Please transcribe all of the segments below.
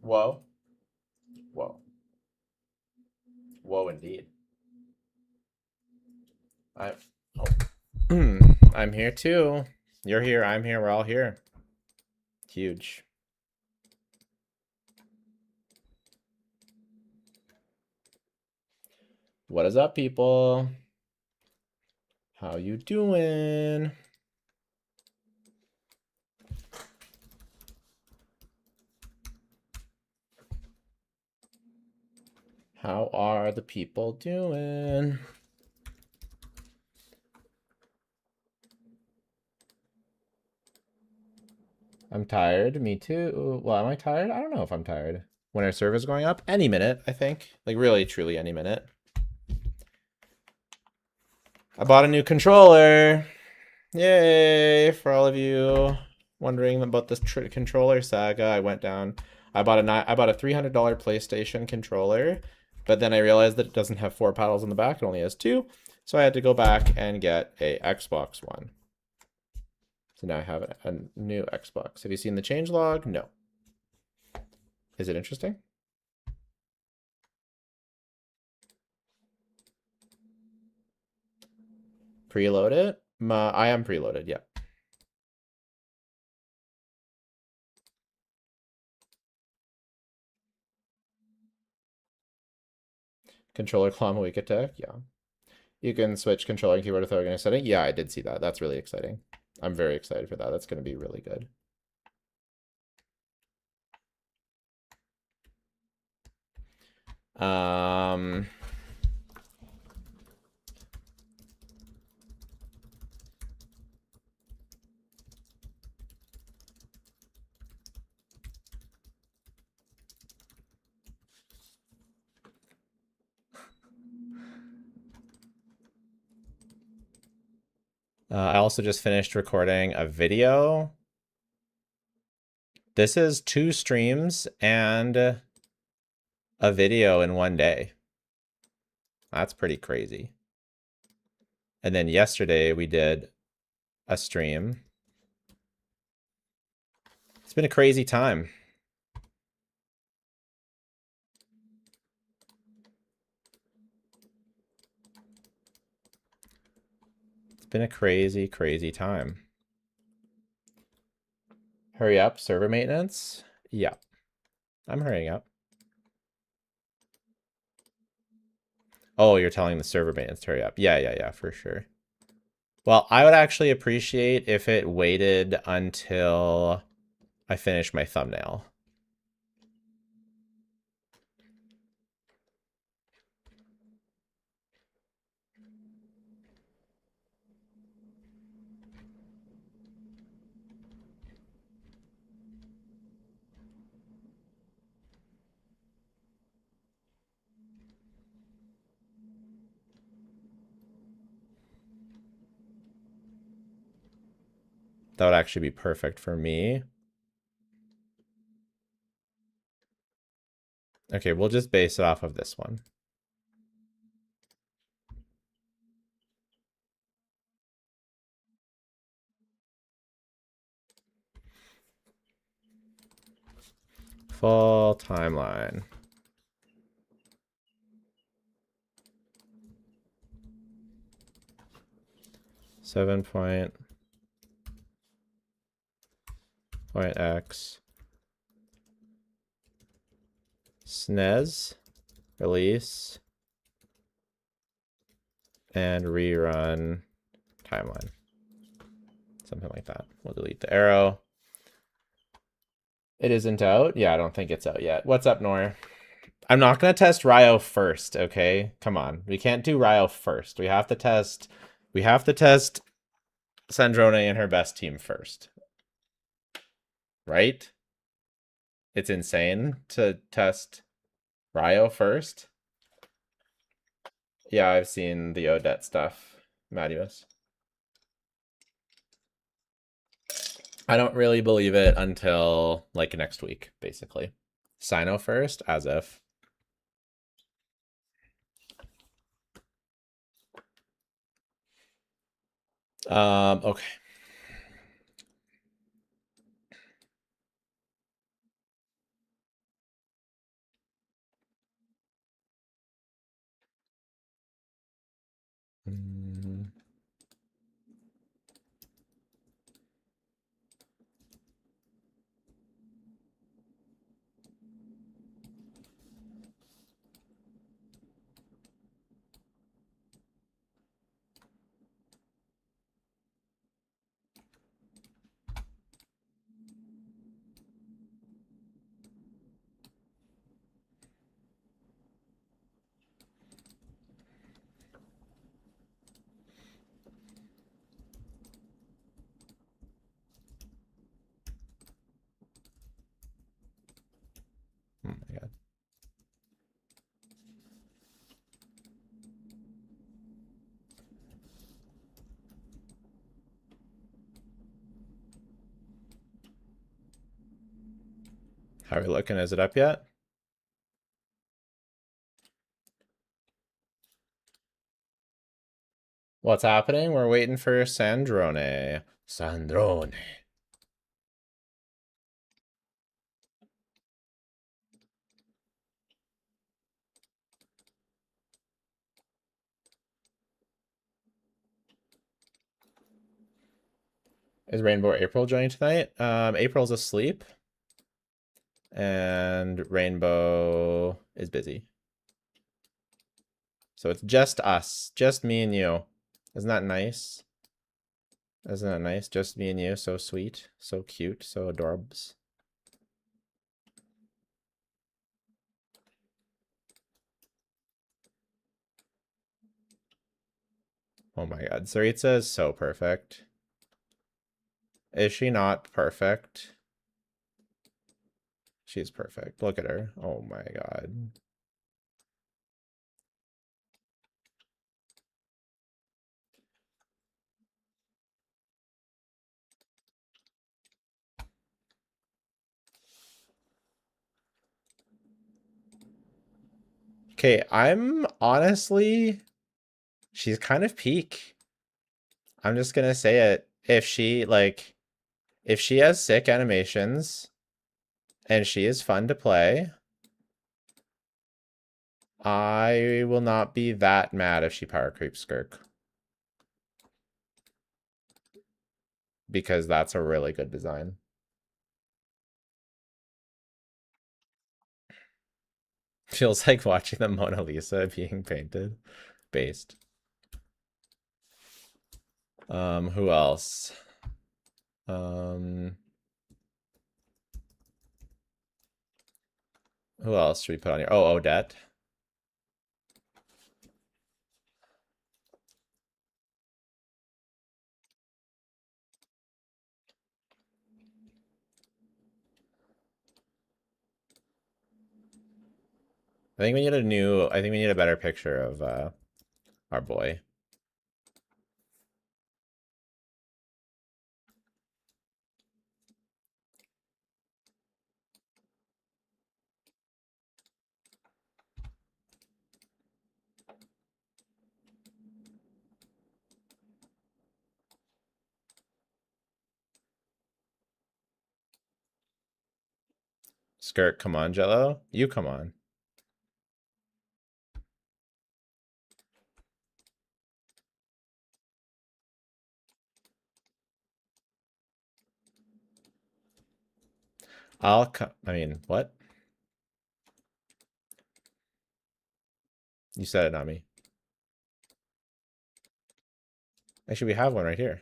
Whoa. Whoa. Whoa, indeed. I. Oh. I'm here too. You're here. I'm here. We're all here. Huge. What is up, people? How you doing? How are the people doing? I'm tired. Me too. Well, am I tired? I don't know if I'm tired. When our server's going up? Any minute, I think. Like, really, truly, any minute. I bought a new controller. Yay! For all of you wondering about this controller saga, I went down. I bought a $300 PlayStation controller, but then I realized that it doesn't have 4 paddles in the back. It only has 2. So I had to go back and get a Xbox One. So now I have a new Xbox. Have you seen the changelog? No. Is it interesting? Preload it? I am preloaded, yeah. Controller clone weak attack, yeah. You can switch controller and keyboard with organized setting. Yeah, I did see that. That's really exciting. I'm very excited for that. That's going to be really good. I also just finished recording a video. This is 2 streams and a video in one day. That's pretty crazy. And then yesterday we did a stream. It's been a crazy time. It's been a crazy, crazy time. Hurry up, server maintenance? Yeah, I'm hurrying up. Oh, you're telling the server maintenance to hurry up. Yeah, for sure. Well, I would actually appreciate if it waited until I finish my thumbnail. That would actually be perfect for me. Okay, we'll just base it off of this one. Full timeline. Point X. SNES. Release. And rerun timeline. Something like that. We'll delete the arrow. It isn't out? Yeah, I don't think it's out yet. What's up, Nor? I'm not going to test Ryo first, okay? Come on. We can't do Ryo first. We have to test Sandrone and her best team first. Right? It's insane to test Ryo first. Yeah, I've seen the Odette stuff, Madius. I don't really believe it until like next week, basically. Sino first, as if. Okay. Mm. Oh my god. How are we looking? Is it up yet? What's happening? We're waiting for Sandrone. Sandrone. Is Rainbow April joining tonight? April's asleep. And Rainbow is busy. So it's just us. Just me and you. Isn't that nice? Isn't that nice? Just me and you. So sweet. So cute. So adorables. Oh my god. Saritza is so perfect. Is she not perfect? She's perfect. Look at her. Oh my god. Okay, I'm honestly, she's kind of peak. I'm just gonna say it. If she has sick animations and she is fun to play, I will not be that mad if she power creeps Skirk. Because that's a really good design. Feels like watching the Mona Lisa being painted. Based. Who else? Who else should we put on here? Oh, Odette. I think we need a better picture of our boy. Skirt, come on, Jello. You come on. I mean, what? You said it, not me. Actually, we have one right here.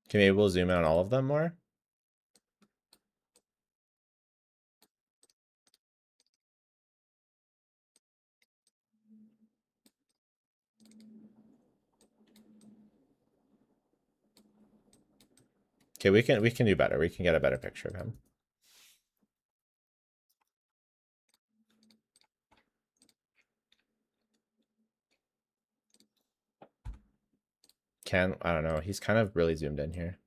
Okay, maybe we'll zoom in on all of them more. Okay, we can do better. We can get a better picture of him. I don't know. He's kind of really zoomed in here.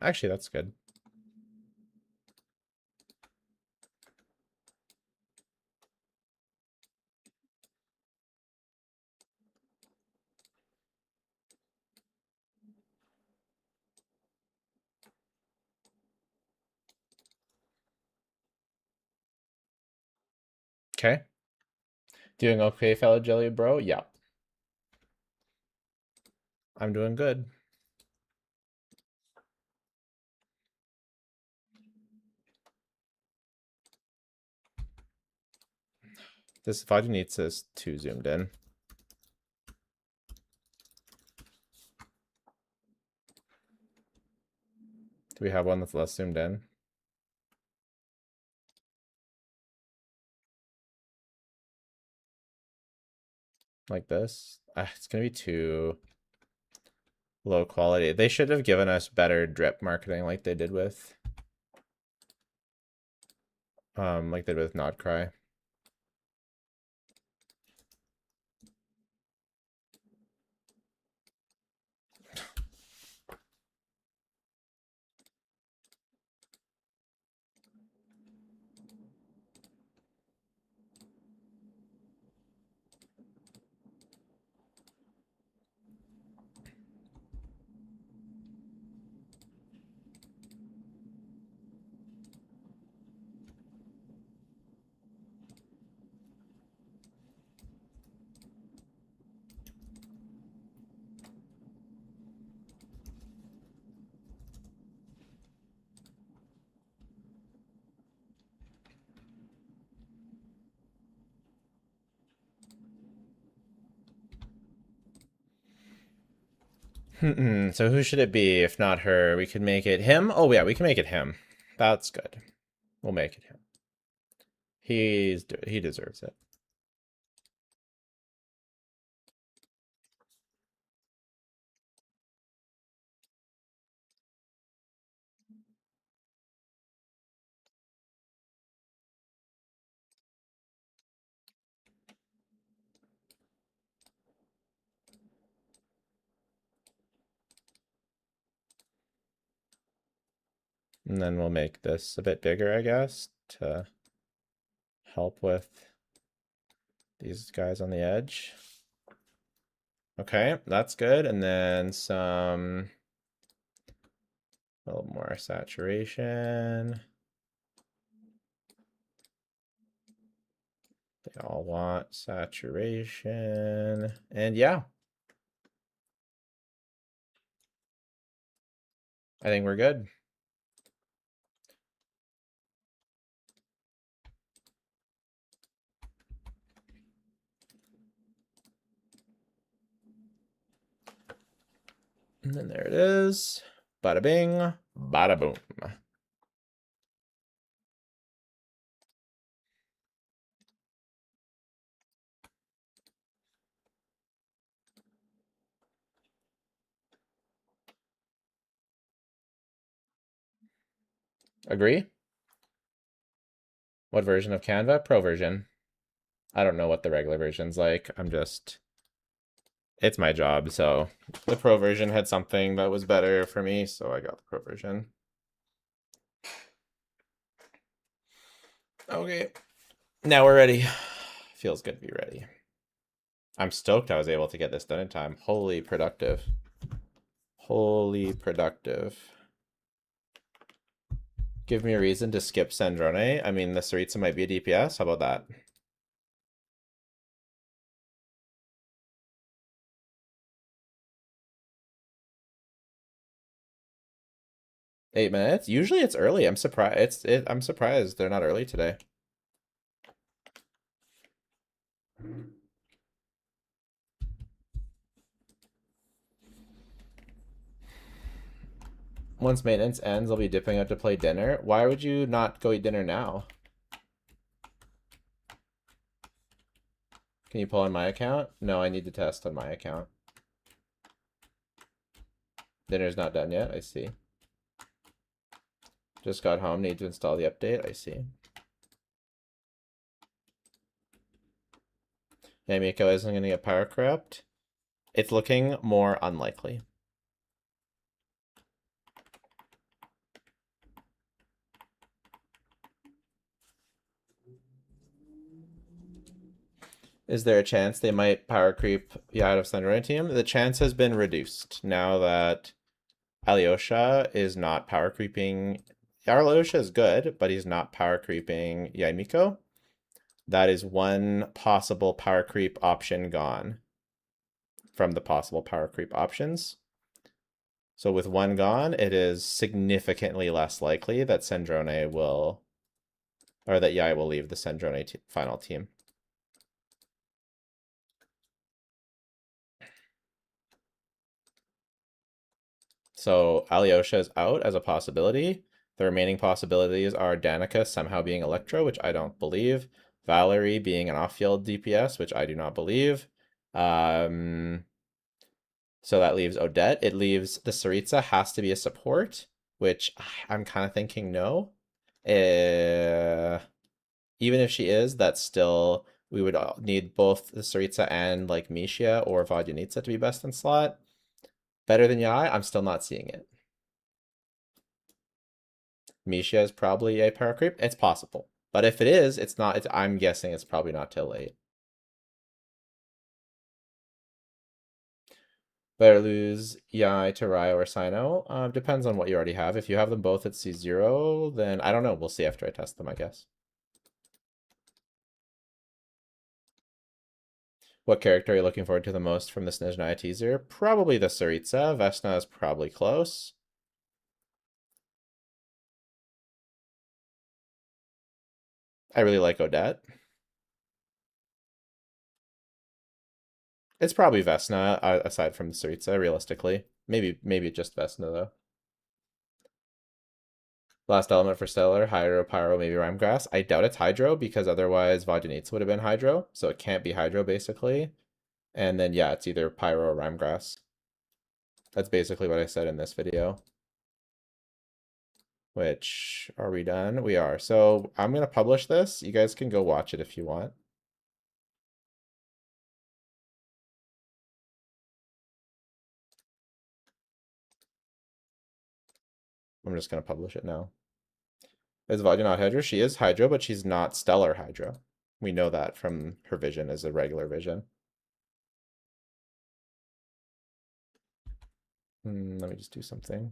Actually, that's good. Okay. Doing okay, fellow jelly bro? Yeah. I'm doing good. This VOD needs is too zoomed in. Do we have one that's less zoomed in? Like this? It's gonna be too low quality. They should have given us better drip marketing like they did with Nodcry. So who should it be if not her? We could make it him. Oh yeah, we can make it him. That's good. We'll make it him. He deserves it. And then we'll make this a bit bigger, I guess, to help with these guys on the edge. Okay, that's good. And then some, a little more saturation. They all want saturation. And yeah, I think we're good. And then there it is. Bada bing, bada boom. Agree? What version of Canva? Pro version. I don't know what the regular version's like. It's my job, so the pro version had something that was better for me, so I got the pro version. Okay, now we're ready. Feels good to be ready. I'm stoked I was able to get this done in time. Holy productive. Holy productive. Give me a reason to skip Sandrone. I mean, the Saritsa might be a DPS. How about that? Eight minutes? Usually it's early. I'm surprised. I'm surprised they're not early today. Once maintenance ends, I'll be dipping out to play dinner. Why would you not go eat dinner now? Can you pull on my account? No, I need to test on my account. Dinner's not done yet. I see. Just got home. Need to install the update. I see. Yeah, Miko isn't going to get power corrupt. It's looking more unlikely. Is there a chance they might power creep out of SANDRONE team? The chance has been reduced now that Alyosha is not power creeping. Alyosha is good, but he's not power creeping Yaimiko. That is one possible power creep option gone from the possible power creep options. So with one gone, it is significantly less likely that Sandrone will, or that Yai will leave the Sandrone final team. So Alyosha is out as a possibility. The remaining possibilities are Danica somehow being Electro, which I don't believe. Valerie being an off-field DPS, which I do not believe. So that leaves Odette. It leaves the Saritsa has to be a support, which I'm kind of thinking no. Even if she is, that's still, we would need both the Saritsa and like Misha or Vodyanitsa to be best in slot. Better than Yai, I'm still not seeing it. Misha is probably a power creep. It's possible. But if it is, it's not, I'm guessing it's probably not till late. Better lose Yai to Ryo or Sino. Depends on what you already have. If you have them both at C0, then I don't know. We'll see after I test them, I guess. What character are you looking forward to the most from the Snezhnaya teaser? Probably the Saritsa. Vesna is probably close. I really like Odette. It's probably Vesna, aside from the Saritsa, realistically. Maybe just Vesna, though. Last element for Stellar, Hydro, Pyro, maybe Rhymegrass. I doubt it's Hydro, because otherwise Vodyanitsa would have been Hydro, so it can't be Hydro, basically. And then, yeah, it's either Pyro or Rhymegrass. That's basically what I said in this video. Which, are we done? We are. So I'm going to publish this. You guys can go watch it if you want. I'm just going to publish it now. Is Vodya not Hydro? She is Hydro, but she's not Stellar Hydro. We know that from her vision as a regular vision. Let me just do something.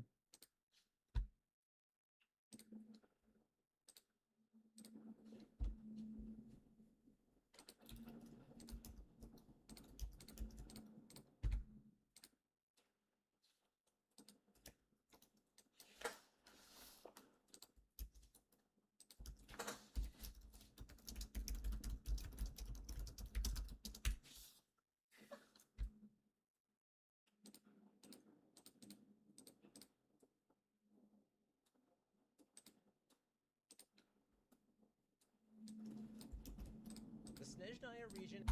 The Snezhnaya region.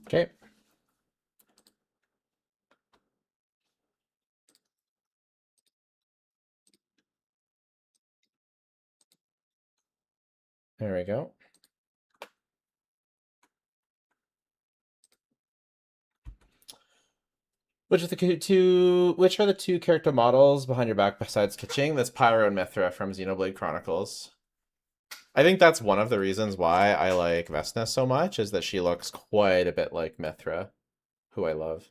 Okay. There we go. Which are the two character models behind your back besides Kaching? That's Pyro and Mithra from Xenoblade Chronicles. I think that's one of the reasons why I like Vesna so much, is that she looks quite a bit like Mithra, who I love.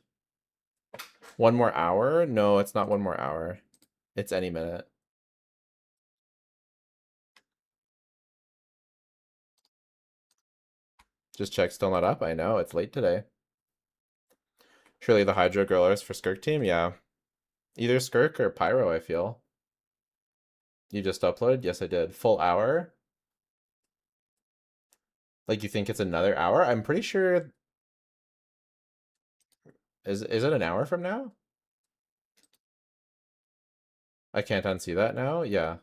One more hour? No, it's not one more hour. It's any minute. Just check, still not up. I know, it's late today. Surely the Hydro Grillers for Skirk team? Yeah. Either Skirk or Pyro, I feel. You just uploaded? Yes, I did. Full hour? Like, you think it's another hour? I'm pretty sure... Is it an hour from now? I can't unsee that now? Yeah.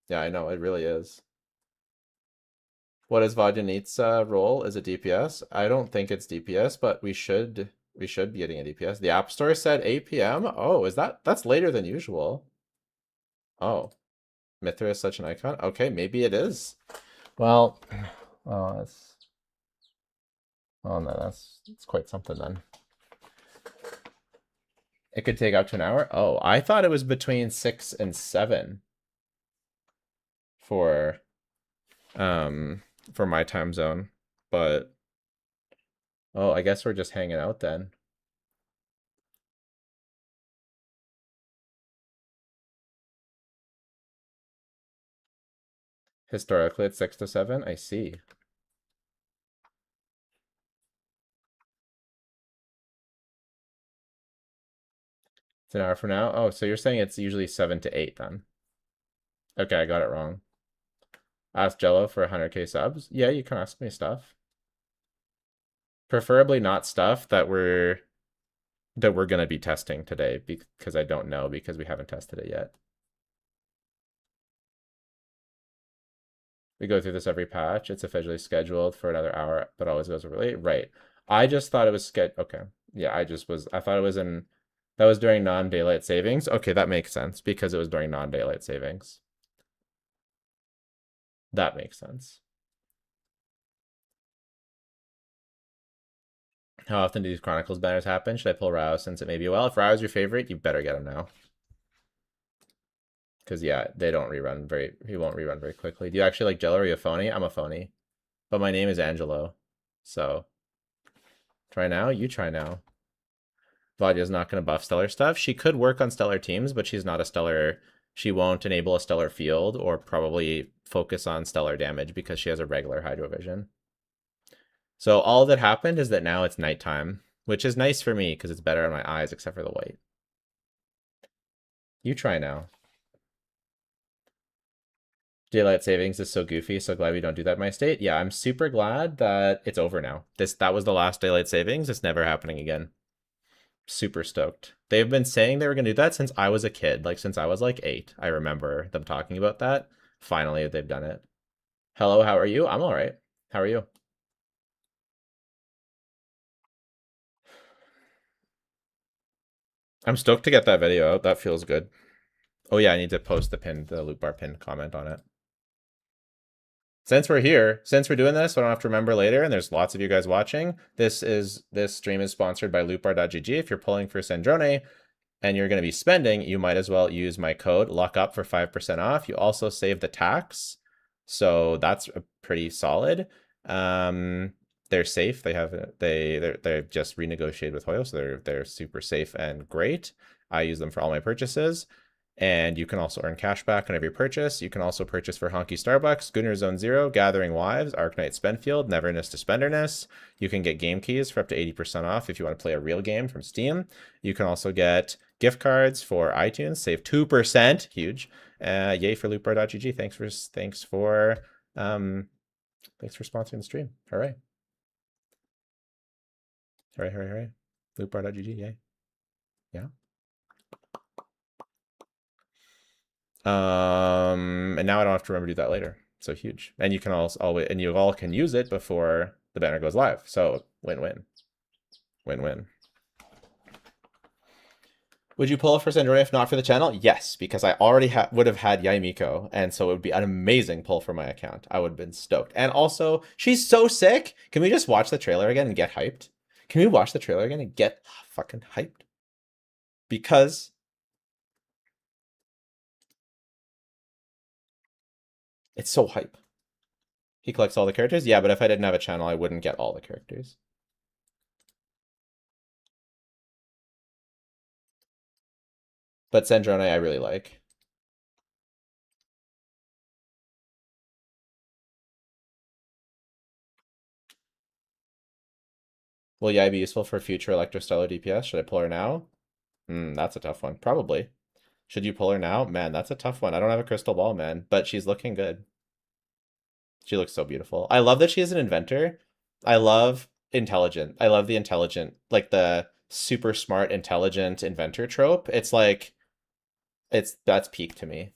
Yeah, I know, it really is. What is Vodyanit's role? Is it DPS? I don't think it's DPS, but we should be getting a DPS. The App Store said 8 p.m. Oh, that's later than usual. Oh. Mithra is such an icon? Okay, maybe it is. Well, oh, no, that's quite something then. It could take up to an hour? Oh, I thought it was between 6 and 7. for for my time zone. But oh, I guess we're just hanging out then. Historically, it's 6 to 7. I see. It's an hour from now. Oh, so you're saying it's usually 7 to 8 then? Okay, I got it wrong. Ask Jello for 100k subs. Yeah, you can ask me stuff. Preferably not stuff that we're gonna be testing today because I don't know because we haven't tested it yet. We go through this every patch. It's officially scheduled for another hour, but always goes over late. Right. I just thought it was okay. Yeah, I thought it was that was during non-daylight savings. Okay, that makes sense because it was during non-daylight savings. That makes sense. How often do these Chronicles banners happen? Should I pull Rao since it may be a while? If Rao is your favorite, you better get him now. Because yeah, they don't rerun he won't rerun very quickly. Do you actually like Jello or are you a phony? I'm a phony. But my name is Angelo. So try now, you try now. Vadia's not going to buff stellar stuff. She could work on stellar teams, but she's not a stellar. She won't enable a stellar field or probably focus on stellar damage because she has a regular Hydro Vision. So all that happened is that now it's nighttime, which is nice for me because it's better on my eyes except for the white. You try now. Daylight savings is so goofy, so glad we don't do that in my state. Yeah, I'm super glad that it's over now. That was the last daylight savings. It's never happening again. Super stoked. They've been saying they were going to do that since I was a kid, like since I was like 8. I remember them talking about that. Finally, they've done it. Hello, how are you? I'm all right. How are you? I'm stoked to get that video out. That feels good. Oh yeah, I need to post the loop bar pin comment on it. Since we're here, since we're doing this, I don't have to remember later, and there's lots of you guys watching. This stream is sponsored by loopbar.gg. If you're pulling for Sandrone, and you're going to be spending, you might as well use my code lockup for 5% off. You also save the tax, so that's pretty solid. They're safe. They've just renegotiated with Hoyo, so they're super safe and great. I use them for all my purchases. And you can also earn cash back on every purchase. You can also purchase for Honky Starbucks, Gunner Zone Zero, Gathering Wives, Arknight Spendfield, Neverness to Spenderness. You can get game keys for up to 80% off if you want to play a real game from Steam. You can also get gift cards for iTunes, save 2%, huge. Yay for loopbar.gg. Thanks for sponsoring the stream. Hooray. Hooray, hooray, hooray. Loopbar.gg, yay. Yeah. And now I don't have to remember to do that later. So huge. And you can and you all can use it before the banner goes live. So win-win. Win-win. Would you pull for Sandrone if not for the channel? Yes, because I already would have had Yaimiko, and so it would be an amazing pull for my account. I would have been stoked. And also, she's so sick. Can we just watch the trailer again and get hyped? Can we watch the trailer again and get fucking hyped? Because it's so hype. He collects all the characters? Yeah, but if I didn't have a channel, I wouldn't get all the characters. But Sandrone I really like. Will Yai be useful for future Electrostellar DPS? Should I pull her now? That's a tough one. Probably. Should you pull her now? Man, that's a tough one. I don't have a crystal ball, man, but she's looking good. She looks so beautiful. I love that she is an inventor. I love intelligent. I love the intelligent, like the super smart, intelligent inventor trope. It's like, that's peak to me.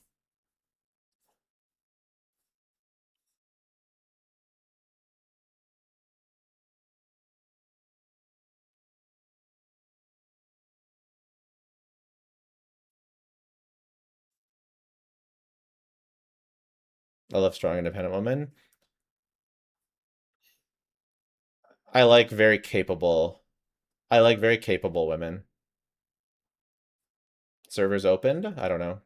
I love strong, independent women. I like very capable. I like very capable women. Servers opened? I don't know.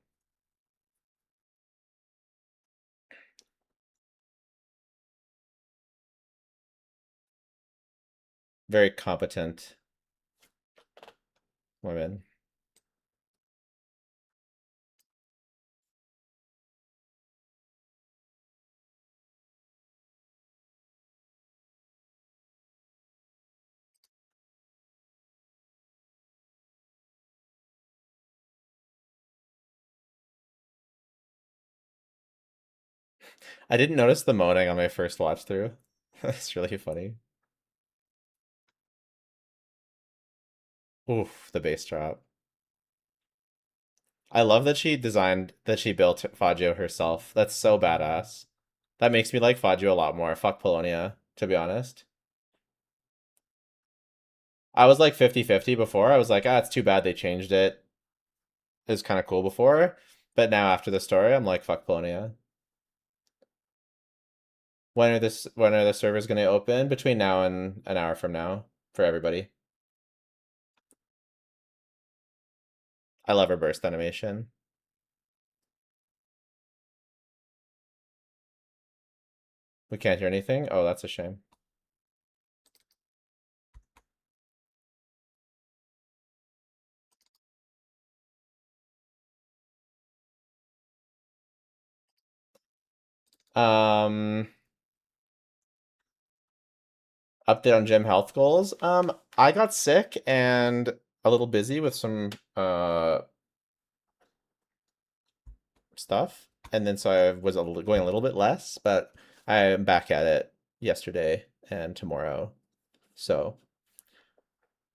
Very competent women. I didn't notice the moaning on my first watch through. That's really funny. Oof, the bass drop. I love that she built Faggio herself. That's so badass. That makes me like Faggio a lot more. Fuck Polonia, to be honest. I was like 50-50 before. I was like, ah, it's too bad they changed it. It was kind of cool before. But now after the story, I'm like, fuck Polonia. When are the servers gonna open? Between now and an hour from now for everybody. I love her burst animation. We can't hear anything. Oh, that's a shame. Um, Update on gym health goals. I got sick and a little busy with some stuff, and then so I was going a little bit less, but I am back at it yesterday and tomorrow. So,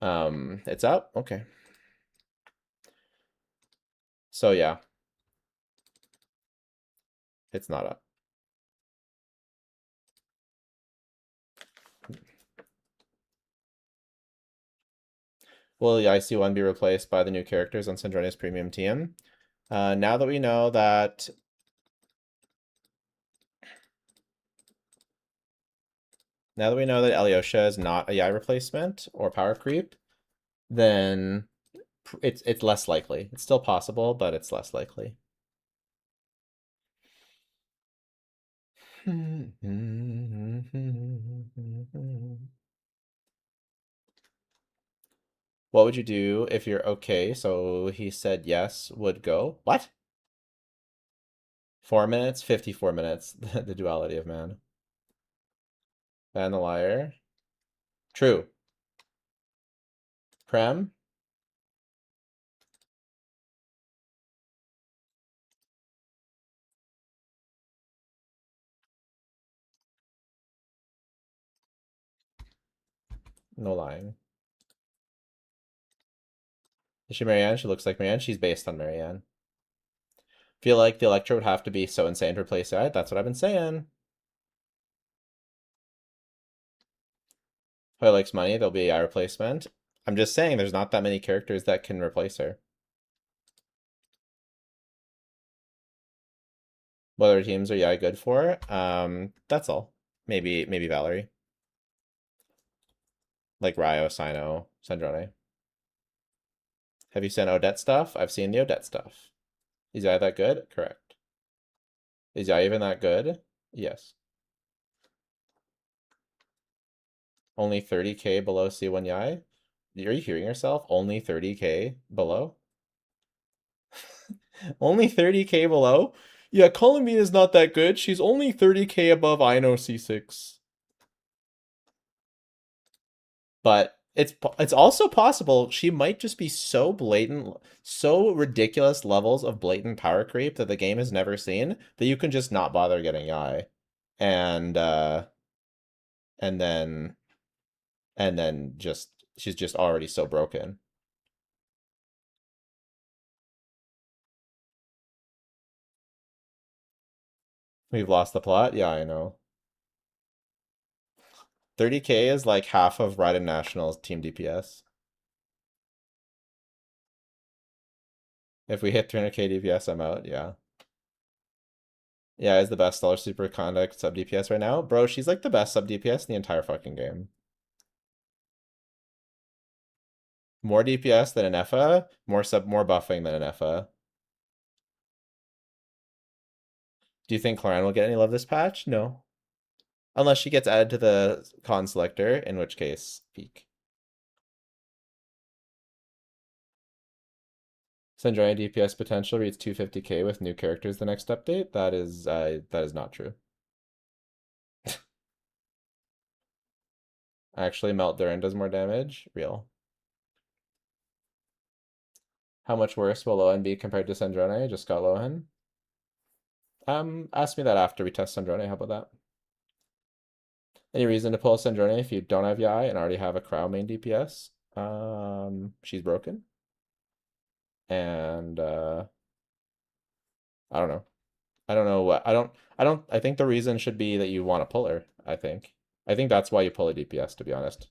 it's up. Okay. So yeah, it's not up. Will the IC1 be replaced by the new characters on Sandrone's premium team? Now that we know that Alyosha is not a Yai replacement or power creep, then it's less likely. It's still possible, but it's less likely. What would you do if you're okay? So he said yes, would go. What? 4 minutes? 54 minutes. The duality of man. Ban the liar. True. Prem? No lying. Is she Marianne? She looks like Marianne. She's based on Marianne. Feel like the Electro would have to be so insane to replace AI. That's what I've been saying. Hoy likes money. There'll be AI replacement. I'm just saying there's not that many characters that can replace her. What other teams are AI good for? That's all. Maybe Valerie. Like Ryo, Sino, Sandrone. Have you seen Odette stuff? I've seen the Odette stuff. Is AI that good? Correct. Is AI even that good? Yes. Only 30k below C1 Yai? Are you hearing yourself? Only 30k below? Only 30k below? Yeah, Columbine is not that good. She's only 30k above Ino C6. But it's also possible she might just be so blatant, so ridiculous levels of blatant power creep that the game has never seen that you can just not bother getting AI. And and then just she's just already so broken. We've lost the plot. Yeah, I know. 30k is like half of Raiden National's team DPS. If we hit 300k DPS, I'm out. Yeah. Yeah, is the best Stellar Super Conduct sub DPS right now. Bro, she's like the best sub DPS in the entire fucking game. More DPS than an Effa, more buffing than an Effa. Do you think Cloran will get any love this patch? No. Unless she gets added to the con selector, in which case, peak. Sandrone DPS potential reads 250k with new characters the next update. That is not true. Actually, Melt Durin does more damage. Real. How much worse will Lohan be compared to Sandrone? Just got Lohan. Ask me that after we test Sandrone. How about that? Any reason to pull Sandrone if you don't have Yai and already have a Crow main DPS? She's broken. And I don't know. I don't know what I think the reason should be that you want to pull her, I think. I think that's why you pull a DPS, to be honest.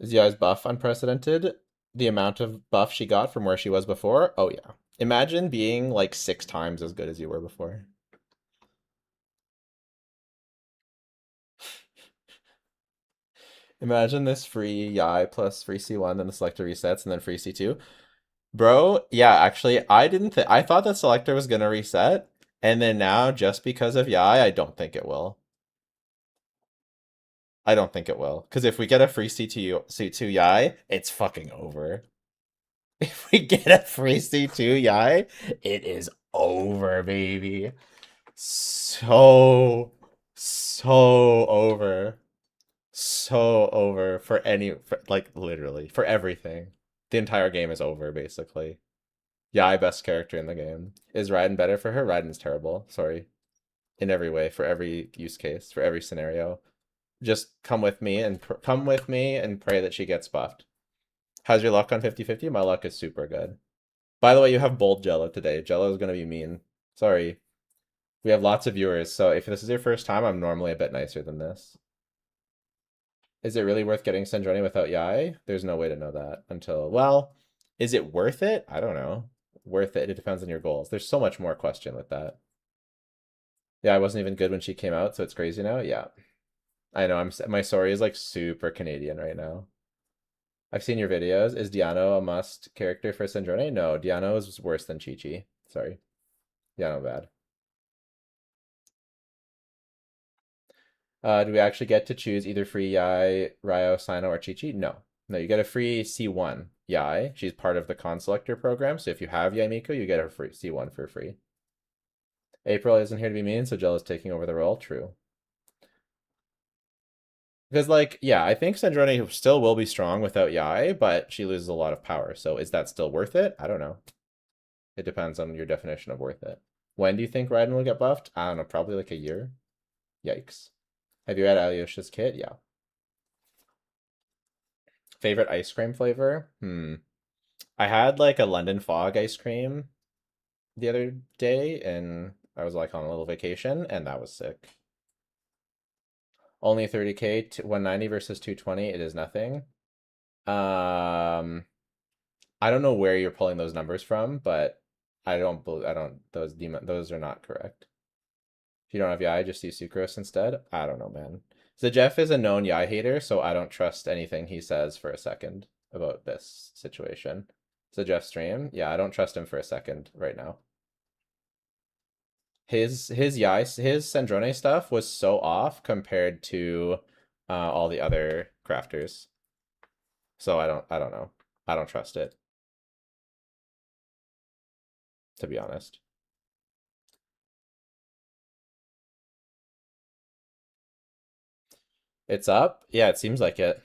Is Yai's buff unprecedented? The amount of buff she got from where she was before? Oh yeah. Imagine being like 6 times as good as you were before. Imagine this free Yai plus free C1, then the selector resets, and then free C2. Bro, yeah, actually, I thought the selector was gonna reset, and then now, just because of Yai, I don't think it will. I don't think it will. Because if we get a free C2 Yai, it's fucking over. If we get a free C2 Yai, it is over, baby. So, so over. So over like, literally, for everything. The entire game is over, basically. Yai, best character in the game. Is Raiden better for her? Raiden's terrible. Sorry. In every way, for every use case, for every scenario. Just come with me and pray that she gets buffed. How's your luck on 50/50? My luck is super good. By the way, you have bold Jello today. Jello is going to be mean. Sorry. We have lots of viewers, so if this is your first time, I'm normally a bit nicer than this. Is it really worth getting Sandrone without Yai? There's no way to know that until, well, is it worth it? I don't know. Worth it. It depends on your goals. There's so much more question with that. Yeah, I wasn't even good when she came out, so it's crazy now. Yeah. I know, my story is like super Canadian right now. I've seen your videos. Is Diano a must character for Sandrone? No, Diano is worse than Chi-Chi. Sorry. Diano bad. Do we actually get to choose either free Yai, Ryo, Sino, or Chi-Chi? No. No, you get a free C1 Yai. She's part of the con selector program, so if you have Yai Miko, you get a free C1 for free. April isn't here to be mean, so Jill is taking over the role. True. Because, like, yeah, I think Sandrone still will be strong without Yai, but she loses a lot of power. So is that still worth it? I don't know. It depends on your definition of worth it. When do you think Raiden will get buffed? I don't know, probably like a year. Yikes. Have you had Alyosha's kit? Yeah. Favorite ice cream flavor? I had like a London Fog ice cream the other day, and I was like on a little vacation, and that was sick. Only 30k, 190 versus 220. It is nothing. I don't know where you're pulling those numbers from, but those are not correct. If you don't have Yai, just use Sucrose instead. I don't know, man. So Jeff is a known Yai hater, so I don't trust anything he says for a second about this situation. So Jeff stream, yeah, I don't trust him for a second right now. His Sandrone stuff was so off compared to all the other crafters. So I don't know. I don't trust it, to be honest. It's up? Yeah, it seems like it.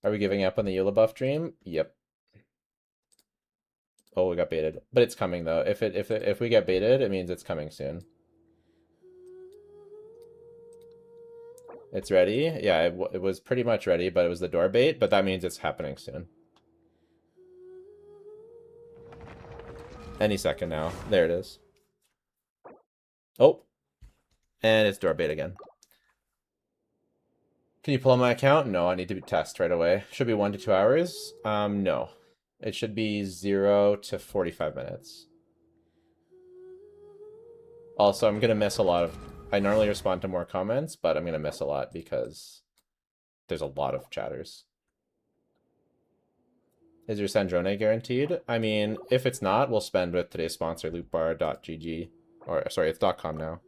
Are we giving up on the Eula buff dream? Yep. Oh, we got baited. But it's coming though. If we get baited, it means it's coming soon. It's ready? Yeah, it was pretty much ready, but it was the door bait, but that means it's happening soon. Any second now. There it is. Oh. And it's door bait again. Can you pull on my account? No, I need to test right away. Should be 1 to 2 hours. No. It should be 0 to 45 minutes. Also, I'm gonna miss a lot of... I normally respond to more comments, but I'm gonna miss a lot because there's a lot of chatters. Is your Sandrone guaranteed? I mean, if it's not, we'll spend with today's sponsor, loopbar.gg. Or, sorry, it's .com now.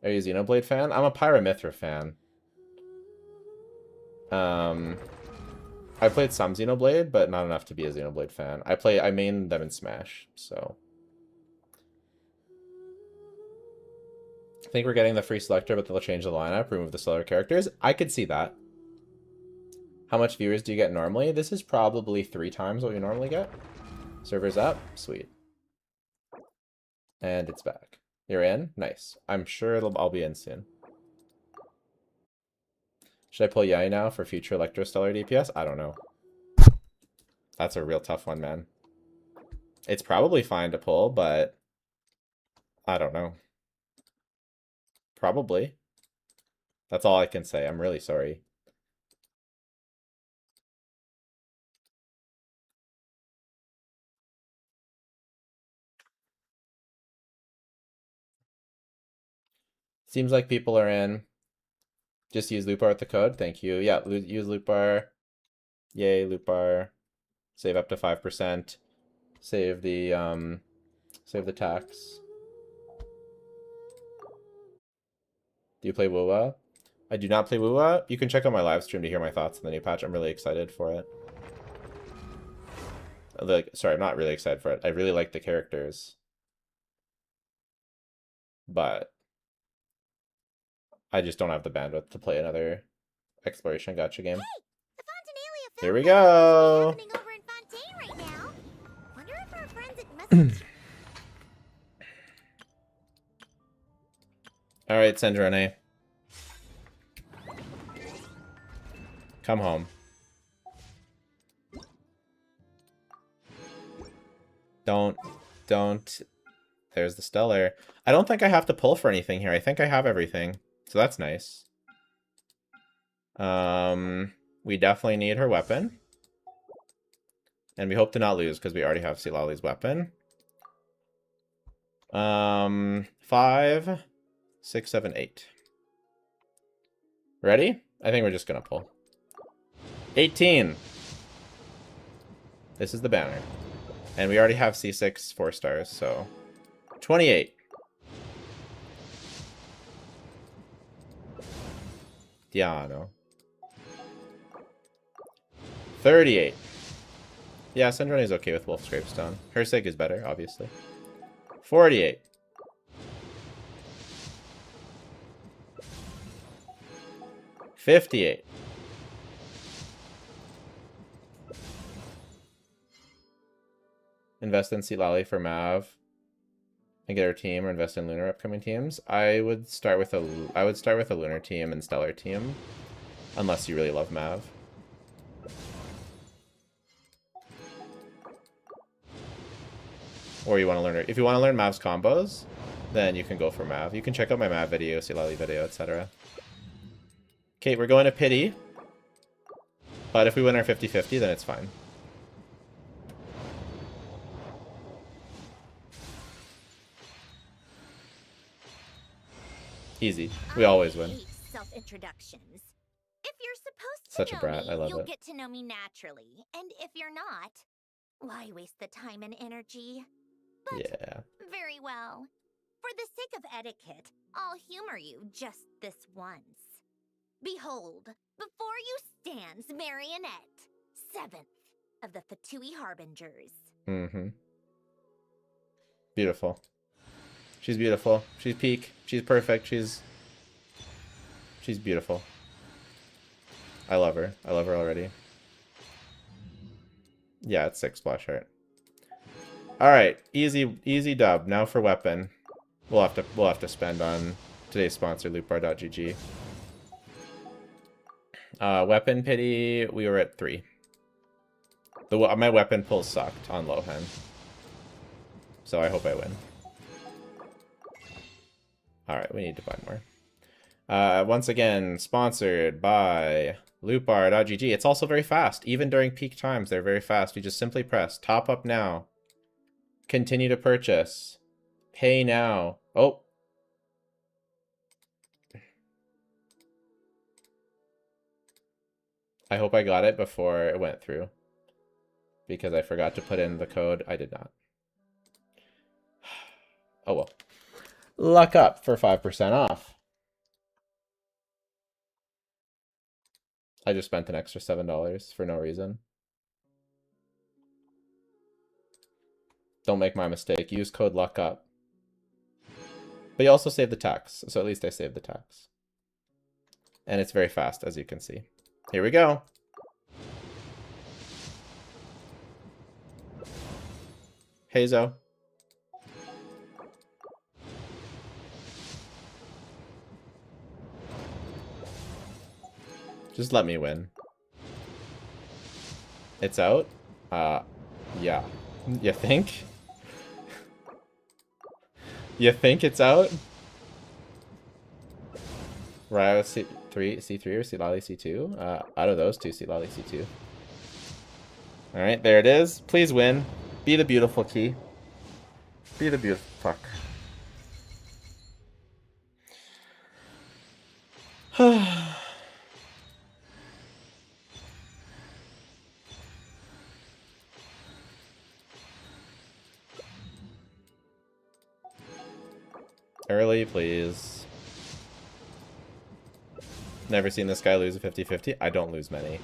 Are you a Xenoblade fan? I'm a Pyramithra fan. I played some Xenoblade, but not enough to be a Xenoblade fan. I main them in Smash, so. I think we're getting the free selector, but they'll change the lineup, remove the seller characters. I could see that. How much viewers do you get normally? This is probably 3 times what you normally get. Server's up. Sweet. And it's back. You're in? Nice. I'm sure I'll be in soon. Should I pull Yai now for future Electrostellar DPS? I don't know. That's a real tough one, man. It's probably fine to pull, but I don't know. Probably. That's all I can say. I'm really sorry. Seems like people are in. Just use loop bar with the code. Thank you. Yeah, use loop bar. Yay, loop bar. Save up to 5%. Save the tax. Do you play WoWa? I do not play WoWa. You can check out my live stream to hear my thoughts on the new patch. I'm really excited for it. Sorry, I'm not really excited for it. I really like the characters. But I just don't have the bandwidth to play another exploration gacha game. Hey, here we go. All right, Sandrone. Come home. Don't. There's the stellar. I don't think I have to pull for anything here. I think I have everything. So that's nice. We definitely need her weapon. And we hope to not lose because we already have Silali's weapon. 5, 6, 7, 8. Ready? I think we're just gonna pull. 18. This is the banner. And we already have C6 4 stars, so 28. Diano. 38. Yeah, Sandrone is okay with Wolf Scrapestone. Her sig is better, obviously. 48. 58. Invest in Silali for Mav and get her team, or invest in Lunar upcoming teams. I would start with a Lunar team and Stellar team, unless you really love Mav. Or you want to learn her. If you want to learn Mav's combos, then you can go for Mav. You can check out my Mav video, Silali video, etc. Okay, we're going to pity. But if we win our 50-50, then it's fine. Easy. We always win. Self-introductions. If you're supposed to Such a brat. me, I love you'll it. get to know me naturally. And if you're not, why waste the time and energy? But Yeah. very well. For the sake of etiquette, I'll humor you just this once. Behold, before you stands Marionette, 7th of the Fatui Harbingers. Mm-hmm. Beautiful. She's beautiful. She's peak. She's perfect. She's beautiful. I love her. I love her already. Yeah, it's 6 splash heart. All right, easy dub. Now for weapon. We'll have to spend on today's sponsor, loopbar.gg. Weapon pity, we were at 3. My weapon pull sucked on Lohan, so I hope I win. All right, we need to buy more. Once again, sponsored by loopbar.gg. It's also very fast. Even during peak times, they're very fast. You just simply press top up now. Continue to purchase. Pay now. Oh. I hope I got it before it went through. because I forgot to put in the code. I did not. Oh well. Luck up for 5% off. I just spent an extra $7 for no reason. Don't make my mistake. Use code LUCKUP. But you also save the tax, so at least I saved the tax. And it's very fast, as you can see. Here we go. Hazo. Just let me win. It's out? Yeah. You think? You think it's out? Ryo C3 or Silali C2? Out of those two, Silali C2. Alright, there it is. Please win. Be the beautiful key. Be the beautiful fuck. Early, please. Never seen this guy lose a 50-50. I don't lose many.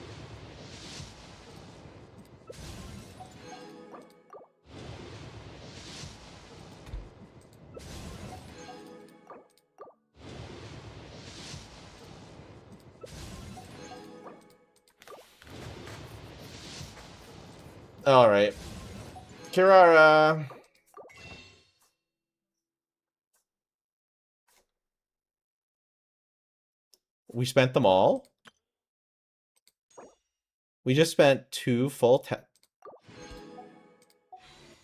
All right. Kirara. We spent them all? We just spent 2 full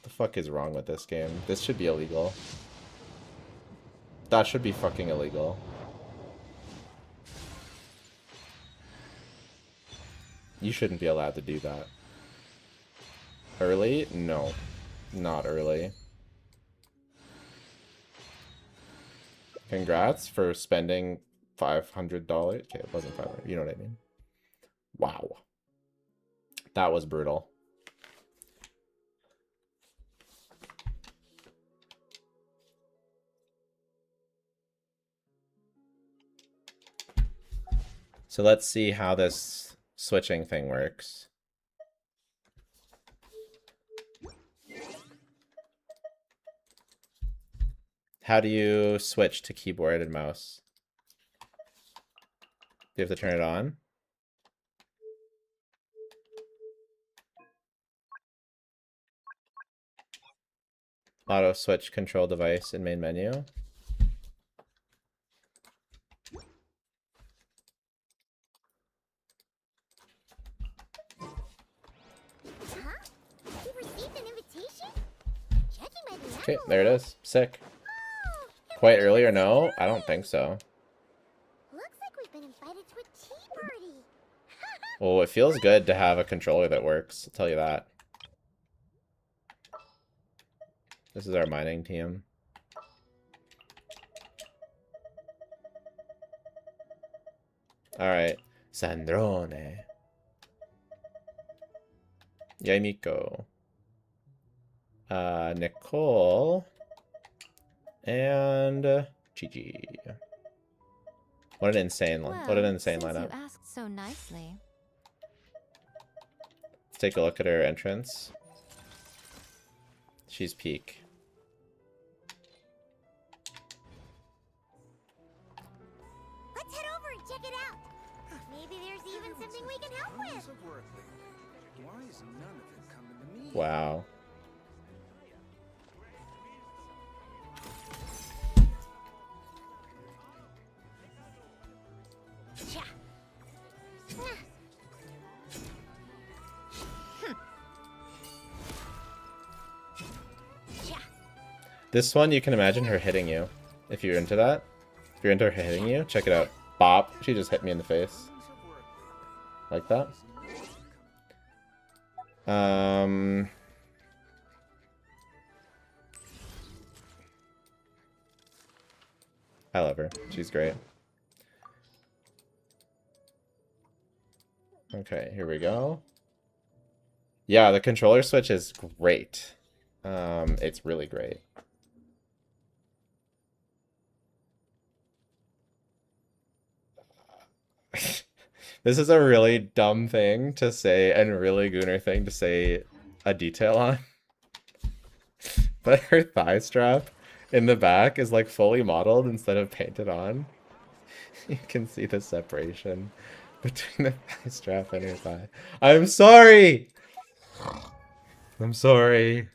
the fuck is wrong with this game? This should be illegal. That should be fucking illegal. You shouldn't be allowed to do that. Early? No. Not early. Congrats for spending $500. Okay, it wasn't 500. You know what I mean? Wow. That was brutal. So let's see how this switching thing works. How do you switch to keyboard and mouse? Do you have to turn it on? Auto switch control device in main menu. Okay, there it is. Sick. Quite early or no? I don't think so. Looks like we've been invited to a tea party. Well, it feels good to have a controller that works, I'll tell you that. This is our mining team. Alright. Sandrone. Yaimiko. Nicole. And Gigi. What an insane one. What an insane lineup. You asked so nicely. Let's take a look at her entrance. She's peak. Let's head over and check it out. Maybe there's even something we can help with. Why is none of it coming to me? Wow. This one, you can imagine her hitting you. If you're into that. If you're into her hitting you, check it out. Bop. She just hit me in the face. Like that. I love her. She's great. Okay, here we go. Yeah, the controller switch is great. It's really great. This is a really dumb thing to say and really gooner thing to say a detail on. But her thigh strap in the back is like fully modeled instead of painted on. You can see the separation between the thigh strap and her thigh. I'm sorry! I'm sorry.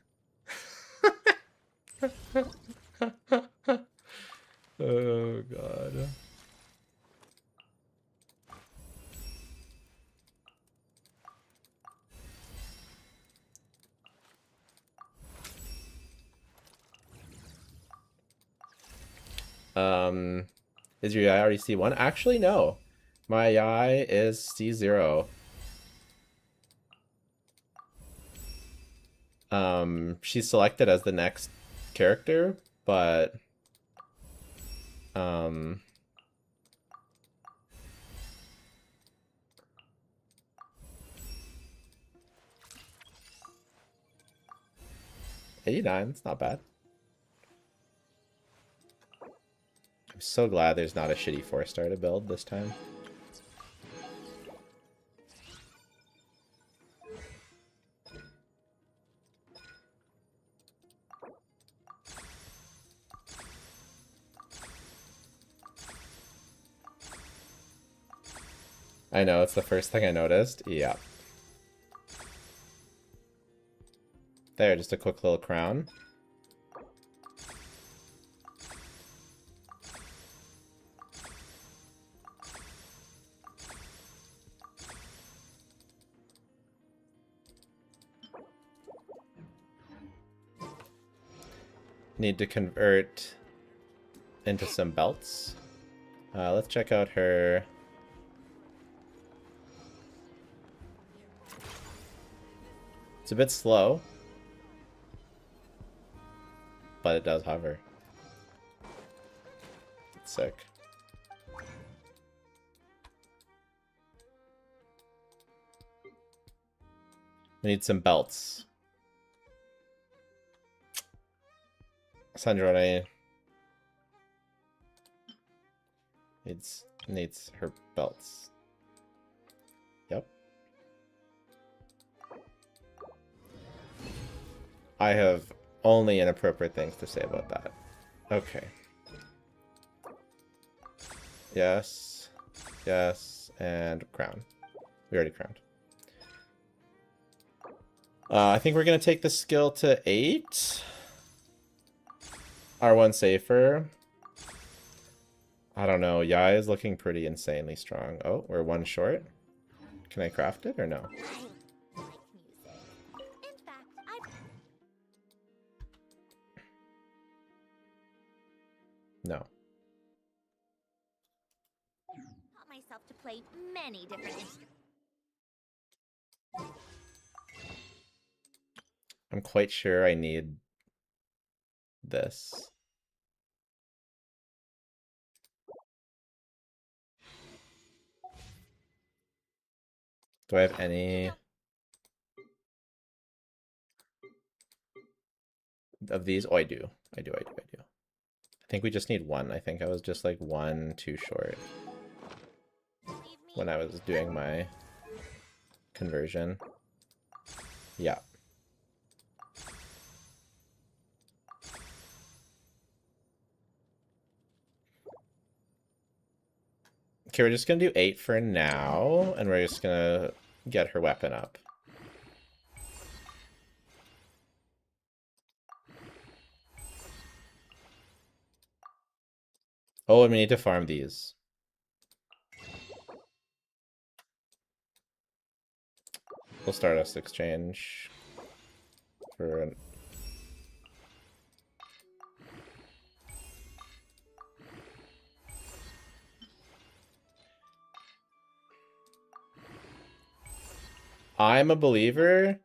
Oh god. Is your AI already C1? Actually, no. My AI is C0. She's selected as the next character, but um 89, it's not bad. I'm so glad there's not a shitty 4-star to build this time. I know, it's the first thing I noticed. Yeah. There, just a quick little crown. Need to convert into some belts. Let's check out her. It's a bit slow, but it does hover. It's sick. We need some belts. SANDRONE needs her belts. Yep. I have only inappropriate things to say about that. Okay. Yes. Yes. And crown. We already crowned. I think we're going to take the skill to 8. R1 safer. I don't know. Yai is looking pretty insanely strong. Oh, we're 1 short. Can I craft it or no? I like music. In fact, I No. taught myself to play many different instruments. I'm quite sure I need this. Do I have any of these? Oh, I do. I do. I think we just need 1. I think I was just like 1 too short Leave me when I was doing my conversion. Yeah. Okay, we're just gonna do 8 for now, and we're just gonna get her weapon up. Oh, and we need to farm these. We'll start us exchange for an... I'm a believer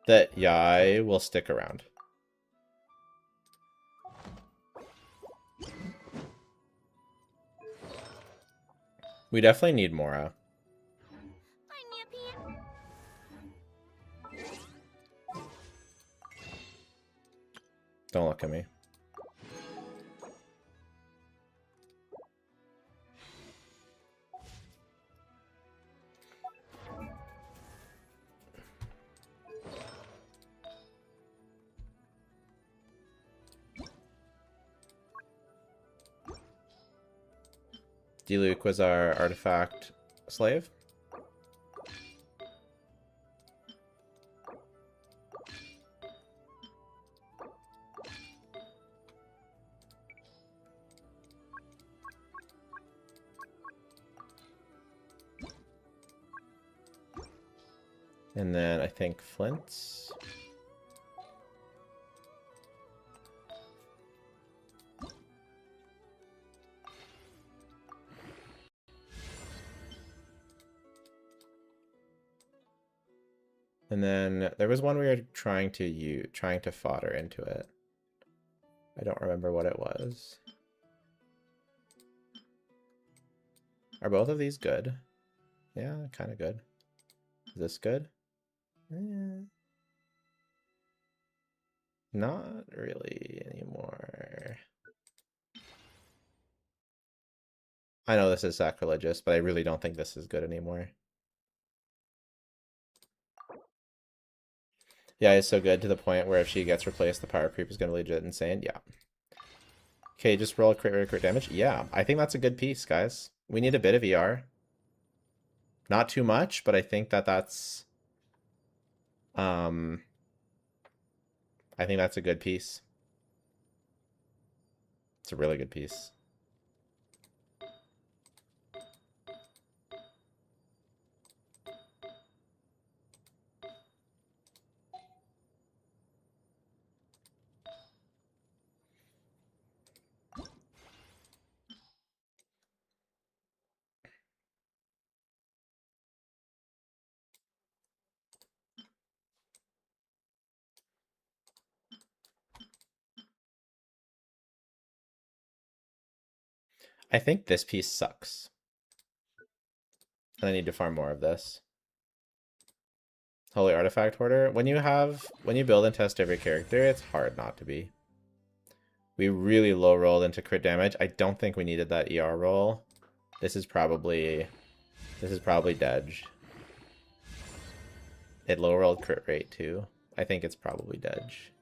that Yai will stick around. We definitely need Mora. find me a piano. Don't look at me. D-Luke was our artifact slave. And then I think Flint's. And then there was one we were trying to fodder into it. I don't remember what it was. Are both of these good? Yeah, kind of good. Is this good? Not really anymore. I know this is sacrilegious, but I really don't think this is good anymore. Yeah, it's so good to the point where if she gets replaced, the power creep is going to legit insane. Yeah. Okay, just roll crit damage. Yeah, I think that's a good piece, guys. We need a bit of ER. Not too much, but I think that's... I think that's a good piece. It's a really good piece. I think this piece sucks. And I need to farm more of this. Holy Artifact Hoarder. When you build and test every character, it's hard not to be. We really low rolled into crit damage. I don't think we needed that ER roll. This is probably Dedge. It low rolled crit rate too. I think it's probably Dedge.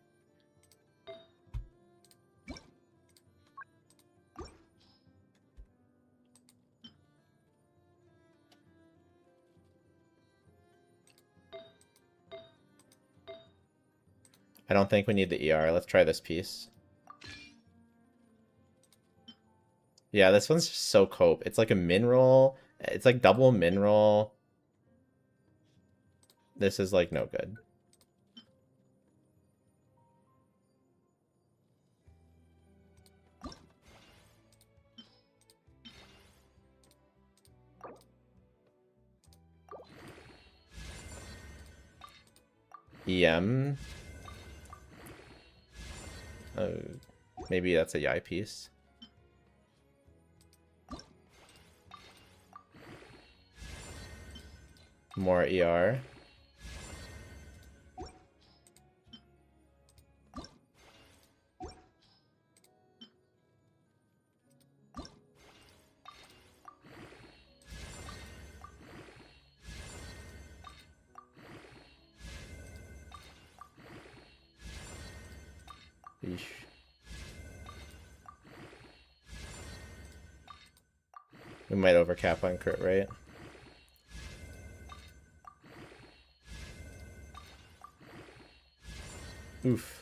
I don't think we need the ER. Let's try this piece. Yeah, this one's just so cope. It's like a min roll. It's like double min roll. This is like no good. EM. Maybe that's a Yai piece. More ER. Eesh. We might overcap on crit rate. Oof.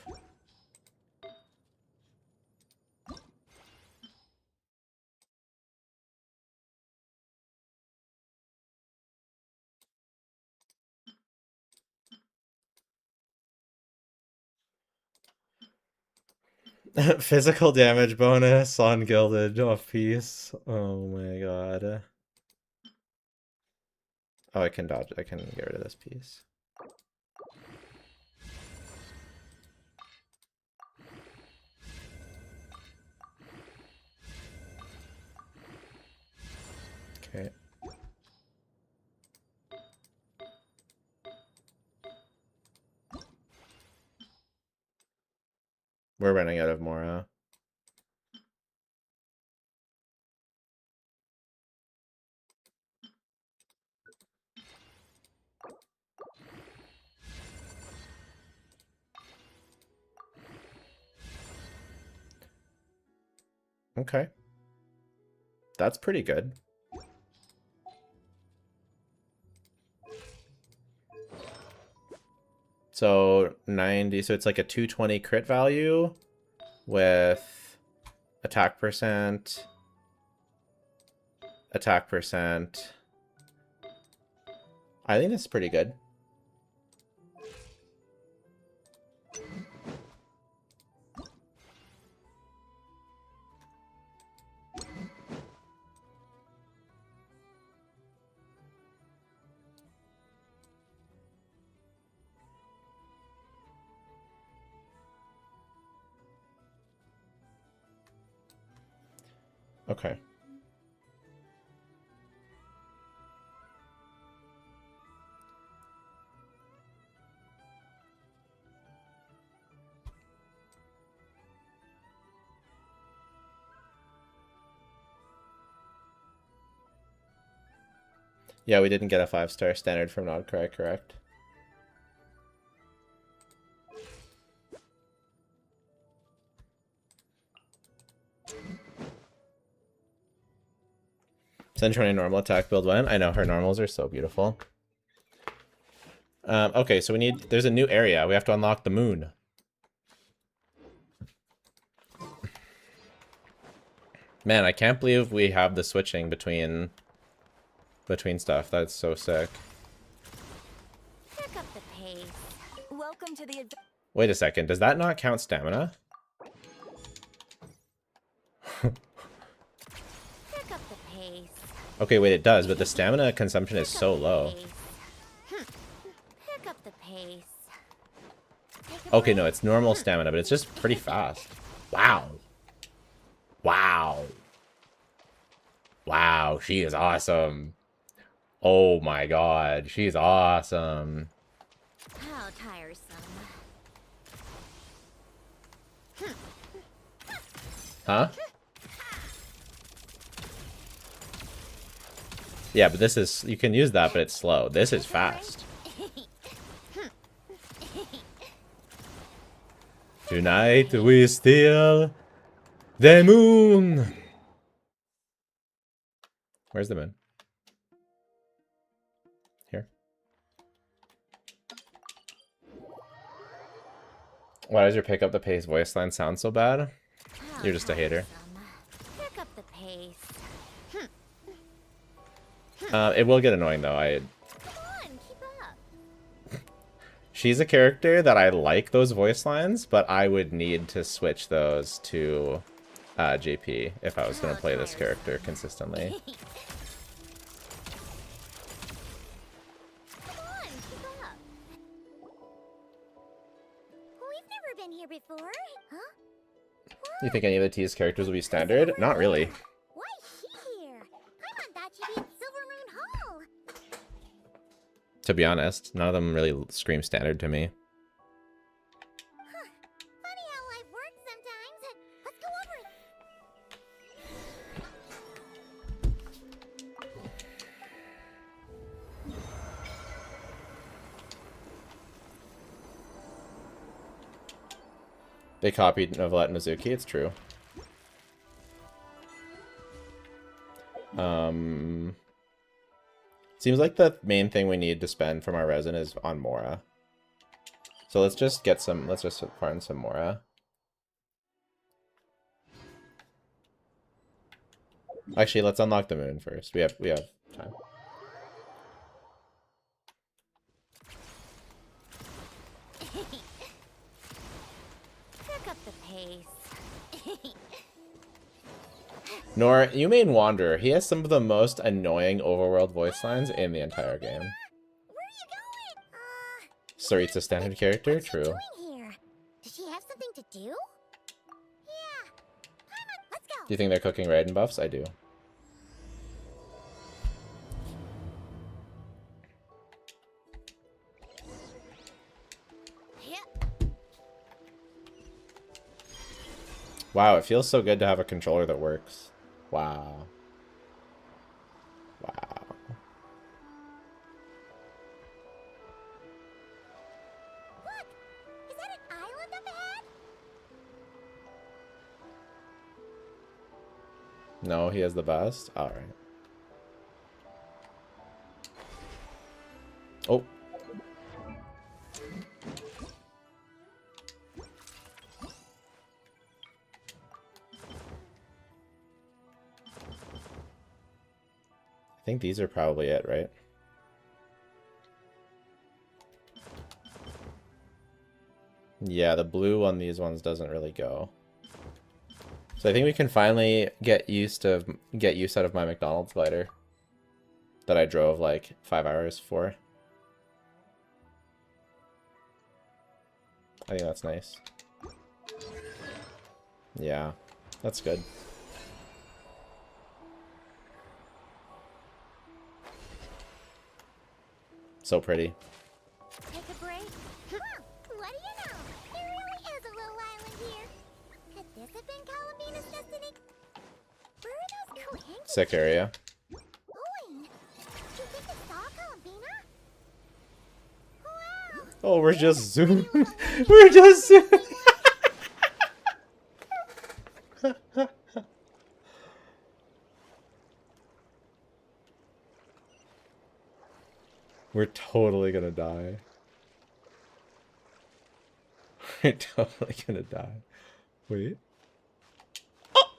Physical damage bonus on gilded off piece. Oh my god. Oh, I can dodge. I can get rid of this piece. Okay. We're running out of Mora. Okay. That's pretty good. So 90, so it's like a 220 crit value with attack percent. I think that's pretty good. Okay. Yeah, we didn't get a 5-star standard from Nodcry, correct? SANDRONE normal attack build went. I know, her normals are so beautiful. Okay, so there's a new area. We have to unlock the moon. Man, I can't believe we have the switching between stuff. That's so sick. Pick up the pace. Welcome to the Wait a second, does that not count stamina? Pick up the pace. Okay, wait, it does, but the stamina consumption is so low. Pick up the pace. Okay, no, it's normal stamina, but it's just pretty fast. Wow. Wow. Wow, she is awesome. Oh my god, she's awesome. How tiresome. Huh? Yeah, but this is, you can use that, but it's slow. This is fast. Tonight we steal the moon. Where's the moon? Here. Why does your pick up the pace voice line sound so bad? You're just a hater. Pick up the pace. It will get annoying though. Come on, keep up. She's a character that I like those voice lines, but I would need to switch those to JP if I was going to play this character consistently. Come on, keep up. We've never been here before. Huh? You think any of the T's characters will be standard? Not really. Why is she here? I thought that she'd be at Silvermoon Hall. To be honest, none of them really scream standard to me. Huh. Funny how life works sometimes. Let's go over it. They copied Novelette and Mizuki, it's true. Seems like the main thing we need to spend from our resin is on Mora. So let's just farm some Mora. Actually, let's unlock the moon first. We have time. Pick up the pace. Nor, you main Wanderer. He has some of the most annoying overworld voice lines in the entire game. Where are you going? Sarit's standard character, What's she true. doing here? Does she have something to do? Yeah. Come on, let's go. Do you think they're cooking Raiden buffs? I do. Yeah. Wow, it feels so good to have a controller that works. Wow. Wow. Look! Is that an island up ahead? No, he has the best? Alright. Oh. I think these are probably it, right? Yeah, the blue on these ones doesn't really go. So I think we can finally get use out of my McDonald's glider that I drove like 5 hours for. I think that's nice. Yeah, that's good. So pretty. Take a break? Huh, what do you know? There really is a little island here. Could this have been Columbina's destiny? Where are those cool Sick area. going? Do you think they saw Columbina? Wow! Oh, we're just zooming. We're just zooming. We're totally gonna die. We're totally gonna die. Wait. Oh!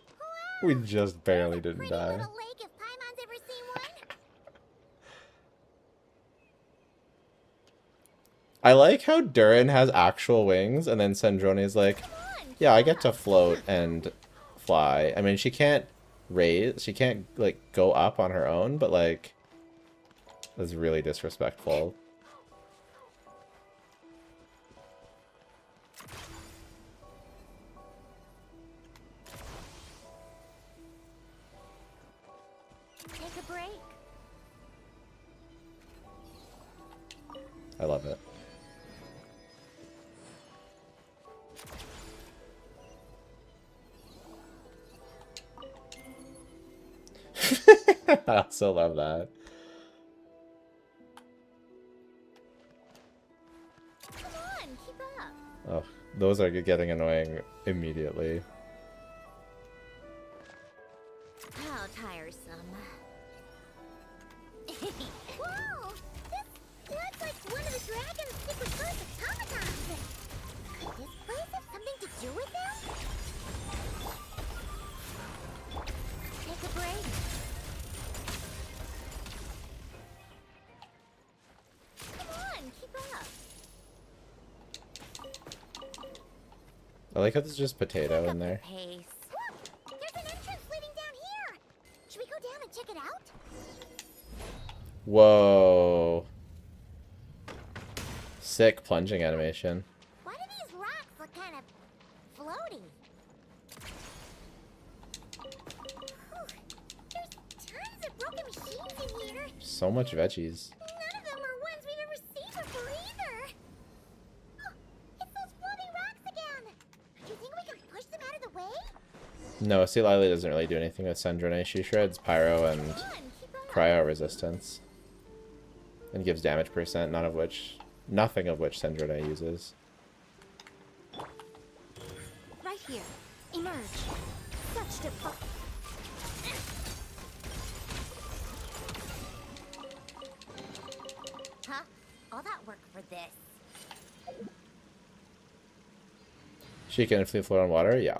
We just barely didn't Pretty die. little lake if Paimon's ever seen one. I like how Durin has actual wings, and then Sandrone's like, yeah, I get to float and fly. I mean, she can't like, go up on her own, but, like, that's really disrespectful. Take a break. I love it. I also love that. Come on, keep up. Oh, those are getting annoying immediately. How tiresome. Whoa! This looks like one of the dragon's secret birth automatons. Could this place have something to do with them? Take a break. Come on, keep up. I like how there's just potato in there. Pace. Look! There's an entrance leading down here! Should we go down and check it out? Whoa. Sick plunging animation. Why do these rocks look kind of floaty? Whew. There's tons of broken machines in here. So much veggies. None of them are ones we've ever seen before either. Oh, it's those floating rocks again. Do you think we can push them out of the way? No, Sea Lily doesn't really do anything with Sandrone. She shreds pyro and Come on, keep up. cryo resistance. And gives damage percent, nothing of which Sandrone uses. Right here. Emerge. Such to... Huh? All that work for this. She can inflate float on water? Yeah.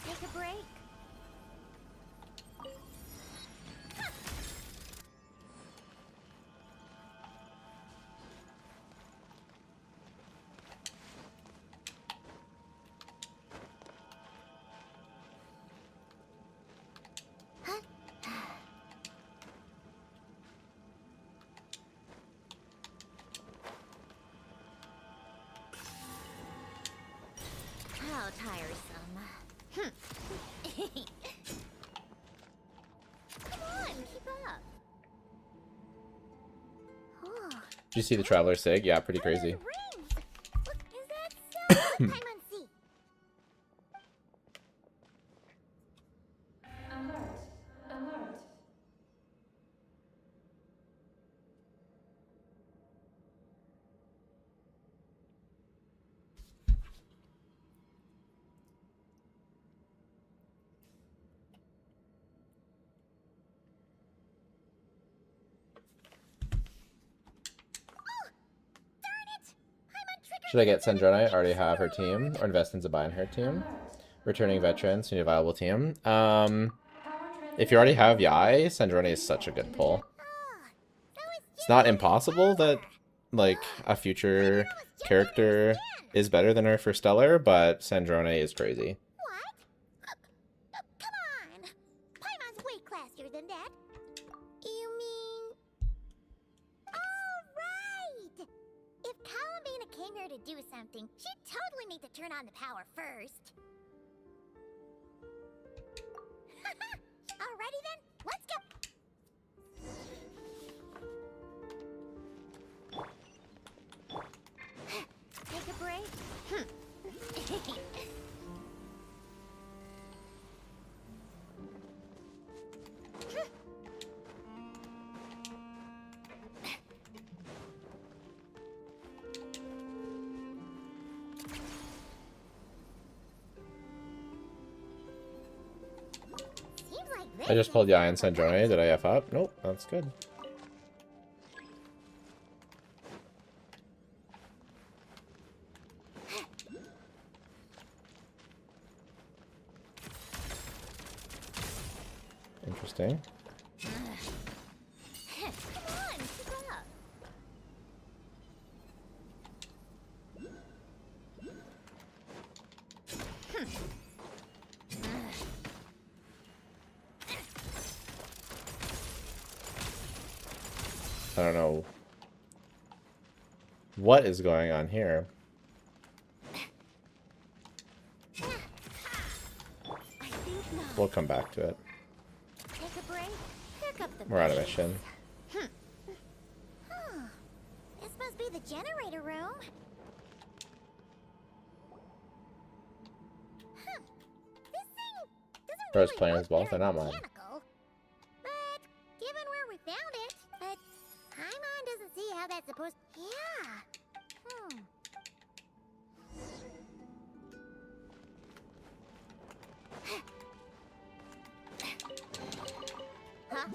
Take a break. Did you see the Traveler Sig? Yeah, pretty crazy. Rings. Look, is that so? Paimon, see. Alert. Should I get Sandrone? I already have her team. Or invest in Zabai and her team. Returning veterans, you need a viable team. If you already have Yai, Sandrone is such a good pull. It's not impossible that, like, a future character is better than her for Stellar, but Sandrone is crazy. What? Come on. Paimon's way classier than that. You mean... Oh, right! If Columbina came here to do something, she'd totally need to turn on the power first. Alrighty then, let's go! Take a break? I just pulled Yai and Sandrone. Did I F up? Nope, that's good. Interesting. Come on, keep up. I don't know what is going on here. I think not. We'll come back to it. Take a break. Pick up the We're on a pace. mission. Huh. This must be the generator room. Huh. This thing doesn't Bro's really playing look as well, very they're not mine. mechanical. But given where we found it, but Paimon doesn't see how that's supposed. Yeah. Hmm. Huh?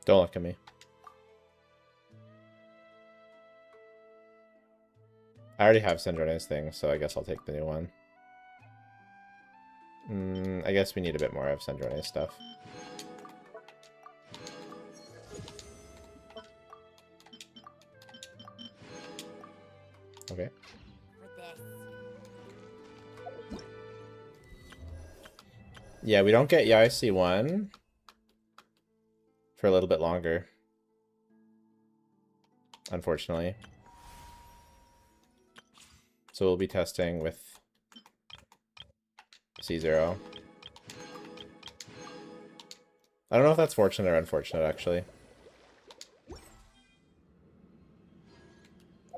Don't look at me. I already have Sandrone's thing, so I guess I'll take the new one. I guess we need a bit more of Sandrone's stuff. Okay. For this. Yeah, we don't get Yai 1 for a little bit longer, unfortunately. So we'll be testing with C0. I don't know if that's fortunate or unfortunate, actually.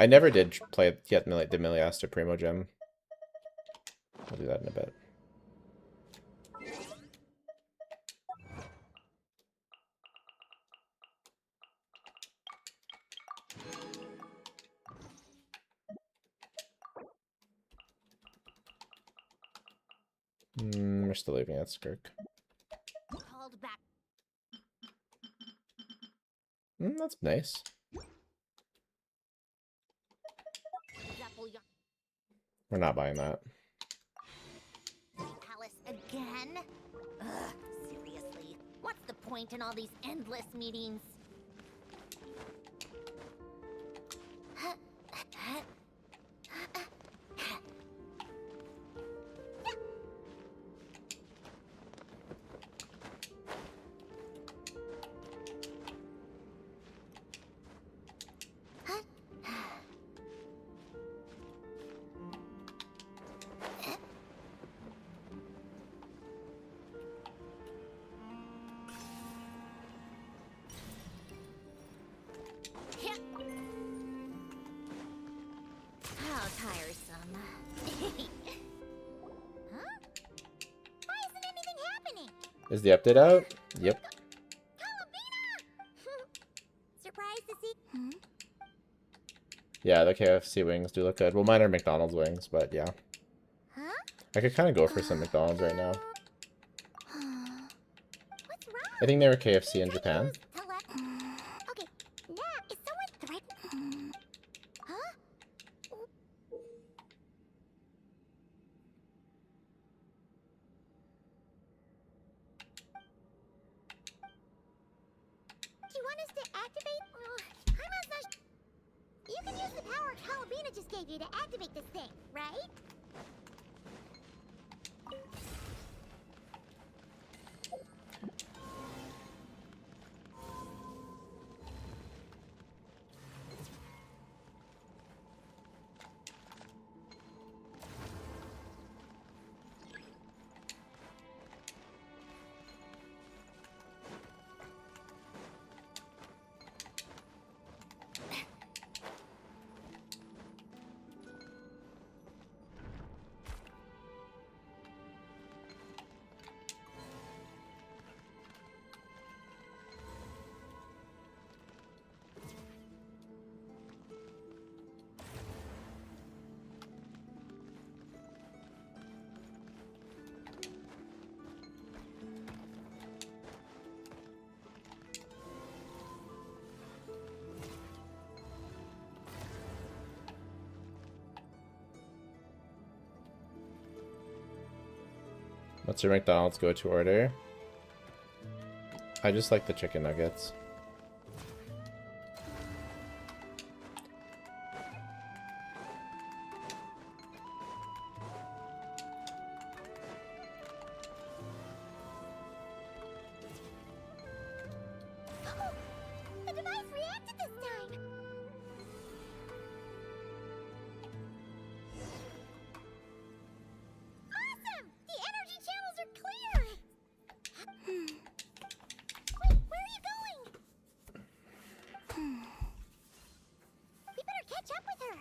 I never did play yet the Miliasta Primo gem. I'll do that in a bit. We're still leaving at Skirk. Called back. That's nice. We're not buying that. Palace again? Ugh, seriously. What's the point in all these endless meetings? Is the update out? Yep. Surprised to see. Hmm? Yeah, the KFC wings do look good. Well, mine are McDonald's wings, but yeah. Huh? I could kind of go for some McDonald's right now. What's wrong? I think they were KFC in Japan. Okay, now is someone threatening? Huh? Do you want us to activate? I'm not. You can use the power Calabina just gave you to activate this thing, right? What's your McDonald's go-to order? I just like the chicken nuggets. The device reacted this time. Awesome! The energy channels are clear. Wait, where are you going? We better catch up with her.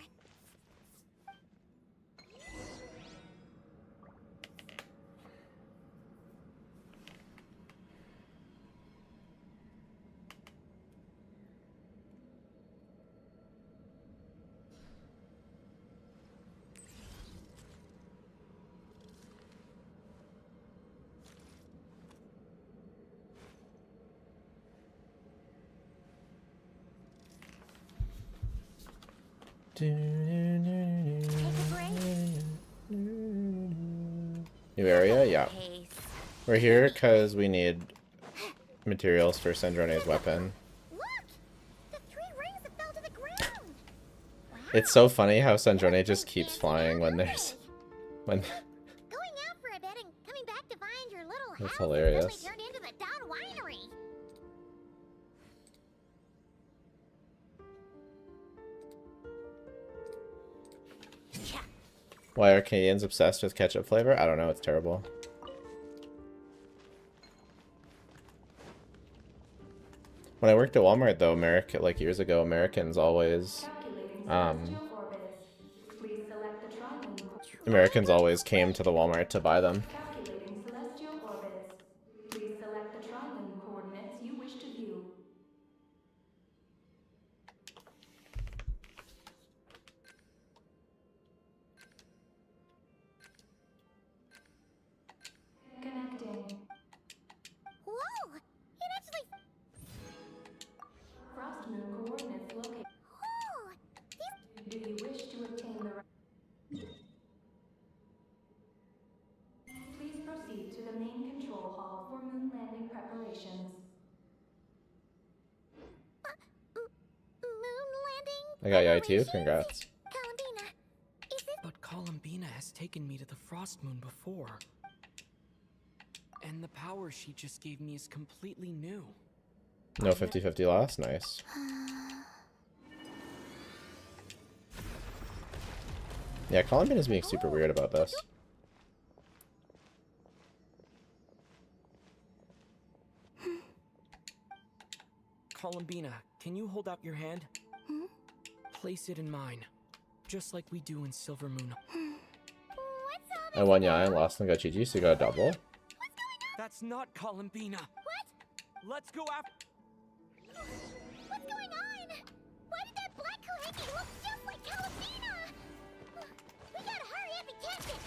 New area? Yeah. We're here because we need materials for Sandrone's weapon. Look! The 3 rings that fell to the ground! Wow. It's so funny how Sandrone just keeps flying when there's... when... Going out for a bit and coming back to find your little That's house hilarious. suddenly turned into the Dawn Winery. Why are Canadians obsessed with ketchup flavor? I don't know, it's terrible. When I worked at Walmart though, like years ago, Americans always came to the Walmart to buy them. Calculating celestial orbits. Please select the triline coordinates you wish to view. Connecting. Whoa! It actually... Frost moon coordinates located. Oh! Do you wish to obtain the... Please proceed to the main control hall for moon landing preparations. Moon landing? I got you too, preparations? congrats. Columbina, is it... But Columbina has taken me to the Frost Moon before. And the power she just gave me is completely new. No 50-50 loss, nice. Yeah, Columbine is being super weird about this. Columbina, can you hold out your hand? Place it in mine. Just like we do in Silver Moon. What's all I won, yeah, I lost and got GG, so you got a double. What's going on? That's not Columbina. What? Let's go after. What's going on? Why did that black Kahiki look just like Calabina? We gotta hurry up and catch it!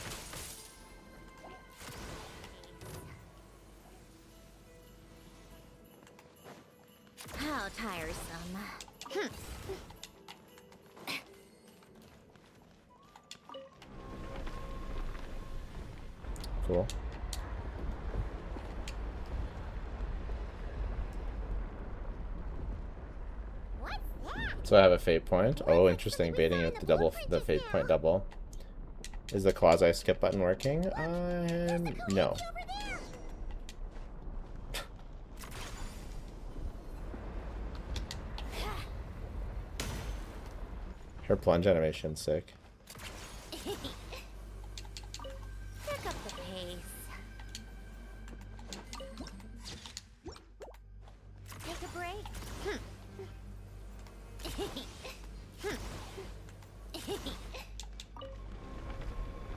How tiresome. Cool. What's that? So I have a fate point. Oh, interesting. Baiting out the fate point double. Is the quasi skip button working? No. Over there! Her plunge animation's sick. Pick up the pace. Take a break.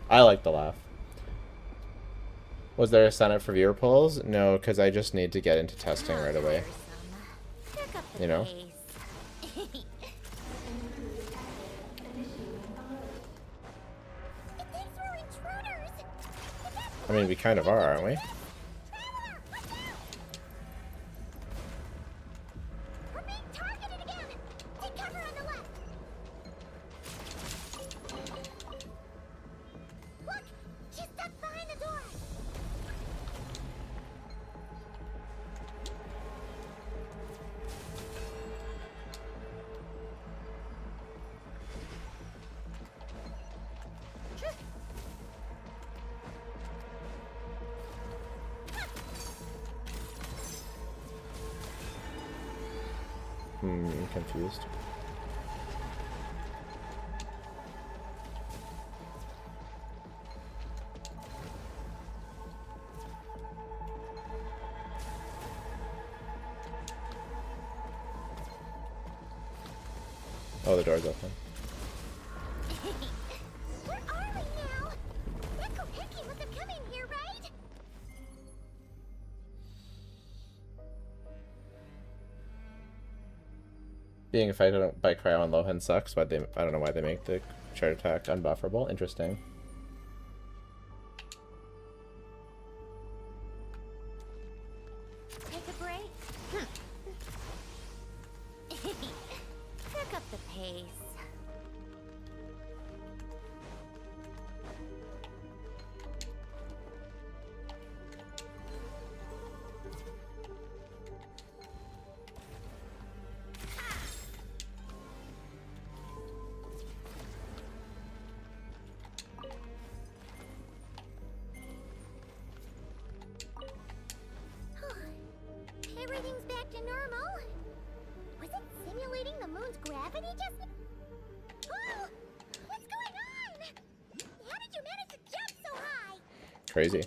I like the laugh. Was there a sign up for viewer polls? No, because I just need to get into testing right away. Pick up the You know? pace. It thinks we're intruders. I mean, we kind of are, aren't we? Traveler, watch out! We're being targeted again. Take cover on the left. Look, she's stuck behind the door. I'm confused. Oh, the door's open. Where are we now? That Koheki must have come in here, right? Being affected by cryo on Lohan sucks. I don't know why they make the charge attack unbufferable. Interesting. Take a break. Pick up the pace. Everything's back to normal. Was it simulating the moon's gravity just? Oh! What's going on? How did you manage to jump so high? Crazy.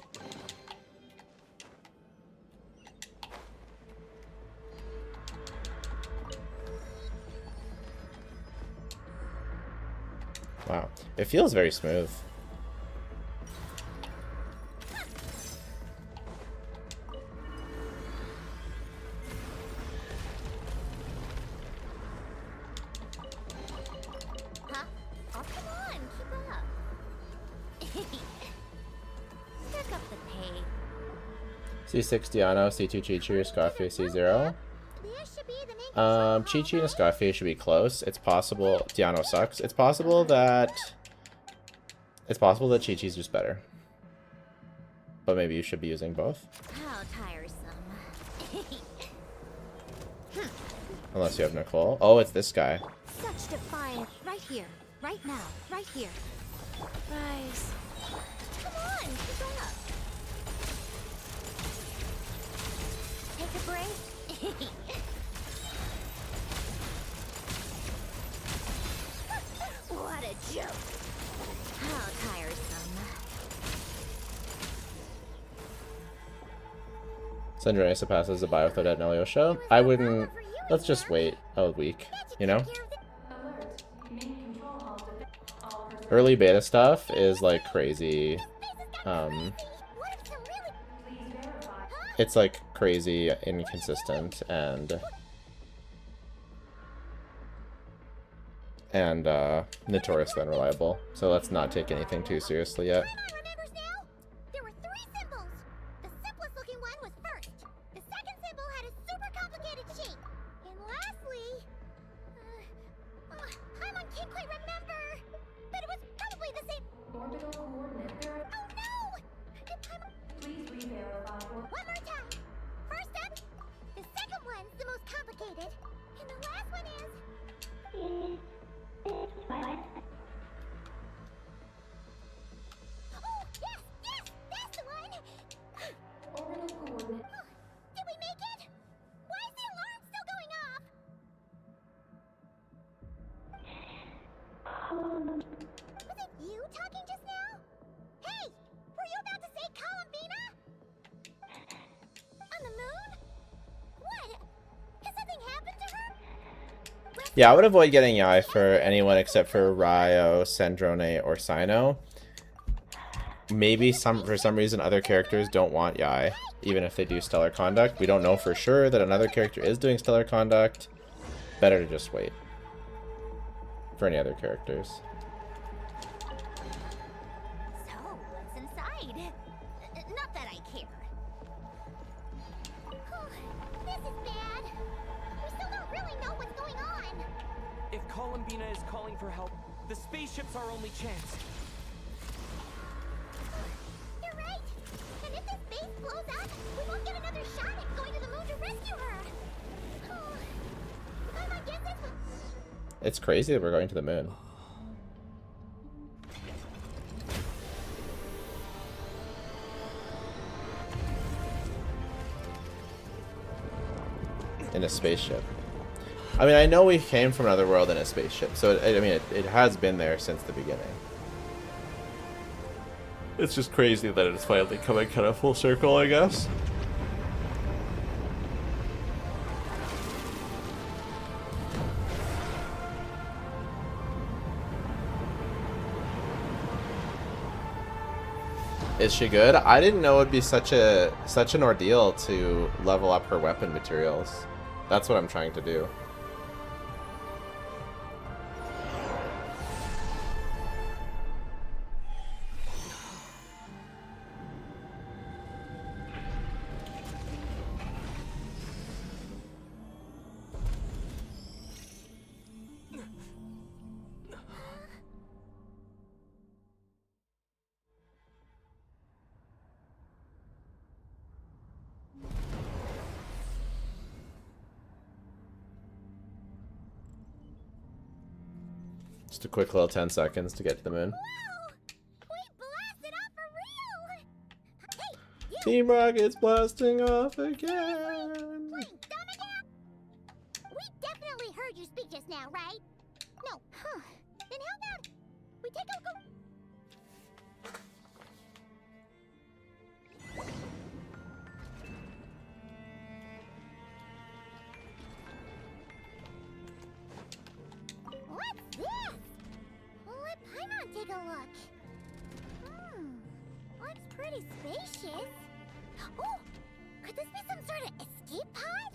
Wow. It feels very smooth. Huh? Oh, come on, keep up. Pick up the pace. C6 Diano, C2 Chi-Chi, Scarface C0. There should be the main control Chi-Chi and hall, Scarface should be close. It's possible Diano sucks. It's possible that Chi-Chi's just better. But maybe you should be using both. How tiresome. Unless you have Nicole. Oh, it's this guy. Such defiance. Right here. Right now. Right here. Rise. Come on, keep up. Take a break. What a joke. How tiresome. Syndrome surpasses the Biotho at Nelio show. I wouldn't. Let's just wait a week, you know? Alert. Main control hall all personnel. Early beta stuff is like crazy. What if some really... Please verify. it's like crazy inconsistent and notoriously unreliable. So let's not take anything too seriously yet. Paimon remembers now. There were 3 symbols. The simplest looking one was first. The second symbol had a super complicated shape. And lastly, Paimon can't quite remember. But it was probably the same. Orbital coordinate Oh no! Did Paimon... Please re-verify or... One more time. First up, the second one's the most complicated. And the last one is... Oh, yes, yes, that's the one! Orbital coordinate. Did we make it? Why is the alarm still going off? Was it you talking just now? Hey, were you about to say Columbina? On the moon? What? Has something happened to her? Yeah, I would avoid getting Yai for anyone except for Ryo, Sandrone, or Sino. Maybe for some reason other characters don't want Yai, even if they do Stellar Conduct. We don't know for sure that another character is doing Stellar Conduct. Better to just wait for any other characters. So, what's inside? Not that I care. This is bad. We still don't really know what's going on. If Columbina is calling for help, the spaceship's our only chance. You're right. And if this base blows up, we won't get another shot at going to the moon to rescue her. My guess is... It's crazy that we're going to the moon. In a spaceship. I mean, I know we came from another world in a spaceship, so it has been there since the beginning. It's just crazy that it's finally coming kind of full circle, I guess. Is she good? I didn't know it'd be such an ordeal to level up her weapon materials. That's what I'm trying to do. Just a quick little 10 seconds to get to the moon. Whoa! We blasted off for real! Hey, you! Team Rocket's blasting off again! Playing dumb again? We definitely heard you speak just now, right? No. Huh. Then how about we take a go... What's this? Let Paimon take a look. Looks pretty spacious. Oh, could this be some sort of escape pod?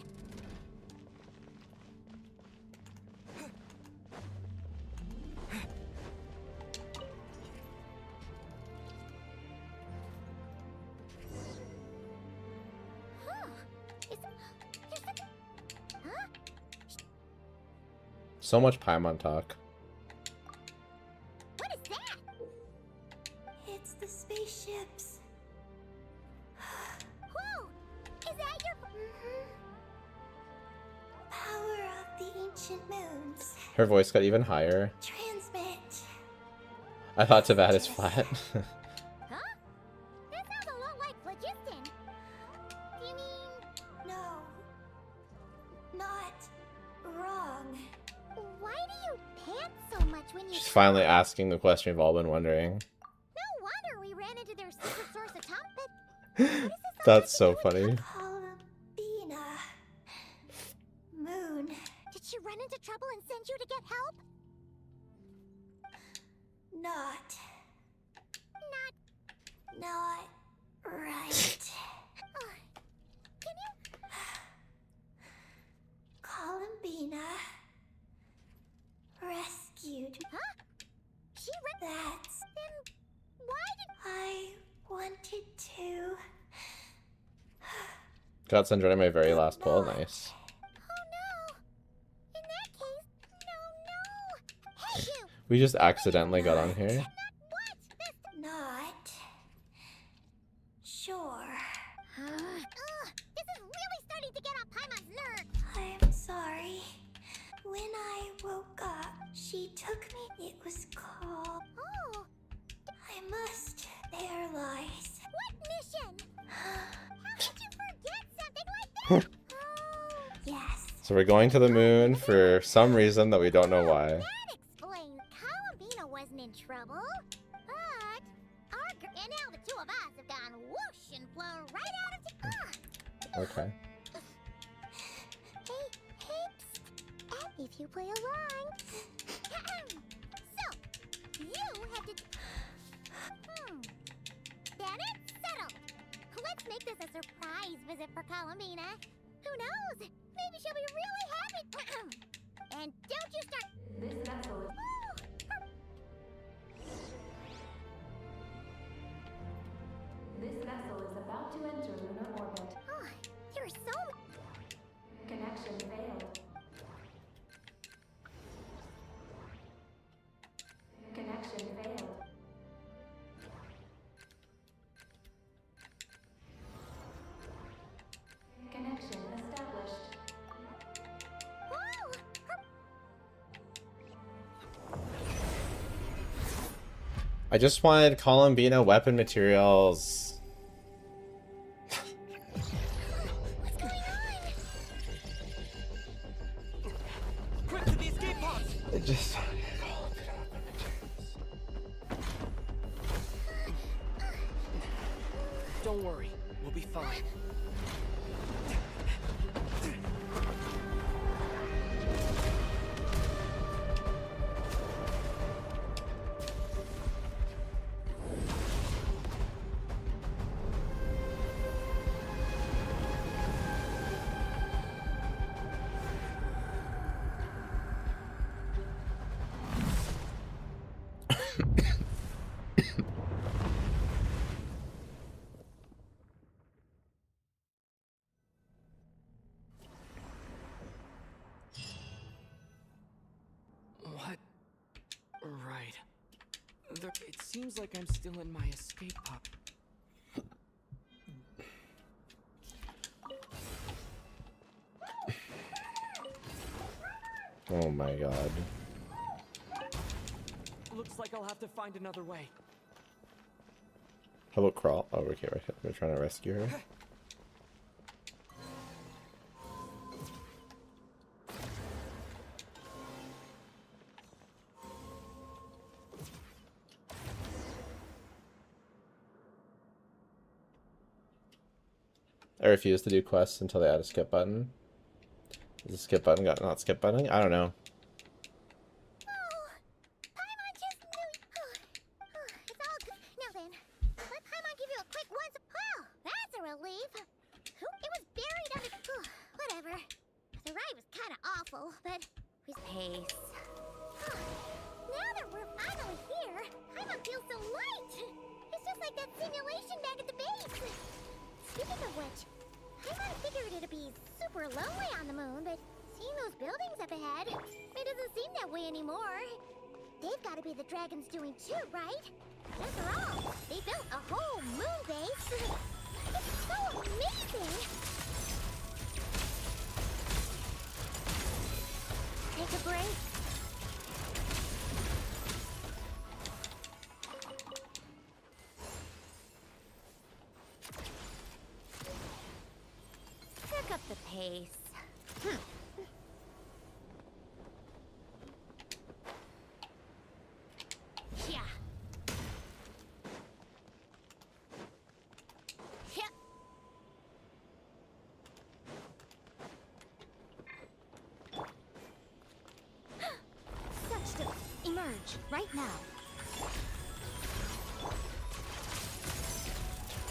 Huh? There's something... Huh? So much Paimon talk. What is that? It's the spaceships. Whoa! Is that your... Power of the ancient moons. Her voice got even higher. Transmit. I thought Tavad is flat. Huh? That sounds a lot like phlogiston. Do you mean... No. Not wrong. Why do you pant so much when you... She's finally asking the question we've all been wondering. No wonder we ran into their secret source atomic... But what is this That's so funny. Columbina. Moon. Did she run into trouble and send you to get help? Not Not... right. wanted to. Got Sandrone my very last pull. Nice. Oh no! In that case, no! Hey you! We just accidentally got on here. What? Not. Sure. This is really starting to get on Paimon's nerves! I'm sorry. When I woke up, she took me. It was called. Oh, I must paralyze. what mission? How could you forget something like that? Oh, Yes. So we're going to the moon for some reason that we don't know why. that explains Columbina wasn't in trouble. But and now the two of us have gone whoosh and flown right out of Okay. Hey, psst. If you play along. So, you have to. Then it's settled. Let's make this a surprise visit for Columbina. Who knows? Maybe she'll be really happy. And don't you start. This vessel is. This vessel is about to enter lunar orbit. Oh, you're so. Connection failed. Connection failed. Connection established. Whoa! I just wanted Columbina weapon materials. What's going on? Quick to the escape pods! I just wanted Columbina weapon materials. Don't worry, we'll be fine. What? Right. It seems like I'm still in my escape pod. Oh my god. Looks like I'll have to find another way. How about crawl? Oh, okay, we're trying to rescue her. I refuse to do quests until they add a skip button. Is the skip button not skip buttoning? I don't know. Paimon just knew. It's all good. Now then, let Paimon give you a quick once. Well, that's a relief. It was buried under. Whatever. The ride was kind of awful, but we pace. Now that we're finally here, Paimon feels so light. It's just like that simulation back at the base. Speaking of which, Paimon figured it'd be super lonely on the moon, but seeing those buildings up ahead, it doesn't seem that way anymore. They've got to be the dragon's doing too, right? After all, they built a whole moon base. It's so amazing! Take a break. Pick up the pace. Yeah. Yeah. Such to emerge right now.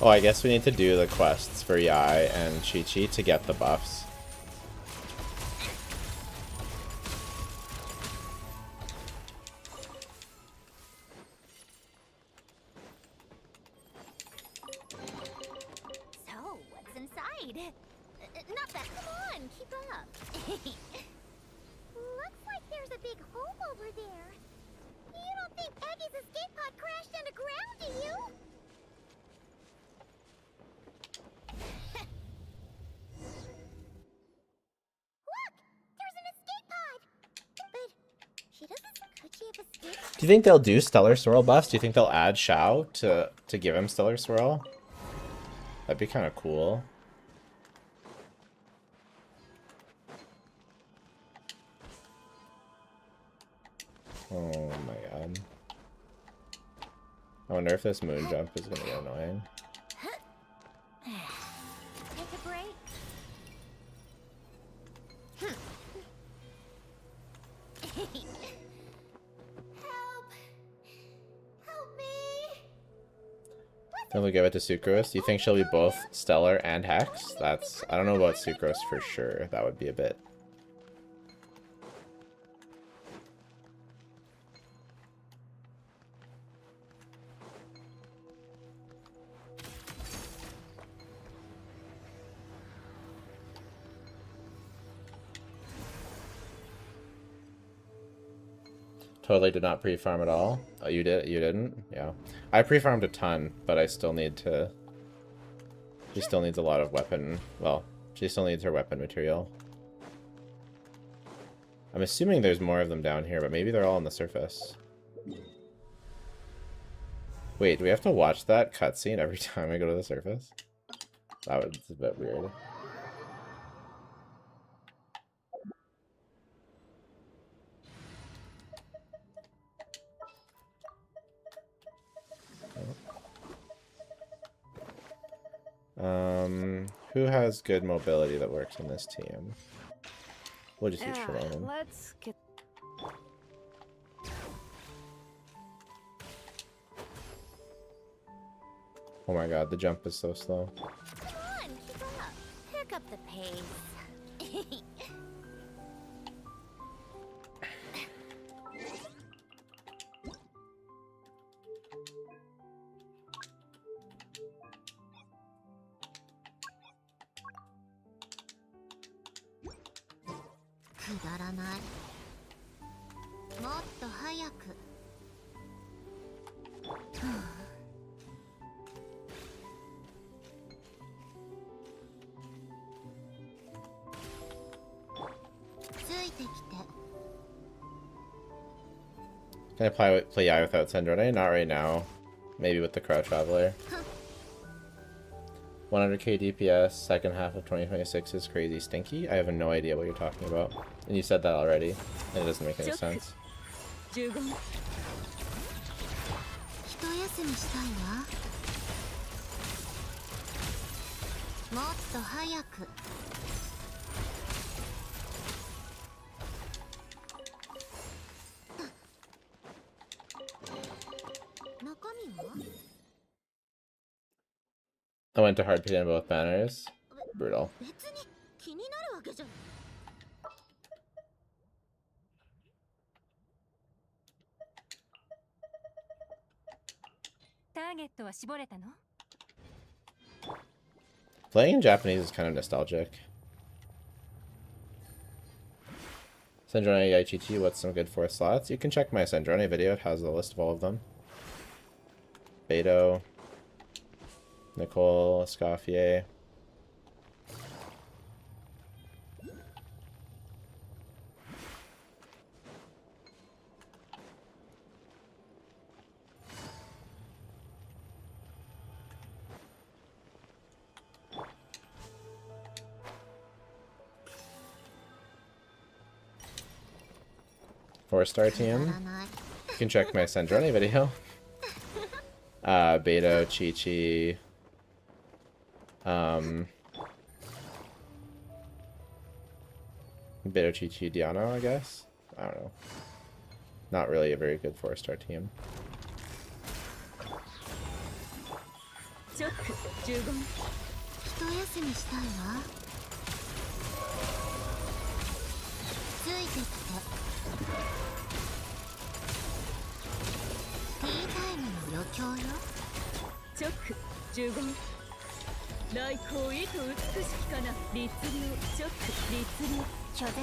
Oh, I guess we need to do the quests for Yai and Chi-Chi to get the buffs. on, keep up. Looks like there's a big hole over there. You don't think Eggie's escape pod crashed underground, do you? Look! There's an escape pod! But she doesn't... Could she have escaped? Do you think they'll do Stellar Swirl buffs? Do you think they'll add Shao to give him Stellar Swirl? That'd be kind of cool. Oh my god. I wonder if this moon jump is gonna get annoying. Take a break. Help! Help me! Then we give it to Sucrose. Do you think she'll be both Stellar and Hex? That's... I don't know about Sucrose for sure. That would be a bit... Totally did not pre-farm at all. Oh, you did? You didn't? Yeah. I pre-farmed a ton, but I still need to... She still needs a lot of weapon... Well, she still needs her weapon material. I'm assuming there's more of them down here, but maybe they're all on the surface. Wait, do we have to watch that cutscene every time I go to the surface? That was a bit weird. Who has good mobility that works in this team? We'll just use Shalom. Let's get... Oh my god, the jump is so slow. Come on, keep up. Pick up the pace. くだらない。もっと早く。ついてきて。 Can I play Yi without SANDRONE? Not right now. Maybe with the Crow Traveler. 100k DPS, second half of 2026 is crazy stinky. I have no idea what you're talking about. And you said that already, and it doesn't make any sense. 一休みしたいわ。もっと早く。中身は？ I went to hard pit on both banners. Brutal. 別に気になるわけじゃない。ターゲットは絞れたの？ Playing in Japanese is kind of nostalgic. SANDRONE IHT, what's some good fourth slots? You can check my SANDRONE video, it has a list of all of them. Beto, Nicole, Escoffier. Four-star team. You can check my SANDRONE video. Beto, Chi-Chi. Beto, Chi-Chi, Diano, I guess? I don't know. Not really a very good four-star team. 一休みしたいわ。ついてきて。ティータイムの余興よ。チョック15来光意と美しきかな。律令ショック律令拒絶。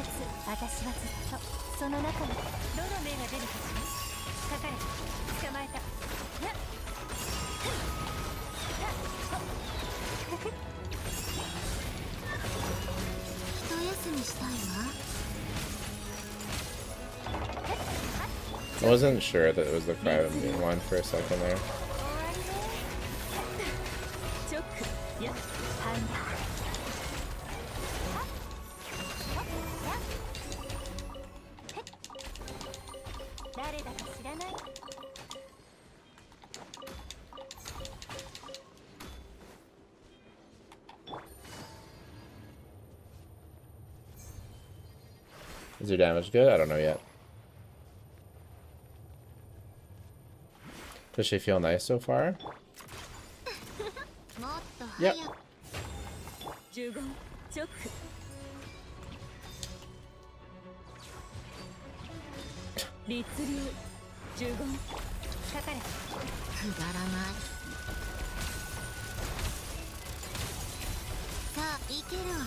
私はずっとその中にどの目が出るかしら。かかれ。捕まえた。一休みしたいわ。 I wasn't sure that it was the crybaby one for a second there. ショック。やはい。誰だか知らない。 Is your damage good? I don't know yet. Does she feel nice so far? Yep. 15ショック。律令15かかれ。くだらない。さあいけるわね。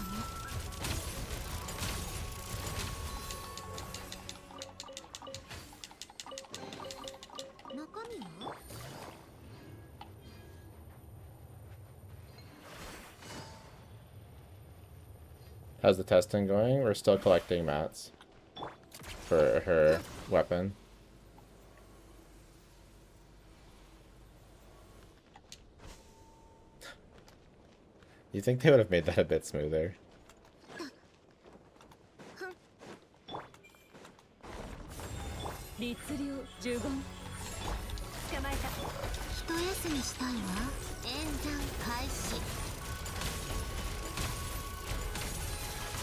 中身は？ How's the testing going? We're still collecting mats for her weapon. You think they would have made that a bit smoother? 律令15捕まえた。一休みしたいわ。演算開始。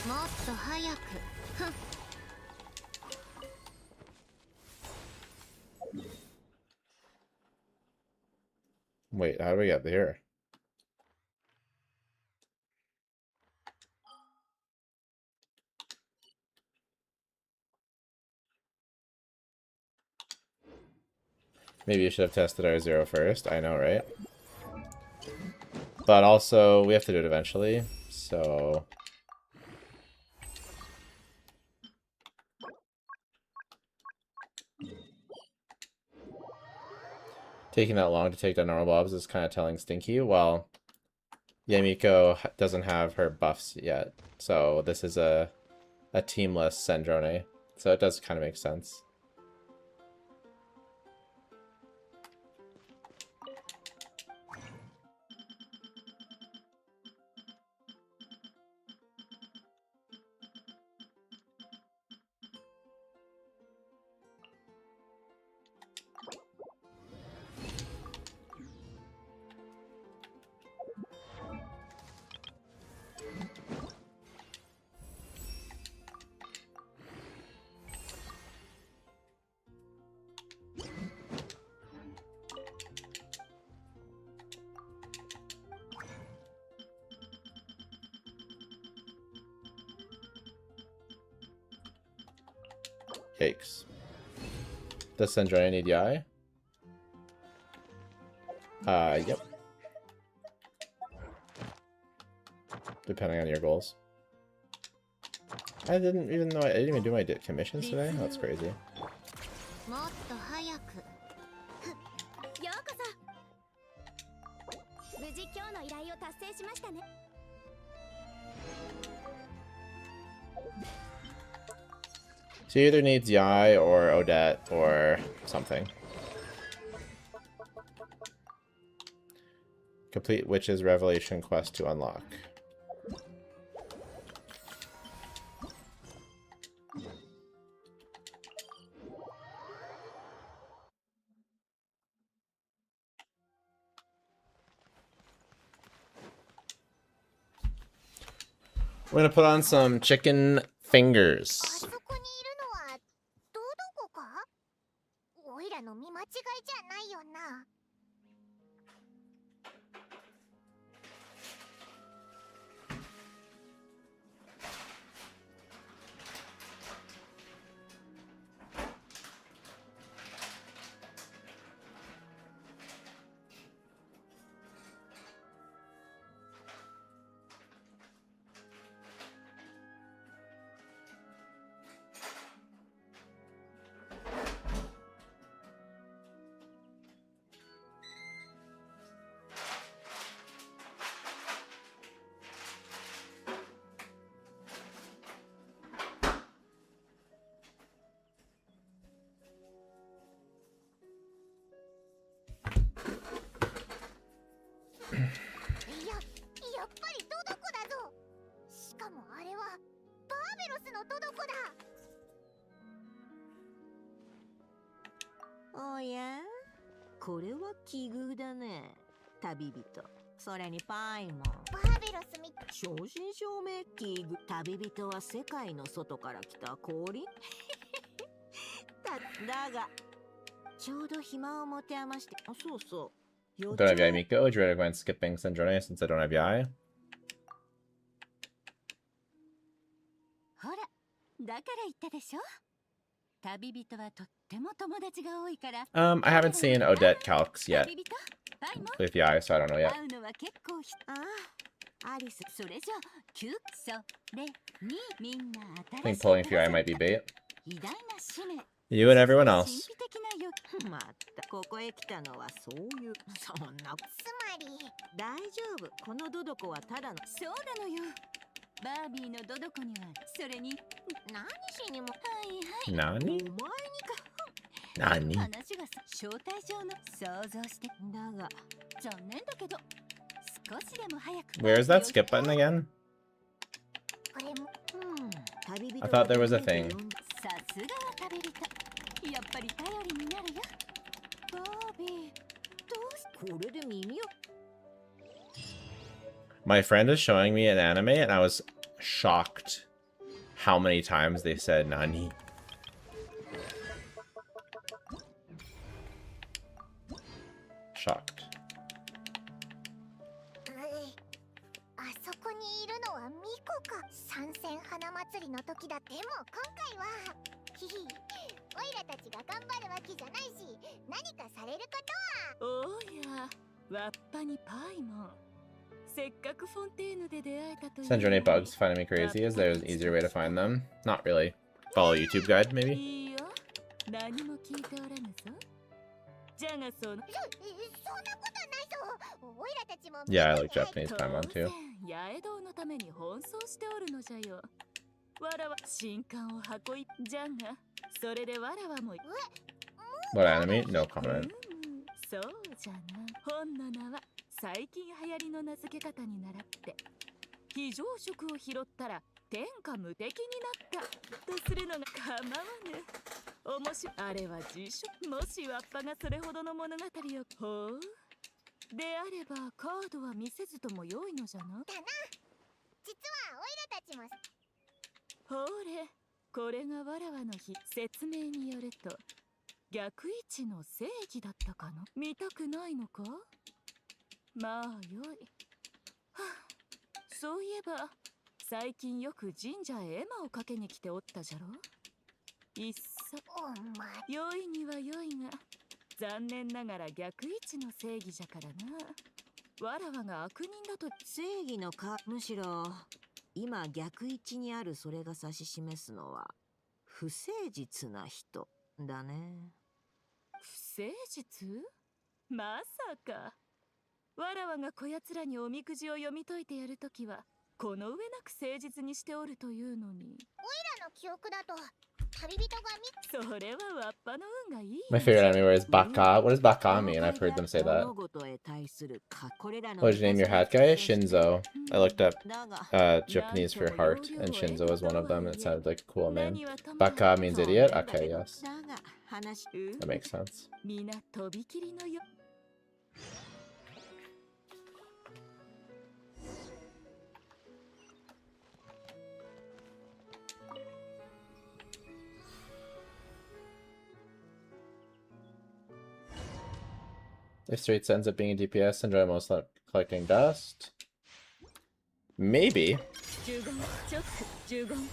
もっと早く。ふん。 Wait, how do we get here? Maybe you should have tested our 0 first. I know, right? But also, we have to do it eventually, so... Taking that long to take down normal mobs is kind of telling Stinky. Well, Yamiko doesn't have her buffs yet, so this is a teamless SANDRONE, so it does kind of make sense. Yikes. Does SANDRONE need Yai? Yep. Depending on your goals. I didn't even do my commissions today? That's crazy. ようこそ。無事今日の依頼を達成しましたね。 She either needs Yai or Odette or something. Complete Witch's Revelation quest to unlock. We're gonna put on some chicken fingers. あそこにいるのはどこか？おいらの見間違いじゃないよな。 I ベロスのトドコだ。おや、これは奇遇だね。旅人、それにパイも。バーベロスみ正真正銘奇遇。旅人は世界の外から来た氷だが、ちょうど暇を持て余して、あ、そうそう。 Don't have Yai Miko. Would you recommend skipping Sandrone since I don't have Yai? ほら、だから言ったでしょ。旅人はとっても友達が多いから。I haven't seen Odette calcs yet 旅人、パイも with Yai, so I don't know yet. 会うのは結構ああ、アリス、それじゃキュそれにみんな I 新 think しい pulling for Yai might be bait. 偉大な使命。 You and everyone 神 else. 秘的な欲またここへ来たのはそういうそんなつまり大丈夫。このドドコはただのそうなのよ。バービーのドドコにはそれに何しにもはいはいお Nani? 前にか Nani? 話が招待状の想像してだが残念だけど少しでも早く Where is that skip button again? これも 旅人 I thought there was a thing. さすがは旅人やっぱり頼りになるよバービーどうしこれで耳を My friend is showing me an anime, and I was shocked how many times they said Nani. Shocked. あそこにいるのはミコか。参戦花祭りの時だって。もう今回はヒヒオイラたちが頑張るわけじゃないし、何かされることは。おやわっぱにパイもせっかくフォンテーヌで出会えたという Sandrone bugs finding me crazy. Is there an easier way to find them? Not really. Follow YouTube guide, maybe? いいよ何も聞いておらぬぞじゃがそのそんなことないぞ。オイラたちも Yeah, I like Japanese Paimon 当 too. 然八重堂のために奔走しておるのじゃよわらわ新刊を運いじゃがそれでわらわも What anime? No comment. そうじゃな本の名は最近流行りの名付け方に倣って非常食を拾ったら天下無敵になったとするのが構わぬおもしあれは辞書もしわっぱがそれほどの物語をほうであればカードは見せずとも良いのじゃなだな。実はオイラたちもほれこれがわらわの日説明によると逆位置の正義だったかな見たくないのかまあよい、はあ、そういえば最近よく神社へ絵馬をかけに来ておったじゃろいっそお前良いには良いが残念ながら逆位置の正義じゃからなわらわが悪人だと正義のかむしろ今逆位置にあるそれが指し示すのは不誠実な人だね不誠実まさかわらわがこやつらにおみくじを読み解いてやるときはこの上なく誠実にしておるというのにオイラの記憶だと旅人がそれはわっぱの運がいい My favorite anime word is Baka. What does Baka mean? I've heard them say that. 物事へ対するかこれらの What did you name your hat guy? Shinzo. I looked up だが Japanese for heart, and Shinzo is one of them. It sounded like a cool name. Baka means idiot? Okay, yes. だが話 That makes sense. みなとびきりのよ If Streets ends up being a DPS, enjoy most like collecting dust. Maybe. 15チョック15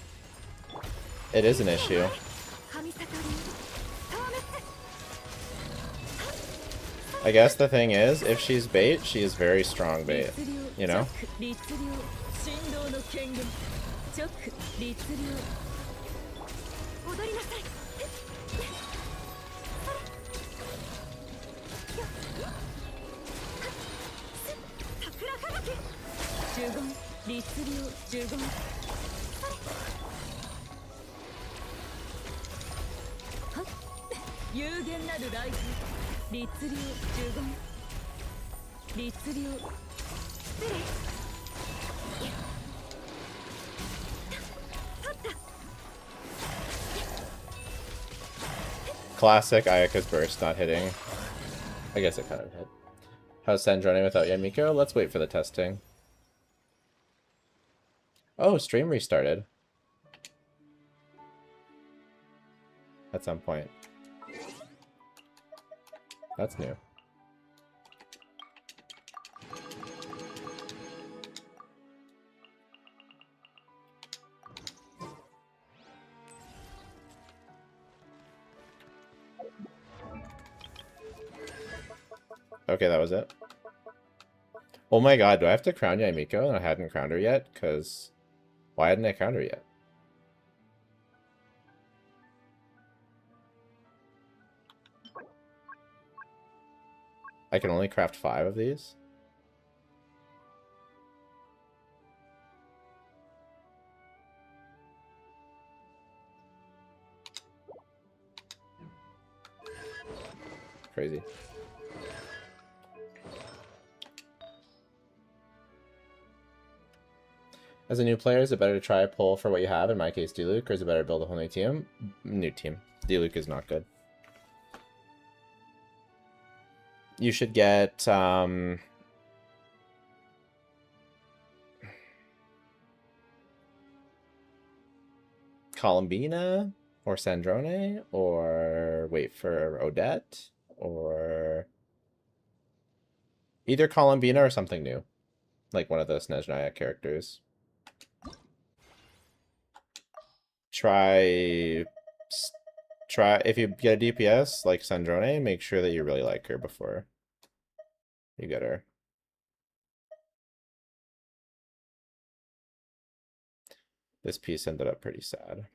It is an issue. 神悟り I guess the thing is, if she's bait, she is very strong bait. You know? 律令神道の権限チョック律令踊りなさい桜吹雪15律令15有限なるライフ律令15律令失礼取った Classic Ayaka's burst not hitting. I guess it kind of hit. How's SANDRONE without Yamiko? Let's wait for the testing. Oh, stream restarted. At some point. That's new. Okay, that was it. Oh my god, do I have to crown Yamiko and I hadn't crowned her yet? Because why hadn't I crowned her yet? I can only craft 5 of these? Crazy. As a new player, is it better to try a pull for what you have, in my case Diluc, or is it better to build a whole new team? New team. Diluc is not good. You should get, Columbina, or Sandrone, or wait for Odette, or either Columbina or something new. Like one of the Snezhnaya characters. Try, if you get a DPS like Sandrone, make sure that you really like her before you get her. This piece ended up pretty sad.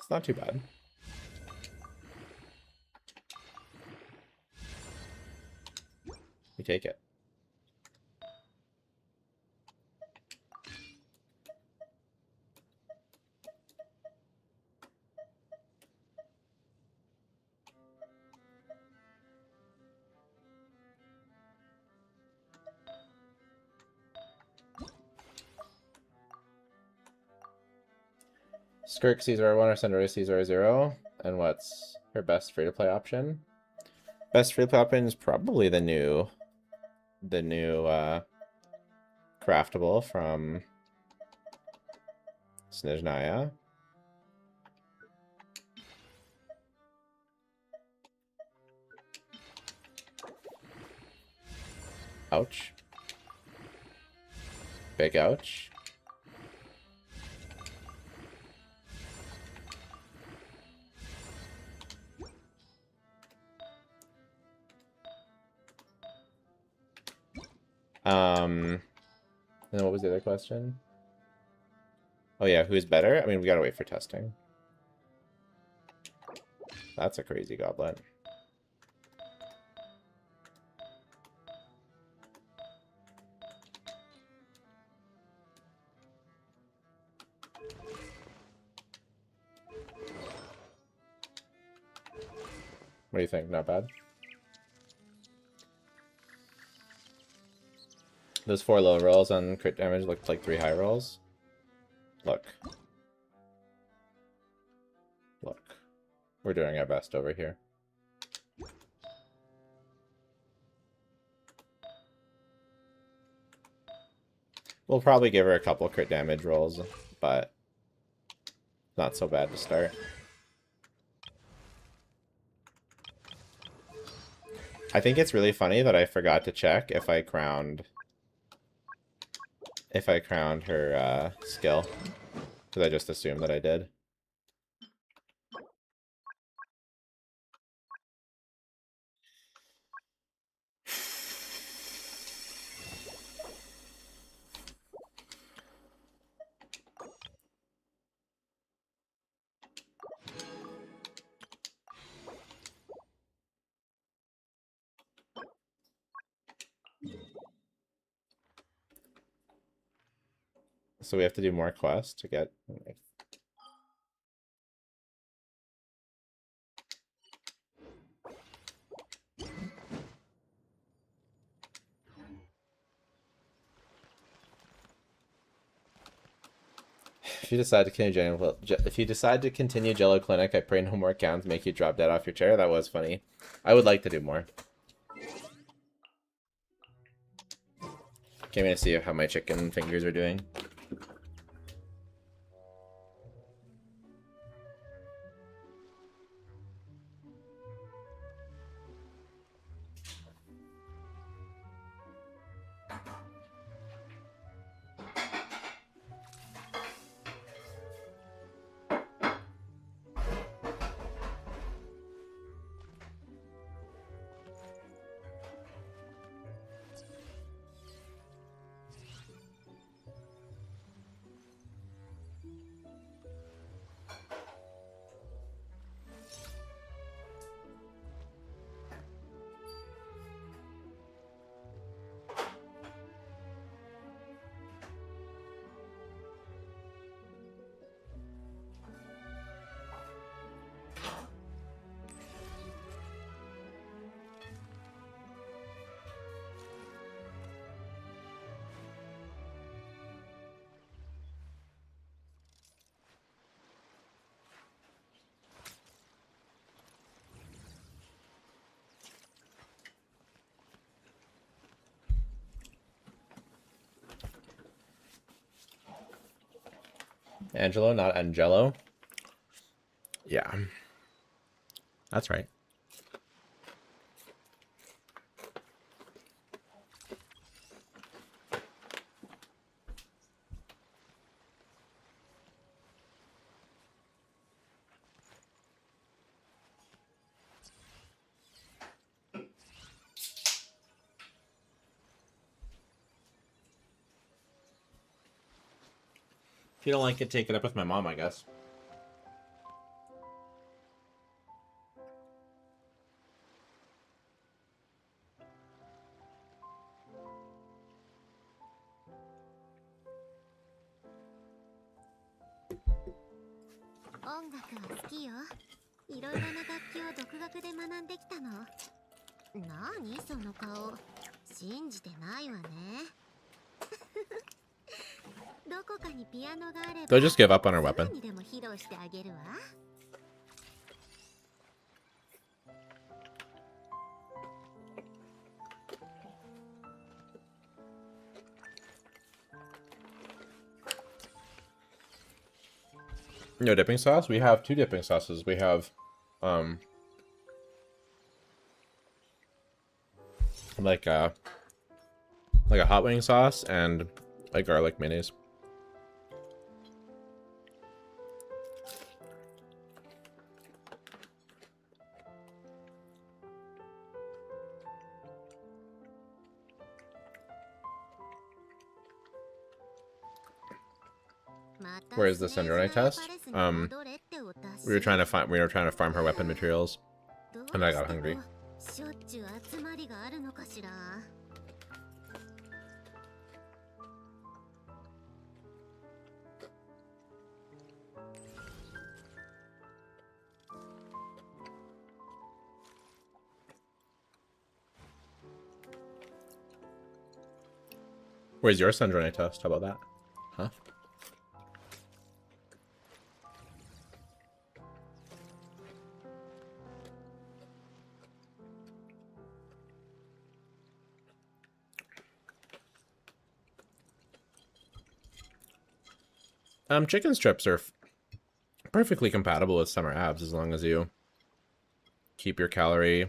It's not too bad. We take it. Skirk C01 or Sandra C00. And what's her best free-to-play option? Best free-to-play option is probably the new craftable from Snezhnaya. Ouch. Big ouch. And then what was the other question? Oh yeah, who's better? I mean, we gotta wait for testing. That's a crazy goblet. What do you think? Not bad? Those 4 low rolls on crit damage looked like 3 high rolls. Look. Look. We're doing our best over here. We'll probably give her a couple crit damage rolls, but not so bad to start. I think it's really funny that I forgot to check if I crowned her skill, because I just assumed that I did. So we have to do more quests to get... If you decide to continue Jello Clinic, I pray no more counts make you drop dead off your chair. That was funny. I would like to do more. Came in to see how my chicken fingers are doing. Angelo, not Angelo. Yeah. That's right. If you don't like it, take it up with my mom, I guess. They'll just give up on her weapon. No dipping sauce? We have two dipping sauces. We have like a hot wing sauce and a garlic mayonnaise. Where's the SANDRONE test? We were trying to farm her weapon materials, and I got hungry. Where's your SANDRONE test? How about that? Huh? Chicken strips are perfectly compatible with summer abs as long as you keep your calories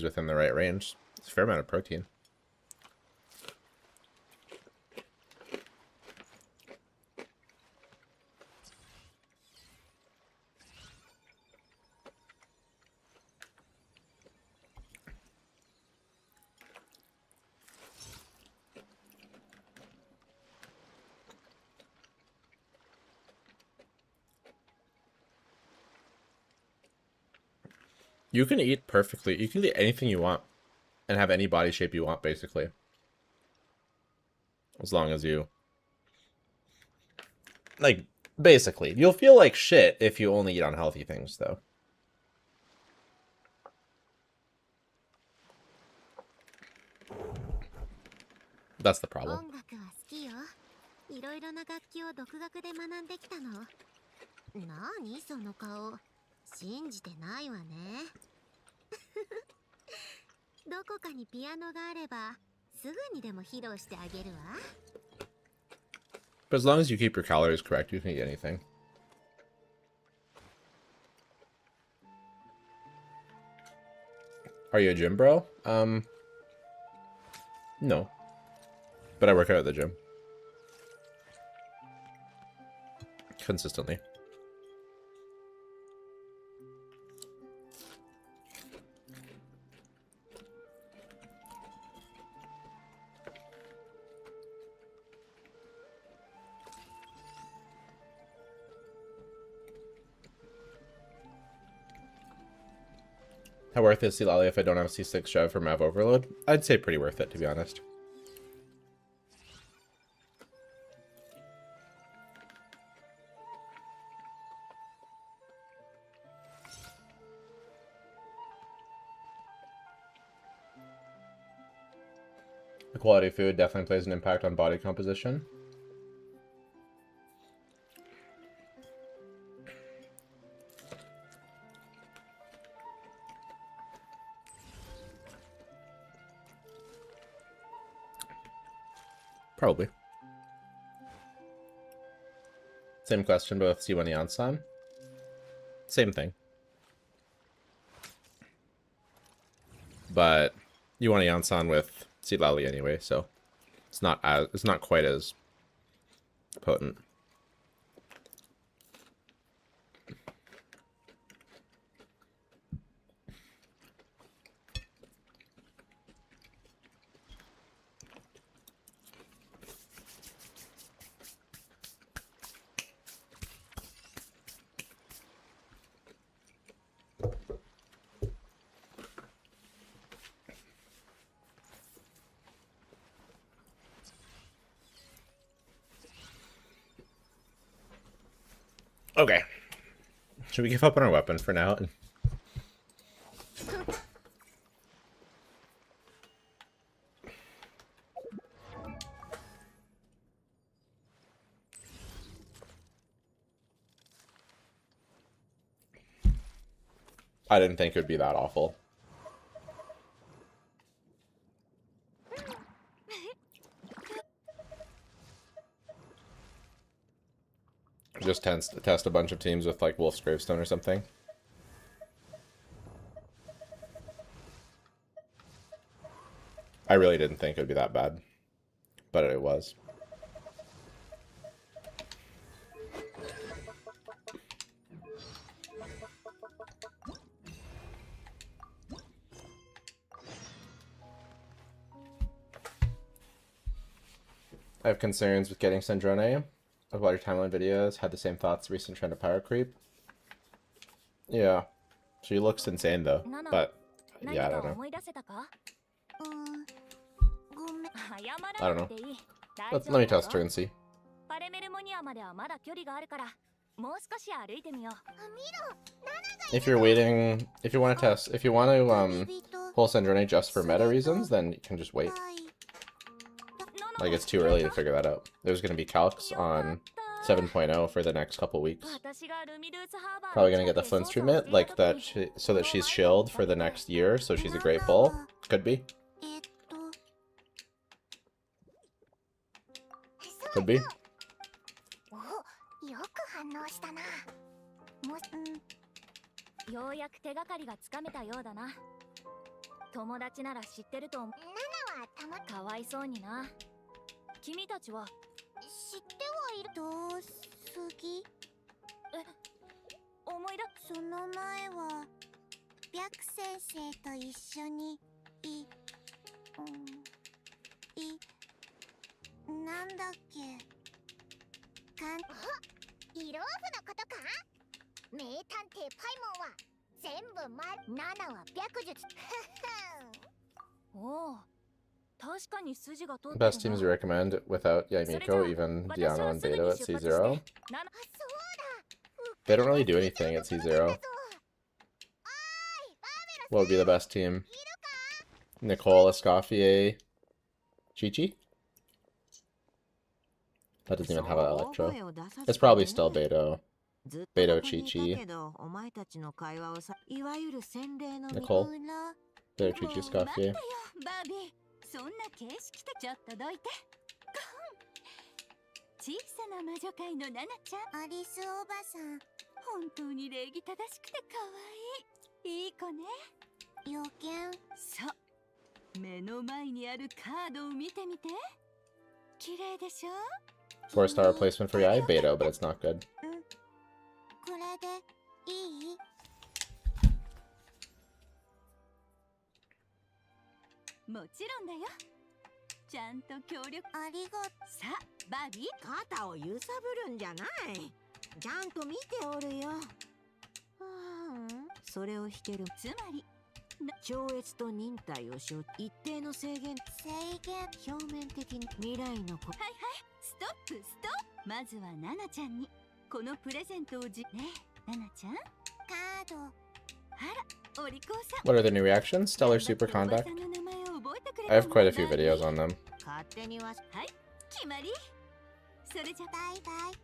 within the right range. It's a fair amount of protein. You can eat perfectly. You can eat anything you want and have any body shape you want, basically. As long as you... Like, basically. You'll feel like shit if you only eat unhealthy things, though. That's the problem. 音楽は好きよ。いろいろな楽器を独学で学んできたの。何その顔。信じてないわね。どこかにピアノがあれば、すぐにでも披露してあげるわ。But as long as you keep your calories correct, you can eat anything. Are you a gym bro? No. But I work out at the gym. Consistently. How worth it is C-Lolly if I don't have C6 Shove for Mav Overload? I'd say pretty worth it, to be honest. The quality of food definitely plays an impact on body composition. Probably. Same question, but with C1 Yansan. Same thing. But you want a Yansan with C-Lolly anyway, so it's not quite as potent. Okay. Should we give up on our weapon for now? I didn't think it would be that awful. Just test a bunch of teams with like Wolf's Gravestone or something. I really didn't think it would be that bad, but it was. I have concerns with getting Sandrone. I've watched your timeline videos, had the same thoughts, recent trend of power creep. Yeah. She looks insane though, but yeah, I don't know. I don't know. Let me test her and see. If you're waiting, if you want to test, if you want to pull Sandrone just for meta reasons, then you can just wait. Like, it's too early to figure that out. There's going to be calcs on 7.0 for the next couple weeks. Probably going to get the Flint's treatment, like that, so that she's shielded for the next year, so she's a great pull. Could be. Could be. ようやく手がかりがつかめたようだな。友達なら知ってると思う。ナナはかわいそうにな。君たちは知ってはいる。どうすぎ？思い出。その前は白先生と一緒になんだっけ。イローフのことか？名探偵パイモンは全部ナナは白術。おお、確かに筋が通ってるな。 Best teams you recommend without Yamiko, even Diano and Beto at C0. They don't really do anything at C0. What would be the best team? Nicole, Escoffier, Chi-Chi? That doesn't even have an Electro. It's probably still Beto. Beto, Chi-Chi. Nicole. Beto, Chi-Chi, Escoffier. バービー、そんな形式的。ちょっとどいて。小さな魔女界のナナちゃん。アリスおばさん、本当に礼儀正しくて可愛い。いい子ね。予見。そう。目の前にあるカードを見てみて。綺麗でしょ？ 4-star replacement for Yai? Beto, but it's not good. これでいい？もちろんだよ。ちゃんと協力。ありがとう。さあ、バービー。肩を揺さぶるんじゃない。ちゃんと見ておるよ。それを引ける。つまり、超越と忍耐をしよう。一定の制限。表面的に未来の子。はいはい、ストップストップ。まずはナナちゃんにこのプレゼントをねえ、ナナちゃん。カード。あら、お利口さん。 What are the new reactions? Stellar Super Conduct? I have quite a few videos on them. 勝手には。はい、決まり。それじゃバイバイ。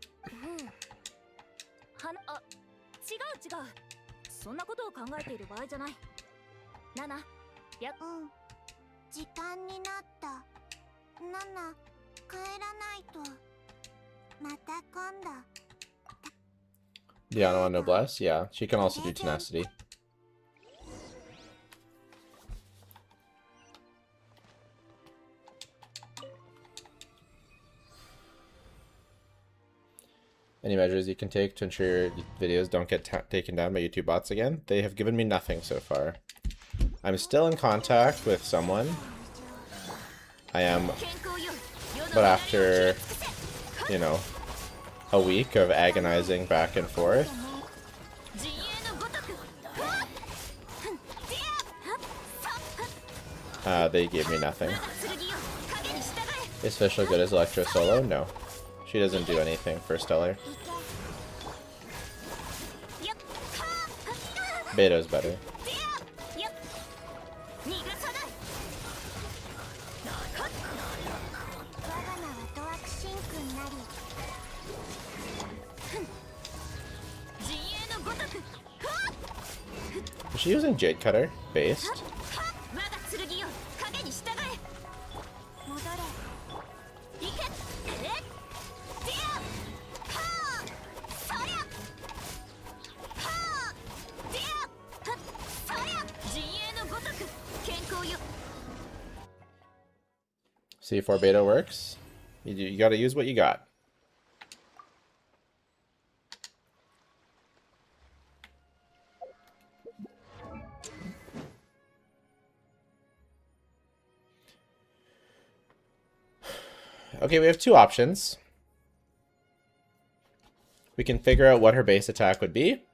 あ、違う。そんなことを考えている場合じゃない。ナナ、時間になった。ナナ、帰らないと。また今度。Diano and Noblesse? Yeah, she can also do Tenacity. Any measures you can take to ensure your videos don't get taken down by YouTube bots again? They have given me nothing so far. I'm still in contact with someone. I am, but after, you know, a week of agonizing back and forth, they gave me nothing. Is Fischl good as Electro Solo? No. She doesn't do anything for Stellar. Beto's better. Is she using Jade Cutter based? C4 beta works. You gotta use what you got. Okay, we have two options. We can figure out what her base attack would be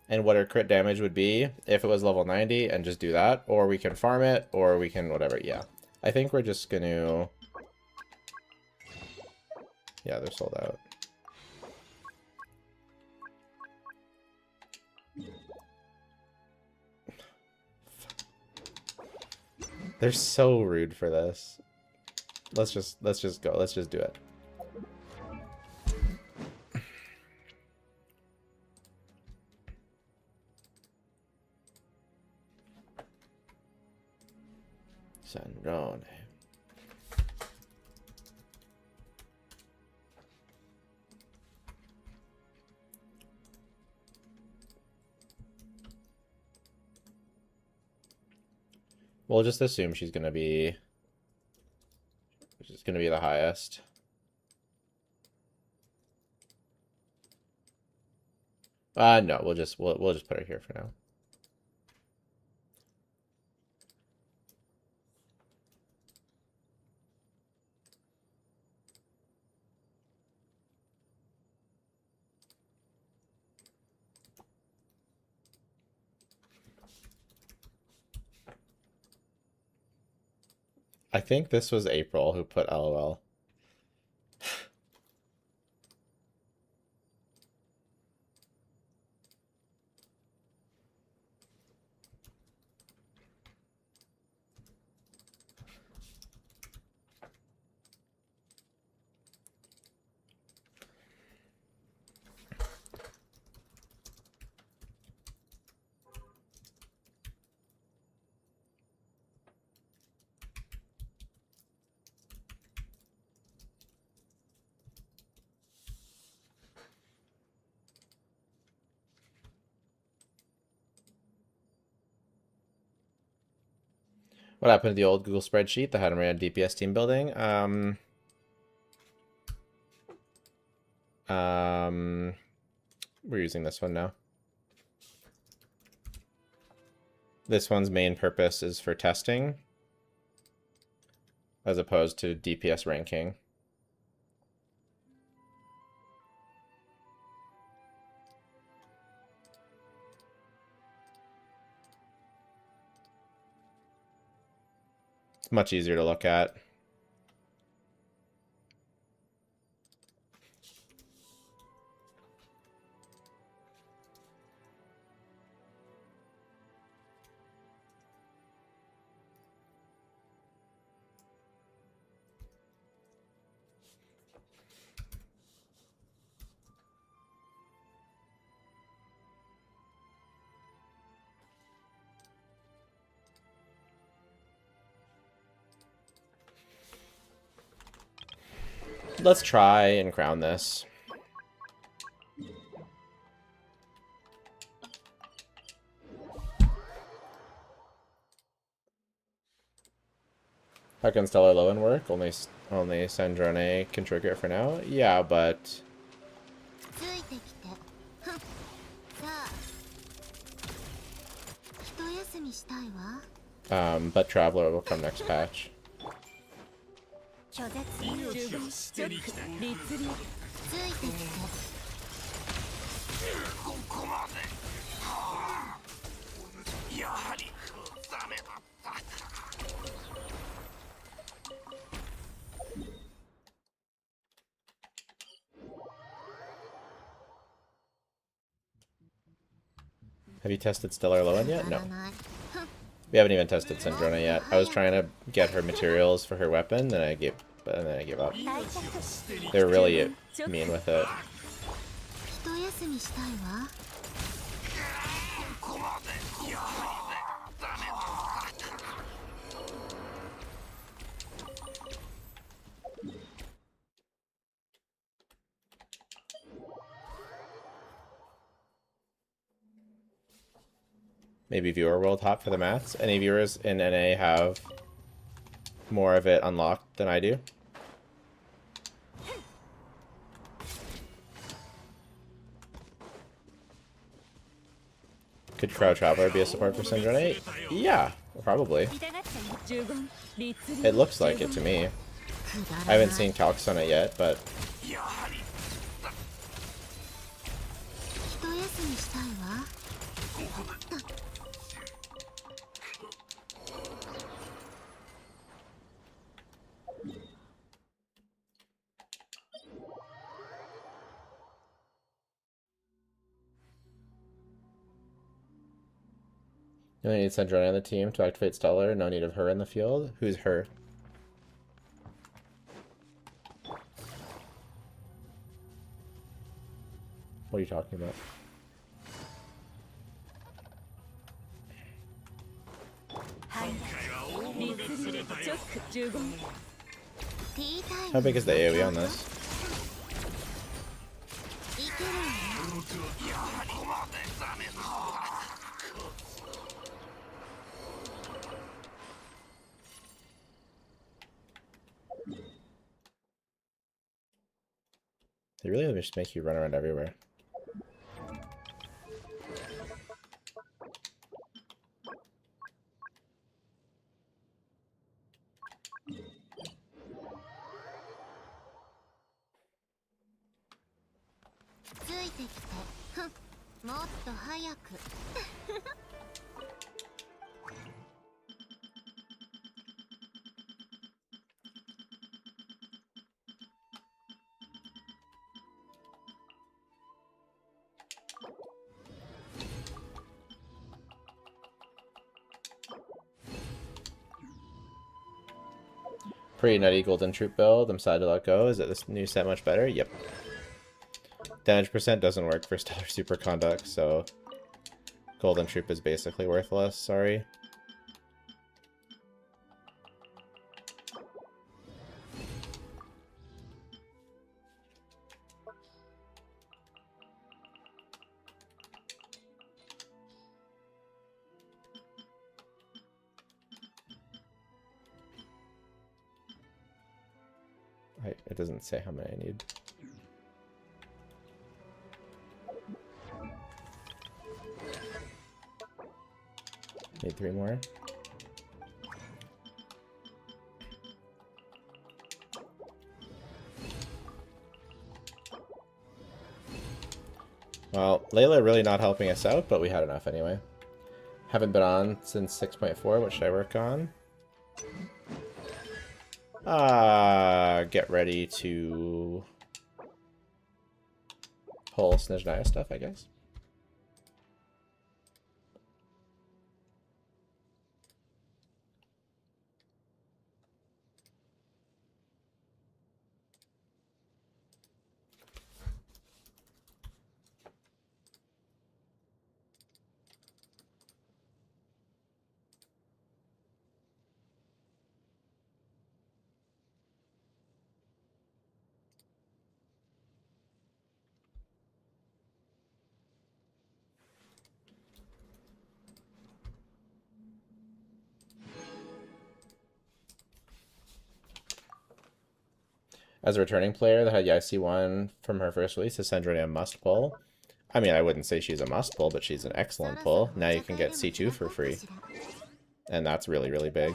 and what her crit damage would be if it was level 90 and just do that, or we can farm it, or we can whatever. Yeah, I think we're just gonna... Yeah, they're sold out. They're so rude for this. Let's just go. Let's just do it. Sandrone. We'll just assume she's gonna be the highest. No, we'll just put her here for now. I think this was April who put LOL. What happened to the old Google spreadsheet that had ran DPS team building? We're using this one now. This one's main purpose is for testing, as opposed to DPS ranking. It's much easier to look at. Let's try and crown this. How can Stellar Lowen work? Only SANDRONE can trigger it for now? Yeah, but... but Traveler will come next patch. Have you tested Stellar Lowen yet? No. We haven't even tested SANDRONE yet. I was trying to get her materials for her weapon, and then I gave up. They were really mean with it. Maybe viewer world hop for the maths. Any viewers in NA have more of it unlocked than I do? Could Crow Traveler be a support for SANDRONE? Yeah, probably. It looks like it to me. I haven't seen calcs on it yet, but... You only need SANDRONE on the team to activate Stellar. No need of her in the field. Who's her? What are you talking about? How big is the AoE on this? They really just make you run around everywhere. Pretty nutty golden troop build. I'm sad to let go. Is it this new set much better? Yep. Damage percent doesn't work for stellar superconduct, so golden troop is basically worthless. Sorry. It doesn't say how many I need. Need 3 more. Well, Layla really not helping us out, but we had enough anyway. Haven't been on since 6.4. What should I work on? Get ready to pull Snezhnaya stuff, I guess. As a returning player that had YC1 from her first release, is SANDRONE a must pull? I mean, I wouldn't say she's a must pull, but she's an excellent pull. Now you can get C2 for free. And that's really, really big.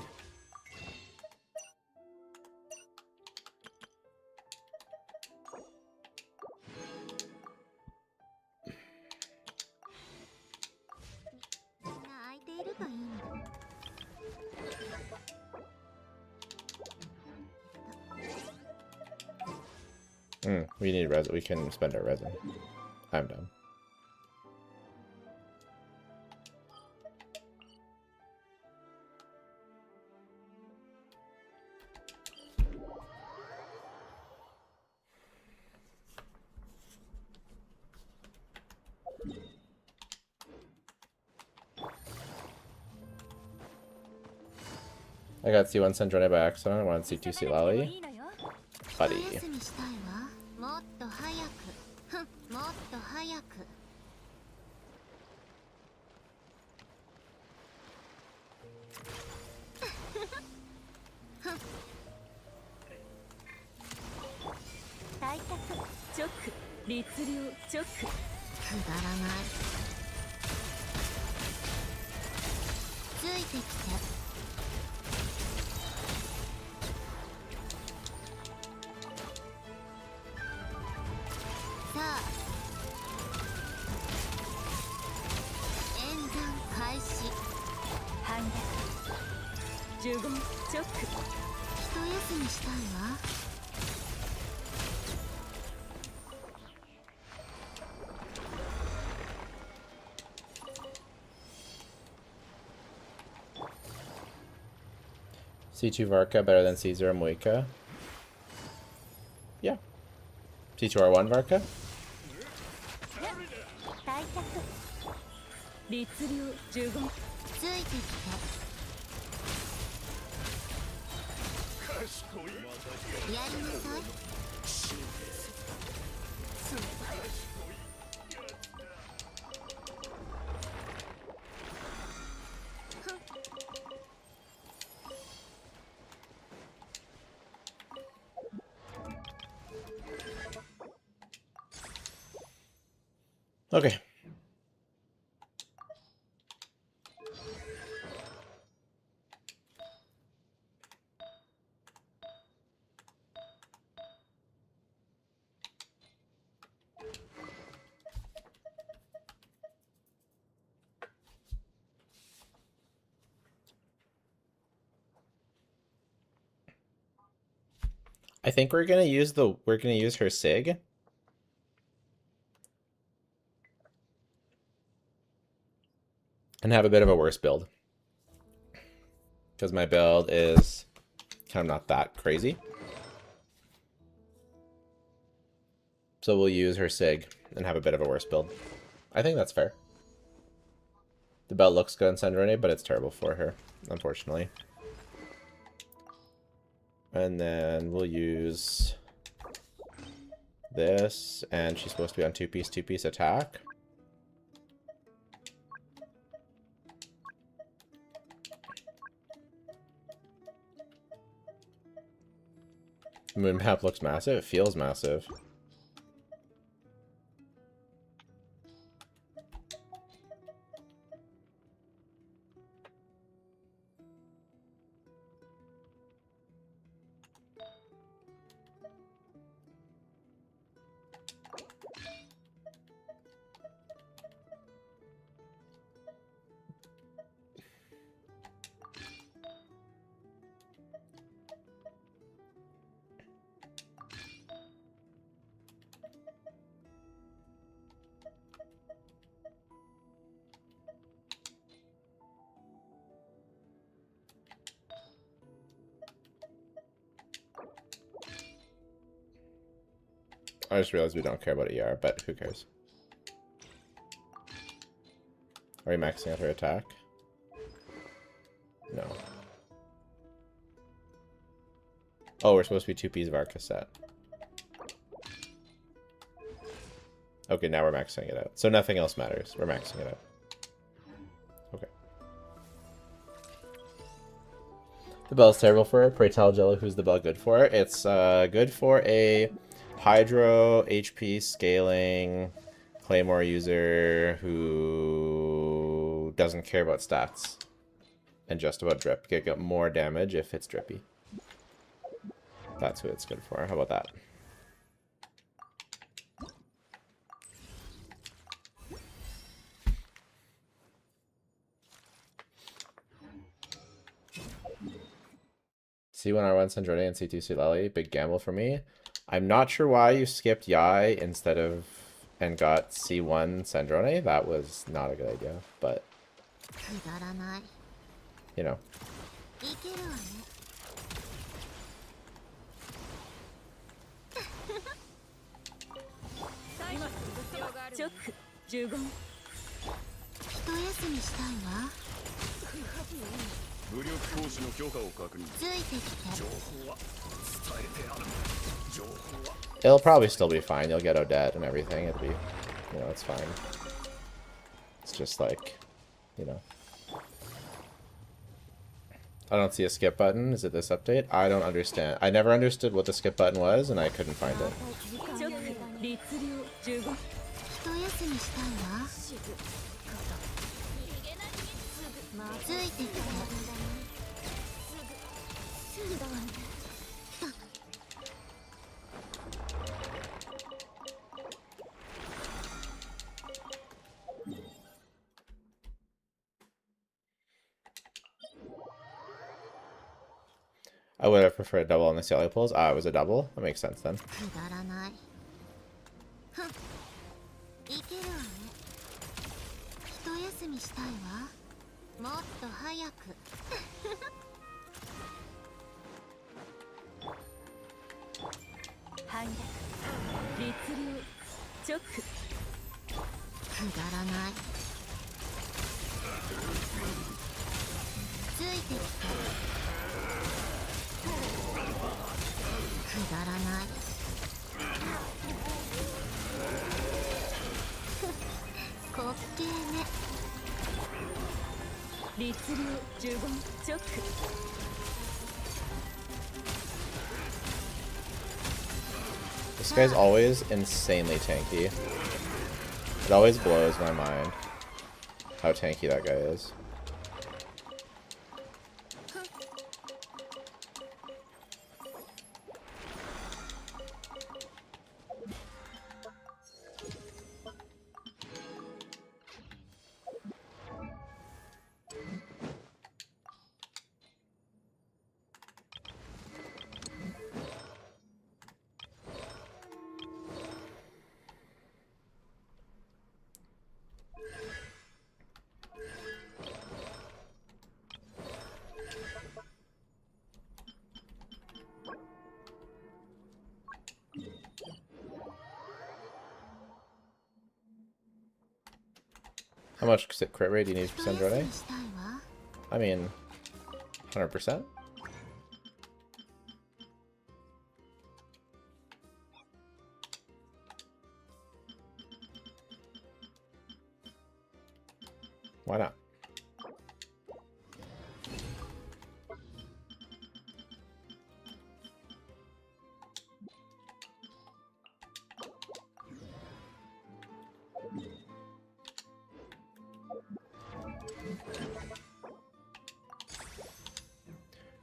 We need resin. We can spend our resin. I'm done. I got C1 SANDRONE by accident. I wanted C2 Silali. Buddy. もっと早くもっと早く対策直律令直くだらないついてきてさあ演算開始反逆呪言直一休みしたいわC2 Varka better than C0 Muika? Yeah. C2R1 Varka? 対策律令呪言ついてきてやりなさいOkay. I think we're gonna use her SIG. And have a bit of a worse build. Because my build is I'm not that crazy. So we'll use her Sig and have a bit of a worse build. I think that's fair. The belt looks good on Sandrone, but it's terrible for her, unfortunately. And then we'll use this, and she's supposed to be on two-piece attack. Moon map looks massive. It feels massive. I just realized we don't care about ER, but who cares? Are we maxing out her attack? No. Oh, we're supposed to be two-piece of our cassette. Okay, now we're maxing it out. So nothing else matters. We're maxing it out. Okay. The bell's terrible for her. Pray tell Jello who's the bell good for. It's good for a Hydro HP scaling Claymore user who doesn't care about stats and just about drip. Get more damage if it's drippy. That's who it's good for. How about that? C1R1 Sandrone and C2 Sulali. Big gamble for me. I'm not sure why you skipped Yai instead of and got C1 Sandrone. That was not a good idea, but you know. It'll probably still be fine. You'll get Odette and everything. It'll be, you know, it's fine. It's just like, you know. I don't see a skip button. Is it this update? I don't understand. I never understood what the skip button was, and I couldn't find it. I would have preferred a double on the Cielo pulls. Ah, it was a double? That makes sense then. This guy's always insanely tanky. It always blows my mind how tanky that guy is. How much crit rate do you need for 一休 Sandrone? みしたいわ I mean, 100%? Why not?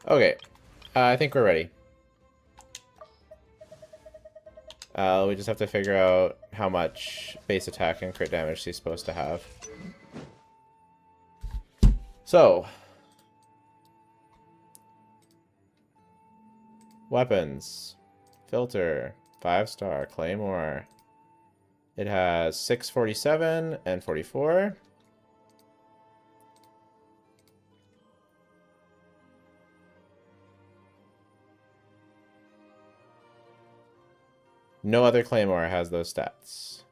Okay, I think we're ready. We just have to figure out how much base attack and crit damage she's supposed to have. So, weapons, filter, 5-star, claymore. It has 647 and 44. No other claymore has those stats.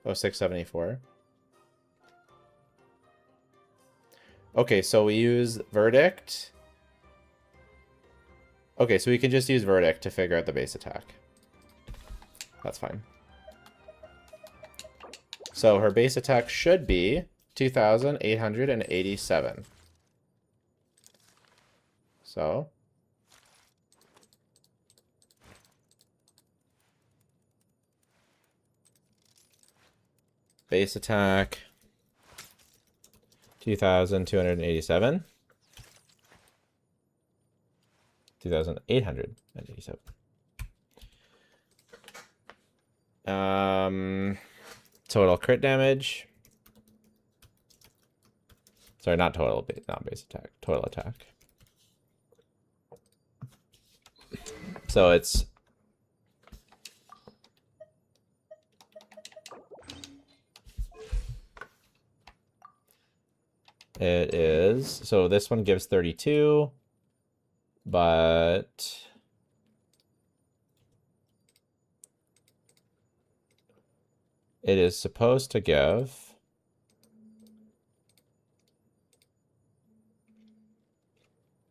Oh, 674. Okay, so we use verdict. Okay, so we can just use verdict to figure out the base attack. That's fine. So her base attack should be 2,887. So base attack 2,287. 2,887. Total crit damage. Sorry, not total, not base attack. Total attack. So it's it is, so this one gives 32, but it is supposed to give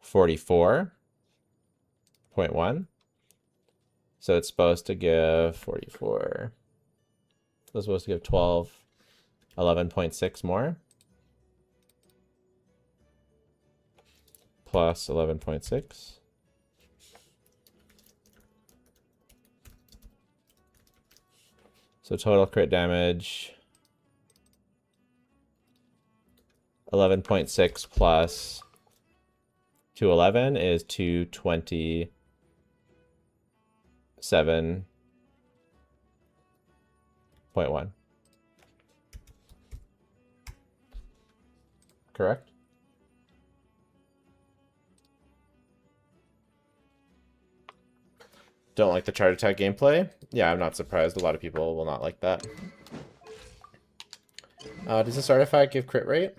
44.1. So it's supposed to give 44. So it's supposed to give 12, 11.6 more. Plus 11.6. So total crit damage 11.6 plus 211 is 227.1. Correct? Don't like the charge attack gameplay? Yeah, I'm not surprised. A lot of people will not like that. Does this artifact give crit rate?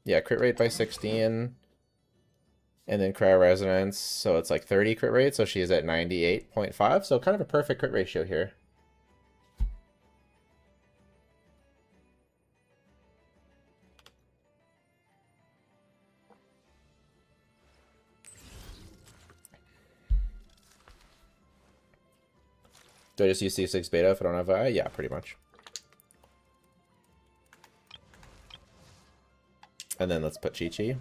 Yeah, crit rate by 16. And then cryo resonance, so it's like 30 crit rate, so she is at 98.5. So kind of a perfect crit ratio here. Do I just use C6 beta if I don't have I? Yeah, pretty much. And then let's put Chi-Chi.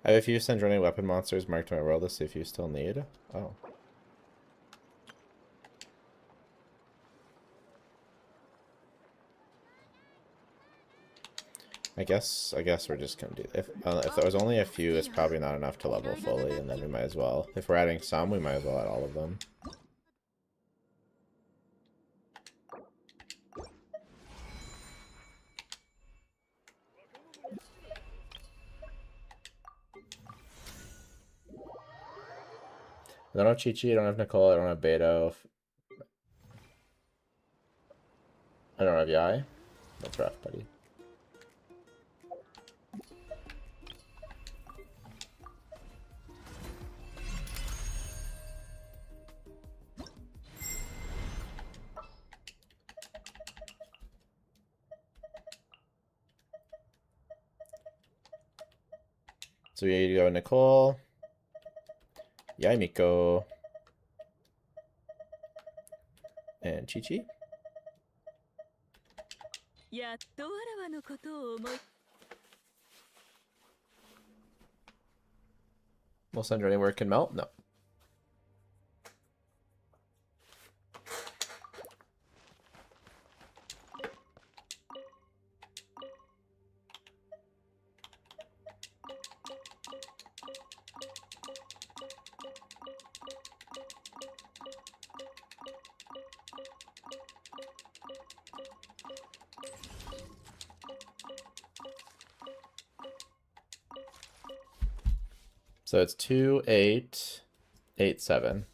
I have a few Sandrone weapon monsters marked in my world. Let's see if you still need. Oh. I guess we're just gonna do if there was only a few, it's probably not enough to level fully, and then we might as well. If we're adding some, we might as well add all of them. I don't have Chi-Chi, I don't have Nicole, I don't have Beto. I don't have Yai. That's rough, buddy. So we need to go Nicole. Yai Miko. And Chi-Chi. Will Sandrone work in Melt? No. So it's 2, 8, 8, 7.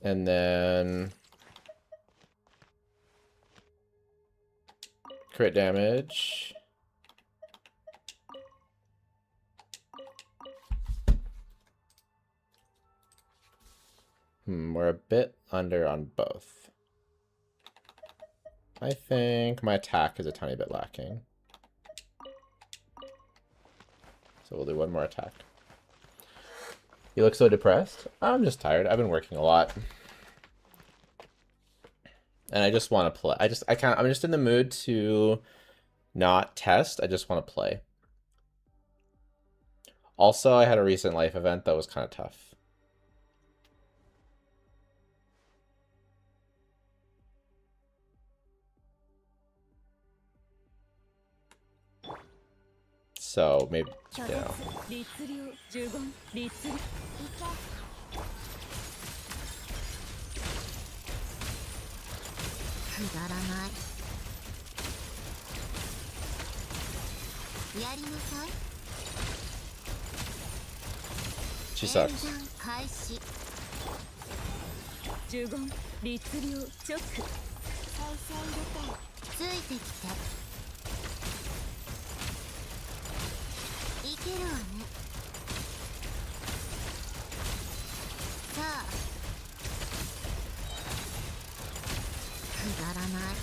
And then crit damage. We're a bit under on both. I think my attack is a tiny bit lacking. So we'll do one more attack. You look so depressed. I'm just tired. I've been working a lot. And I just want to play. I'm just in the mood to not test. I just want to play. Also, I had a recent life event that was kind of tough. So maybe, you know. くだらない。やりなさい。 She sucks. 演算開始。呪言律令チョック。再生入れて。ついてきて。いけるわね。さあ。くだらない。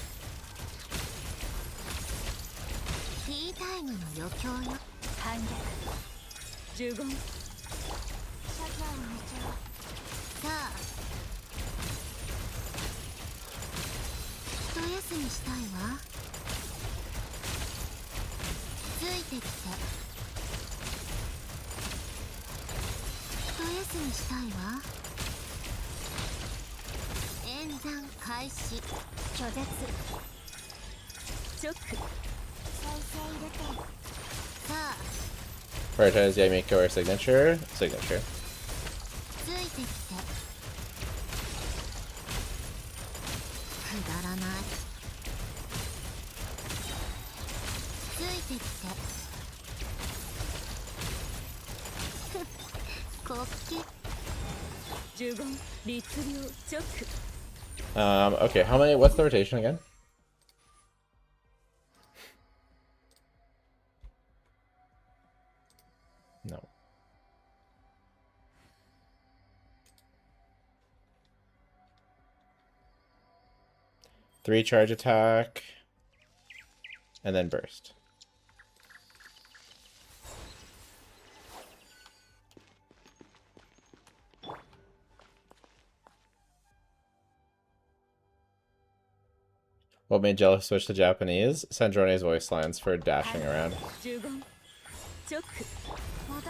ティータイムの余興よ。反逆。呪言。社会の道を。さあ。一休みしたいわ。ついてきて。一休みしたいわ。演算開始。拒絶。チョック。再生入れて。さあ。 Prioritize Yamiko or signature. Signature. ついてきて。くだらない。ついてきて。国旗。呪言律令チョック。 Okay, how many, what's the rotation again? No. Three charge attack, and then burst. What made Jello switch to Japanese? Sandrone's voice lines for dashing around. 15チョック戻れ。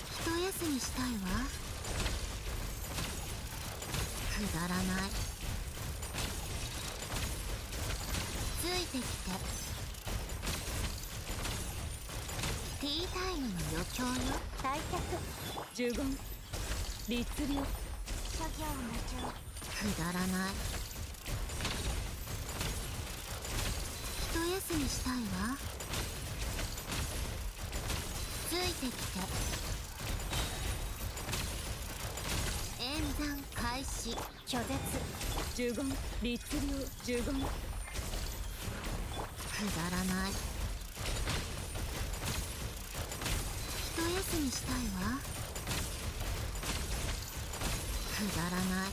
一休みしたいわ。くだらない。ついてきて。ティータイムの余興よ。退却。15律令作業の中。くだらない。一休みしたいわ。ついてきて。演算開始。拒絶。15律令15くだらない。一休みしたいわ。くだらない。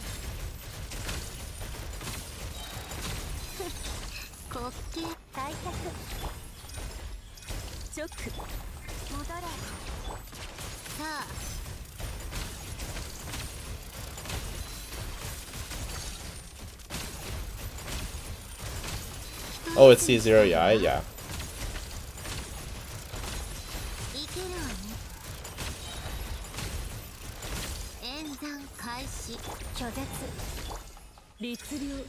滑稽。退却。チョック戻れ。さあ。Oh, it's C0 Yai? Yeah. いけるわね。演算開始。拒絶。律令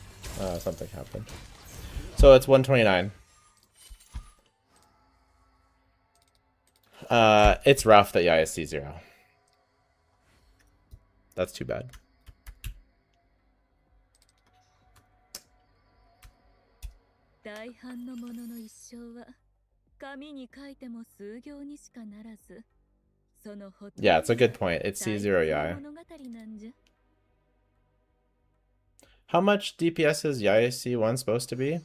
Something happened. So it's 129. It's rough that Yai is C0. That's too bad. 大半のものの一生は紙に書いても数行にしかならず、そのほとんど Yeah, it's a good point. It's 大 C0 切な Yai. 物語なんじゃ。 How much DPS is Yai C1 supposed to be?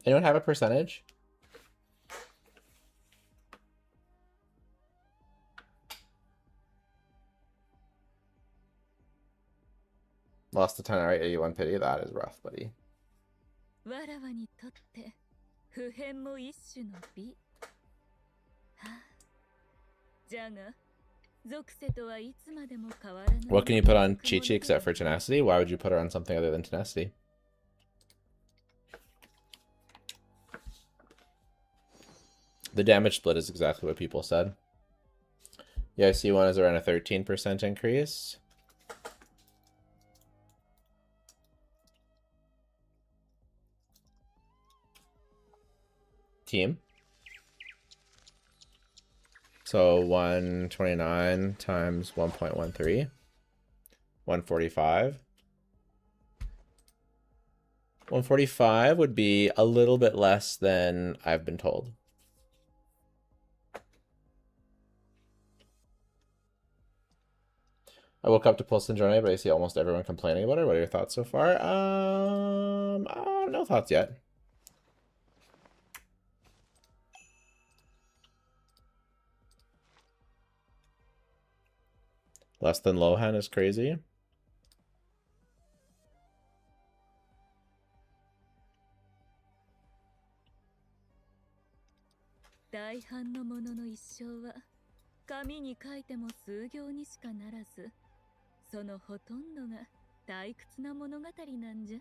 Anyone have a percentage? Lost a 10 out 81 pity. That is rough, buddy. わらわにとって普遍も一種の美。はあ、じゃが属性とはいつまでも変わらない。 What can you put on Chi-Chi except for tenacity? Why would you put her on something other than tenacity? The damage split is exactly what people said. Yeah, C1 is around a 13% increase. Team. So 129 times 1.13. 145. 145 would be a little bit less than I've been told. I woke up to pull Sandrone, but I see almost everyone complaining about her. What are your thoughts so far? No thoughts yet. Less than Lohan is crazy.大半のものの一生は紙に書いても数行にしかならず、そのほとんどが退屈な物語なんじゃ。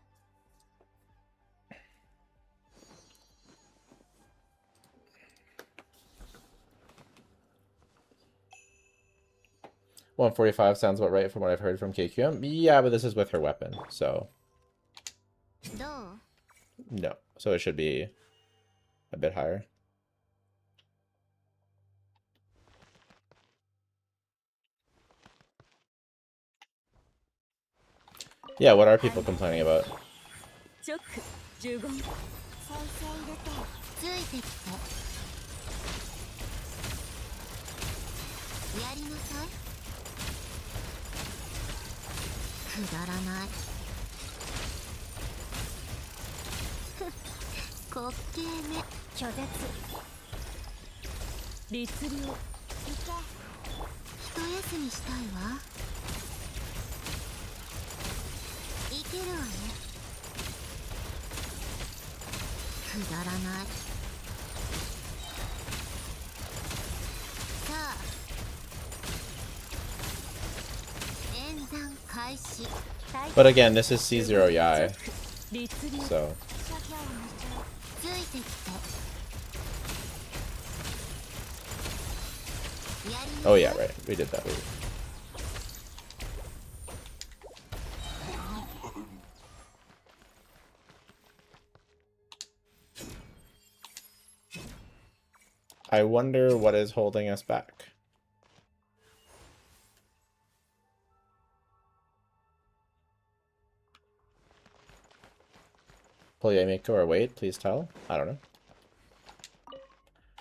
145 sounds about right from what I've heard from KQM. Yeah, but this is with her weapon, so どう？ no. So it should be a bit higher. Yeah, what are people complaining about? チョック15先生いるとついてきて。やりなさい。くくだらない滑稽ね拒絶律令。行け一休みしたいわいけるわねくだらないさあ演算開始 But again, this is C0 Yai, 律令。 so ついてきて oh yeah, right. We did that. I wonder what is holding us back. Polyamiko or wait, please tell. I don't know.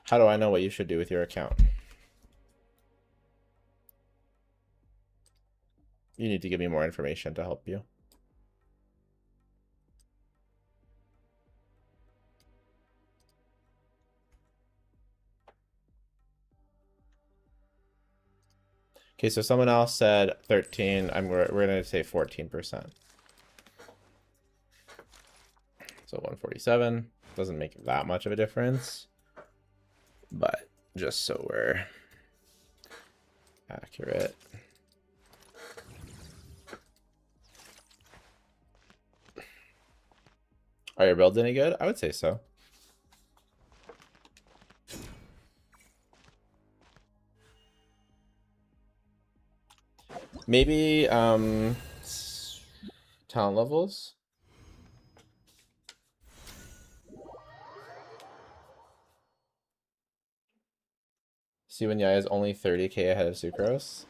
How do I know what you should do with your account? You need to give me more information to help you. Okay, so someone else said 13. We're gonna say 14%. So 147 doesn't make that much of a difference, but just so we're accurate. Are your builds any good? I would say so. Maybe talent levels. See when Yaya is only 30k ahead of Sucrose.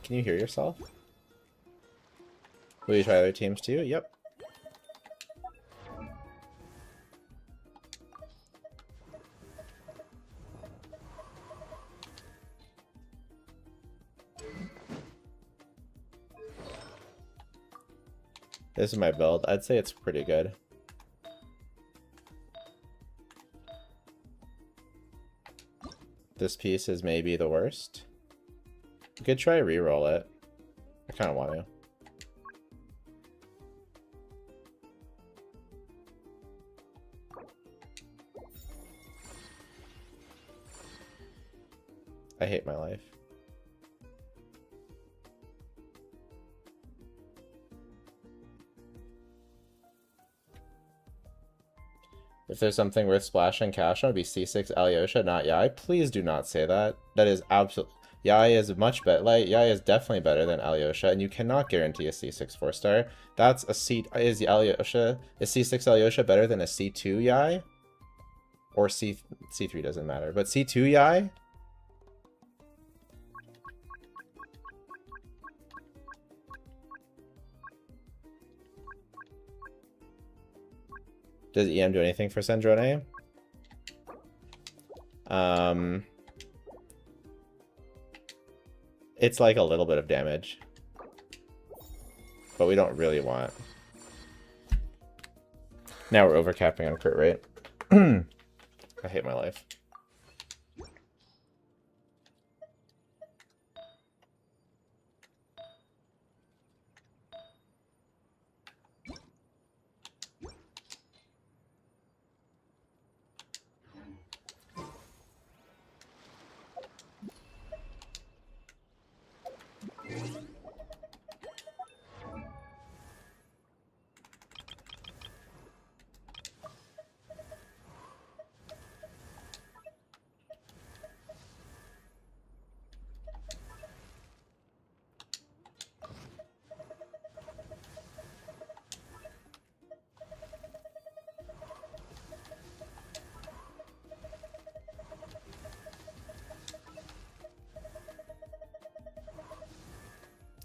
Can you hear yourself? Will you try other teams too? Yep. This is my build. I'd say it's pretty good. This piece is maybe the worst. You could try re-roll it. I kind of want to. I hate my life. If there's something worth splashing cash on, it would be C6 Alyosha, not Yai. Please do not say that. That is absolutely... Yai is much better. Like, Yai is definitely better than Alyosha, and you cannot guarantee a C6 4-star. That's a C... Is Alyosha... Is C6 Alyosha better than a C2 Yai? Or C3 doesn't matter. But C2 Yai? Does EM do anything for Sandrone? It's like a little bit of damage. But we don't really want. Now we're overcapping on crit rate. I hate my life.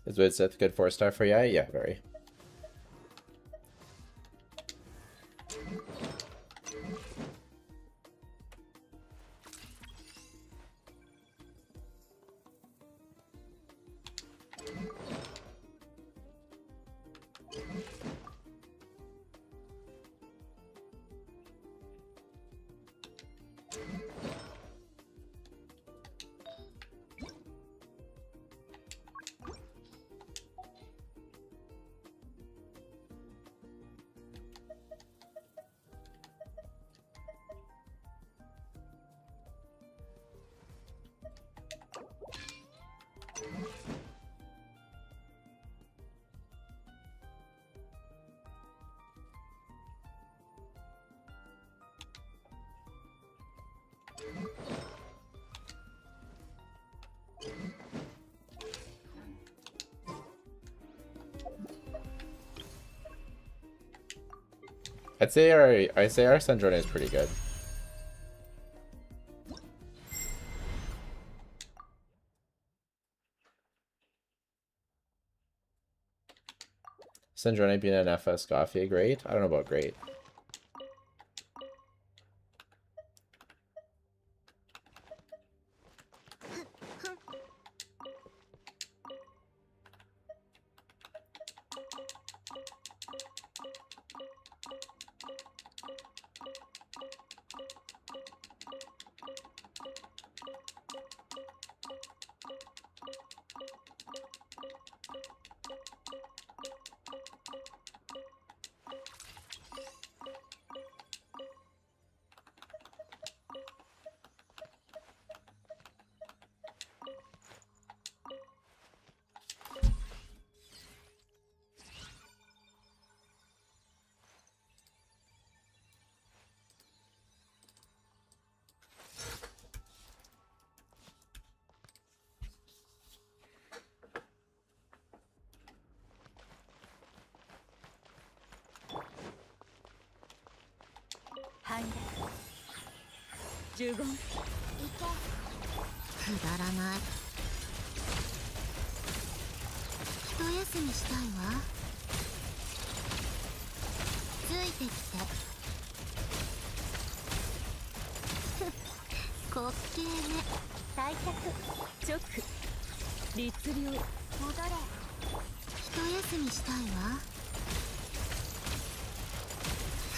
Is Widsith good 4-star for Yai? Yeah, very. I'd say our SANDRONE is pretty good. SANDRONE being an FS Coffee, great? I don't know about great.15 くだらない。一休みしたいわ。ついてきて。滑稽ね。退却。チョック律令。戻れ。一休みしたいわ。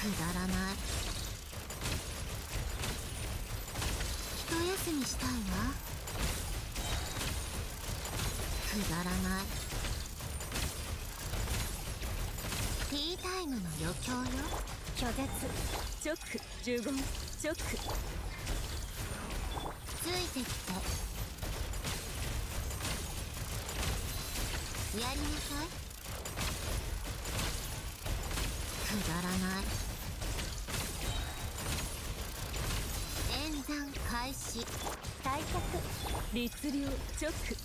くだらない。一休みしたいわ。くだらない。ティータイムの余興よ。拒絶。チョック15チョック。ついてきて。やりなさい。くだらない。演算開始。退却。律令チョック。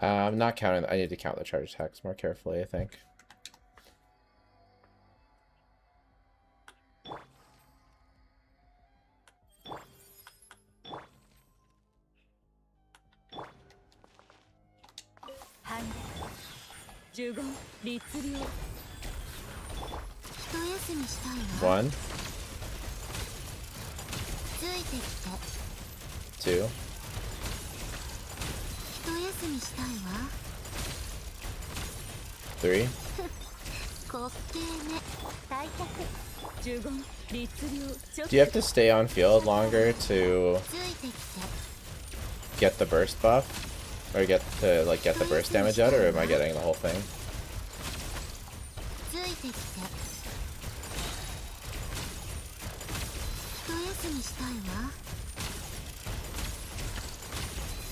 I'm not counting. I need to count the charge attacks more carefully, I think. One, ついてきて。 two, 一休みしたいわ。 three. 滑稽ね。退却。15律令チョッ Do you have to stay on field longer to ついてきて。 get the burst buff? Or get to like get the burst damage out, or am I getting the whole thing? ついてきて。一休みしたいわ。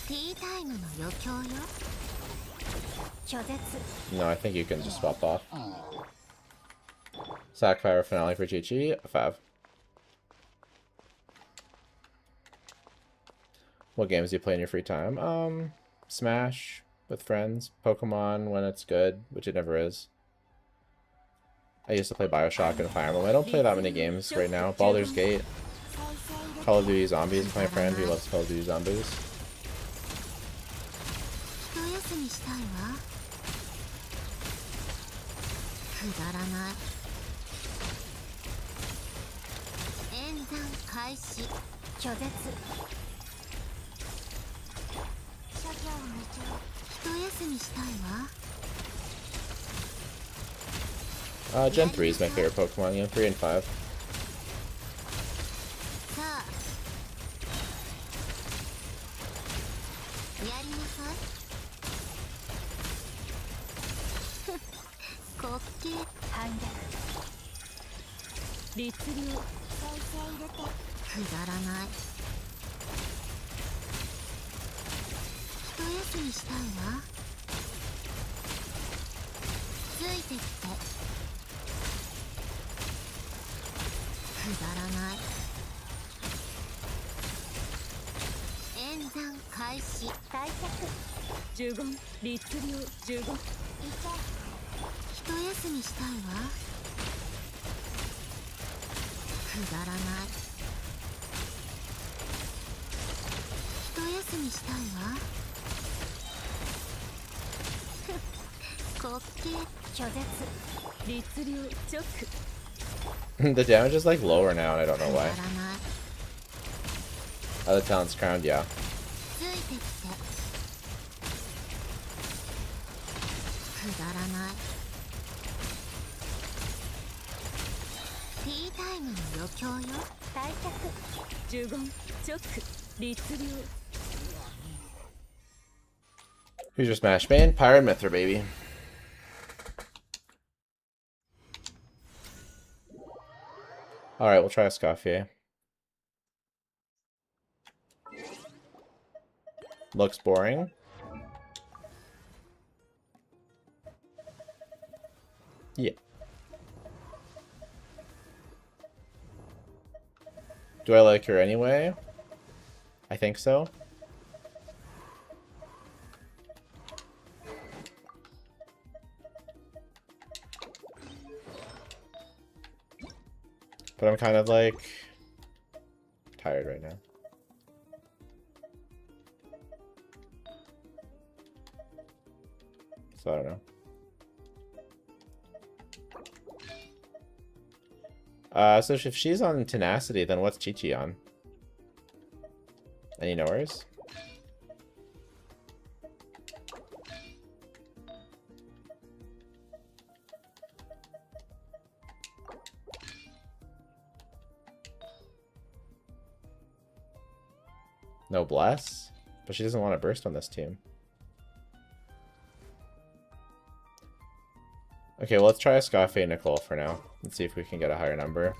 ティータイムの余興よ。拒絶。 No, I think you can just swap off. Sackfire finale for Chi-Chi, 5. What games do you play in your free time? Smash with friends, Pokemon when it's good, which it never is. I used to play Bioshock and Fire Emblem. I don't play that many games right now. Baldur's Gate, Call of Duty Zombies with my friend who loves Call of Duty Zombies. 一休みしたいわ。くだらない。演算開始。拒絶。一休みしたいわ。 Gen 3 is my favorite Pokemon game, 3 and 5. さあ。やりなさい。滑稽。反逆。律令再生入れて。くだらない。一休みしたいわ。ついてきて。くだらない。演算算開始。退却。呪言律令呪言。いけ。一休みしたいわ。くだらない。一休みしたいわ。滑稽。拒絶。律令チョック。 The damage is like lower now, and I don't know く why. だらない。 Oh, the talent's crowned, yeah. ついてきて。くだらない。ティータイムの余興よ。退却。呪言チョック律令。 Who's your smash main? Pirate Myther, baby. Alright, we'll try a Scaffier. Looks boring. Yeah. Do I like her anyway? I think so. But I'm kind of like tired right now. So I don't know. So if she's on Tenacity, then what's Chi-Chi on? Any knowers? No bless? But she doesn't want to burst on this team. Okay, well, let's try a Scaffe Nicole for now. Let's see if we can get a higher number.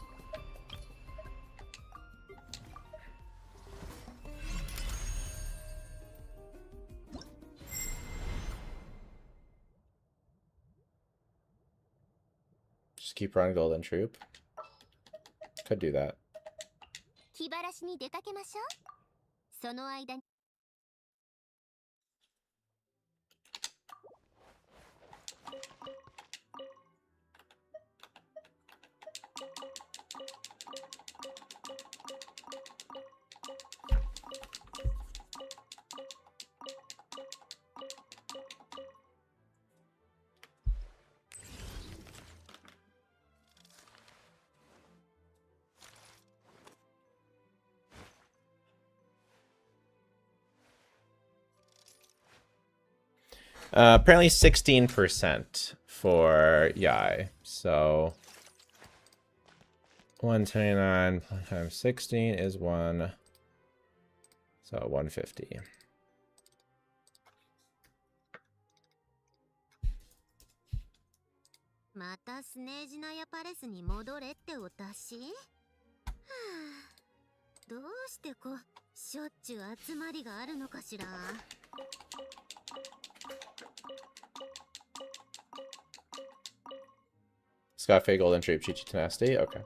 Just keep her on Golden Troop. Could do that. 気晴らしに出かけましょう。その間に。Apparently 16% for Yai. So 129 times 16 is 1. So 150.またスネージナヤパレスに戻れってお達し？はあ、どうしてしょっちゅう集まりがあるのかしら。Scaffe Golden Troop, Chi-Chi Tenacity. Okay.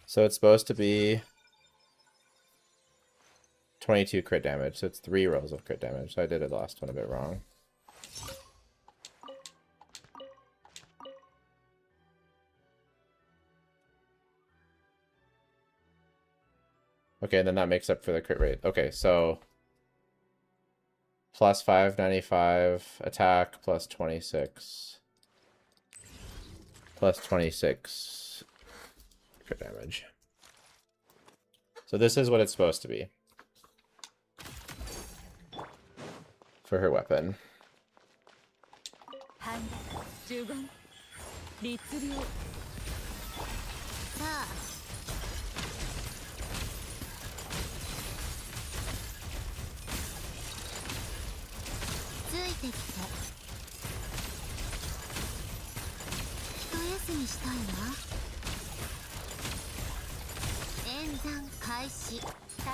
So it's supposed to be 22 crit damage, so it's 3 rolls of crit damage. So I did the last one a bit wrong. Okay, and then that makes up for the crit rate. Okay, so plus 595 attack, plus 26. Plus 26 crit damage. So this is what it's supposed to be for her weapon. 呪言律令。さあ。ついてきて。一休みしたいわ。演算開始。退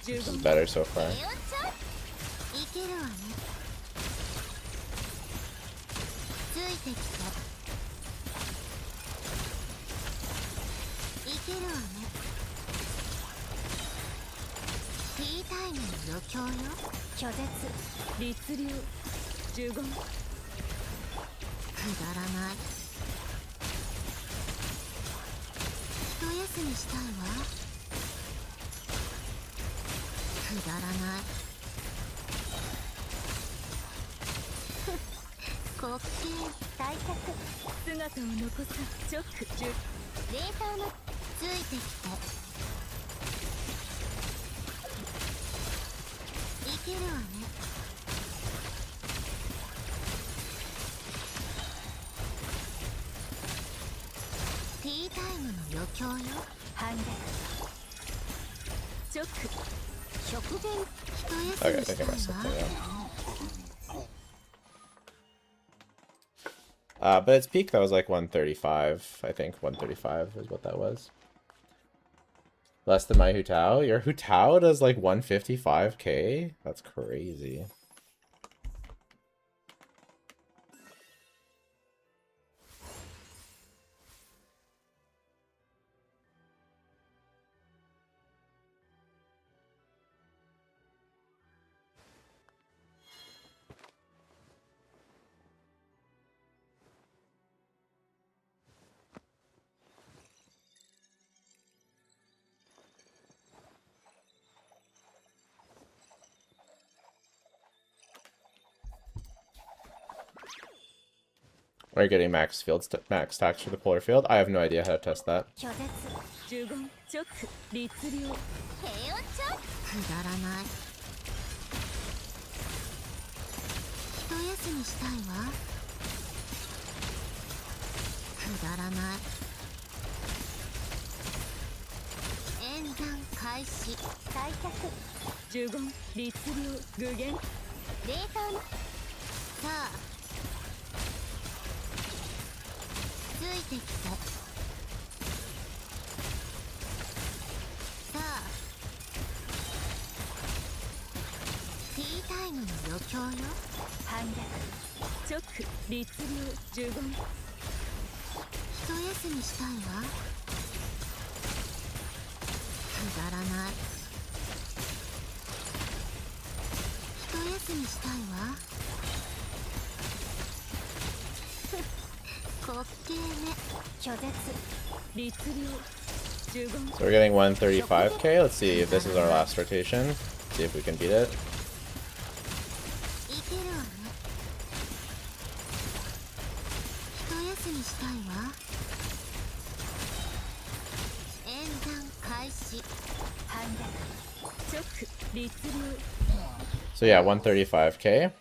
This is better so far. いけるわね。ついてきて。いけるわね。ティータイムの余興よ。拒絶。律流呪言。くだらない。一休みしたいわ。くだらない。滑稽。退却。姿を残すチョック。冷凍のついてきて。いけるわね。ティータイムの余興よ。反逆。チョック。食前一 Okay, 休 I みし think I たい messed up わ。 there. But its peak, that was like 135. I think 135 is what that was. Less than my Hutao? Your Hutao does like 155k? That's crazy. Are you getting max stacks for the polar field? I have no idea how to test that. 拒絶。呪言チョック。律流。平穏ちょくだらない。一休みしたいわ。くだらない。演算開始。退却。呪言律流具現。冷凍のさあついてきて。さあティータイムの余興よ。反逆。チョック。律流呪言。一休みしたいわ。くだらない。一休みしたいわ。滑稽ね。拒絶。律流呪言。 So we're getting 135k. Let's see if this is our last rotation. See if we can beat it. いけるわね。一休みしたいわ。演算開始。反逆。チョック。律流。 So yeah, 135k.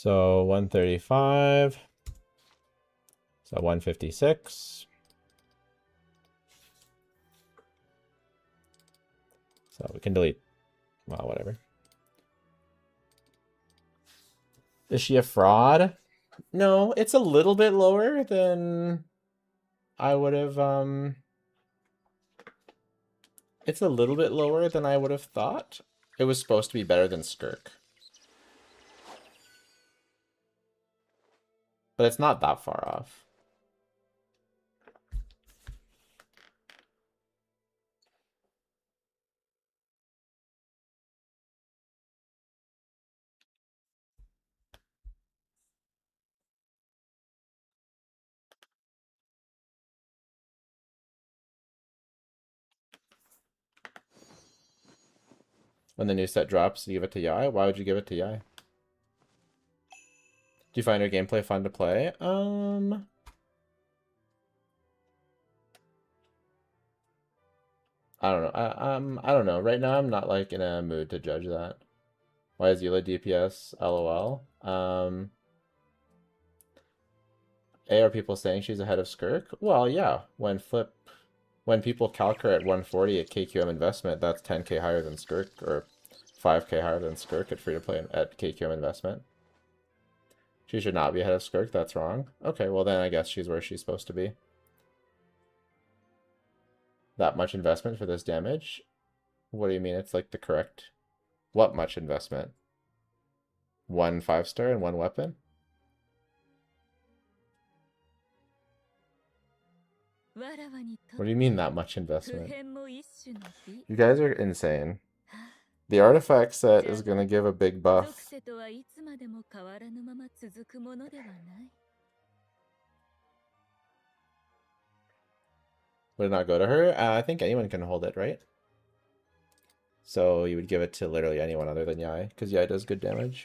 So 135. So 156. So we can delete. Well, whatever. Is she a fraud? No, it's a little bit lower than I would have, it's a little bit lower than I would have thought. It was supposed to be better than Skirk. But it's not that far off. When the new set drops, you give it to Yai? Why would you give it to Yai? Do you find her gameplay fun to play? I don't know. I don't know. Right now, I'm not like in a mood to judge that. Why is Eula DPS? LOL. Are people saying she's ahead of Skirk? Well, yeah. When people calc her at 140 at KQM investment, that's 10k higher than Skirk, or 5k higher than Skirk at free-to-play at KQM investment. She should not be ahead of Skirk, that's wrong. Okay, well then I guess she's where she's supposed to be. That much investment for this damage? What do you mean it's like the correct... What much investment? 1 5-star and 1 weapon? What do you mean that much investment? You guys are insane. The artifact set is gonna give a big buff. Would it not go to her? I think anyone can hold it, right? So you would give it to literally anyone other than Yai, because Yai does good damage.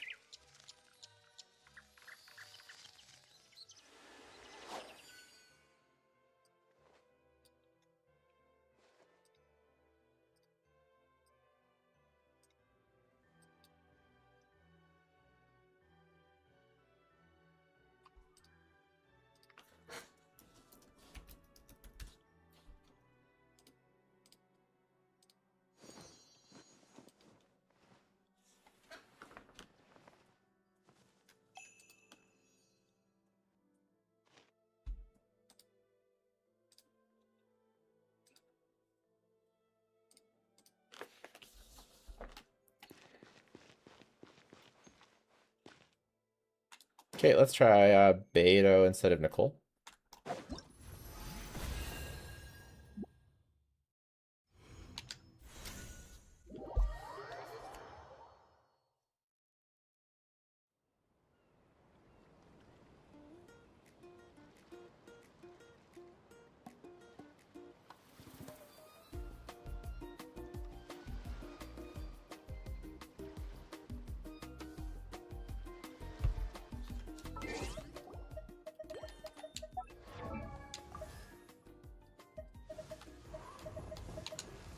Okay, let's try Beto instead of Nicole.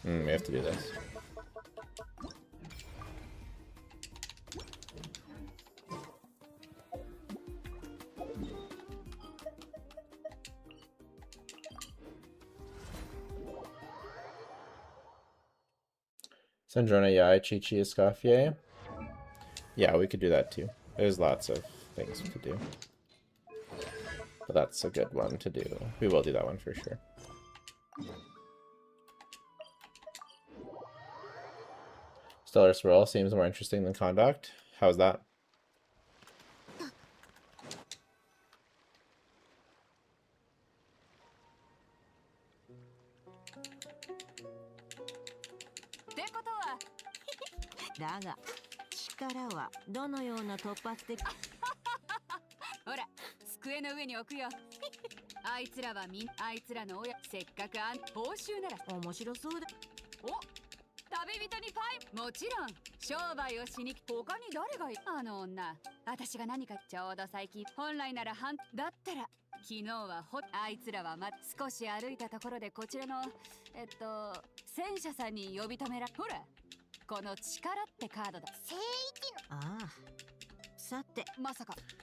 We have to do this. Sandrone, Yai, Chi-Chi, Escoffier. Yeah, we could do that too. There's lots of things to do. But that's a good one to do. We will do that one for sure. Stellar Swirl seems more interesting than Conduct. How's that?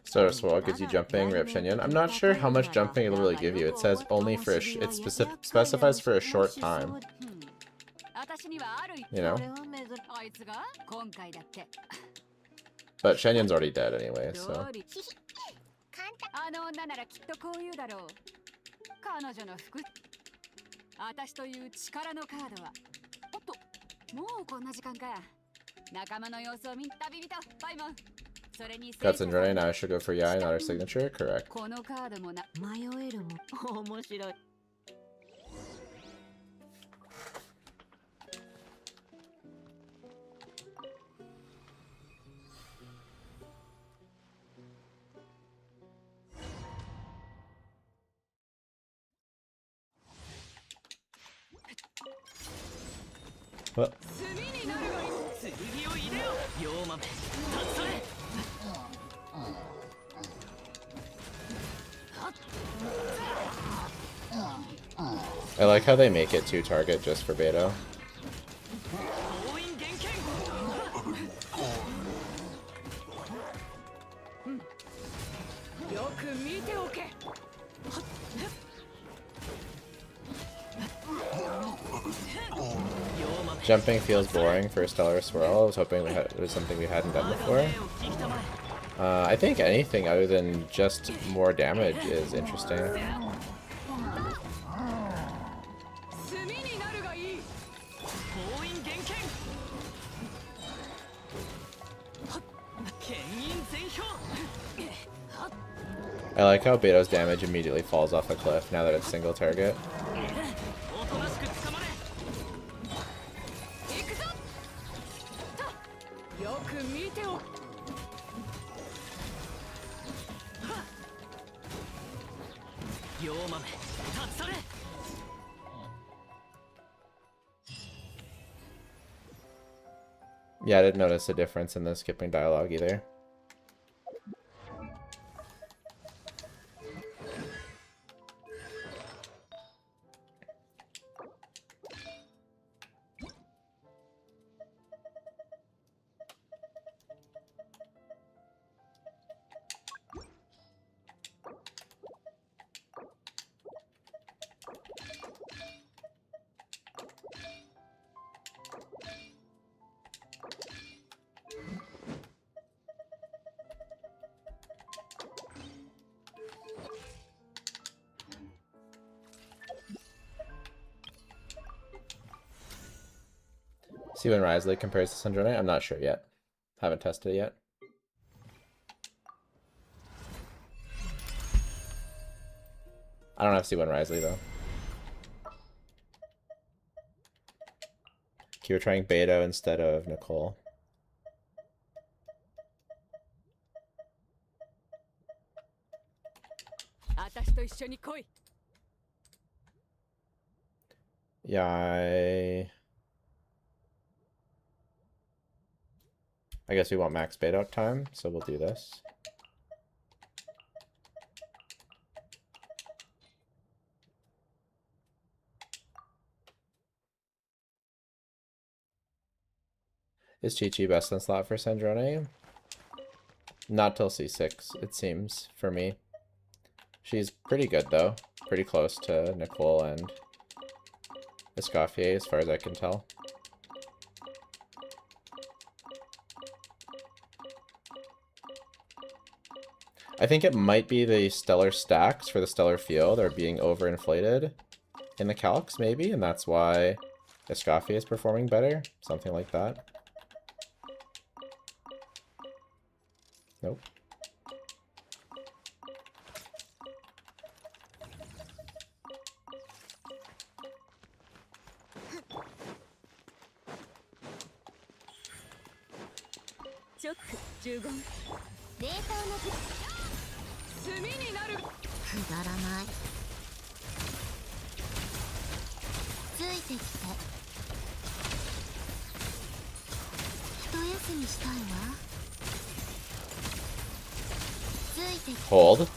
Stellar Swirl gives you jumping, Rip Shenyan. I'm not sure how much jumping it'll really give you. It says only for it specifies for a short time. You know? But Shenyan's already dead anyway, so... Got Sandrone, now I should go for Yai, not our signature? Correct. What? I like how they make it 2-target just for Beto. Jumping feels boring for a stellar swirl. I was hoping it was something we hadn't done before. I think anything other than just more damage is interesting. I like how Beto's damage immediately falls off a cliff now that it's single target. Yeah, I didn't notice a difference in the skipping dialogue either. See when Risley compares to SANDRONE? I'm not sure yet. Haven't tested it yet. I don't have C1 Risley though. Okay, we're trying Beto instead of Nicole. Yeah, I guess we want max Beto time, so we'll do this. Is Chi-Chi best in slot for SANDRONE? Not till C6, it seems, for me. She's pretty good, though. Pretty close to Nicole and Escoffier, as far as I can tell. I think it might be the stellar stacks for the stellar field are being overinflated in the calcs, maybe, and that's why Escoffier is performing better. Something like that. Nope. Hold.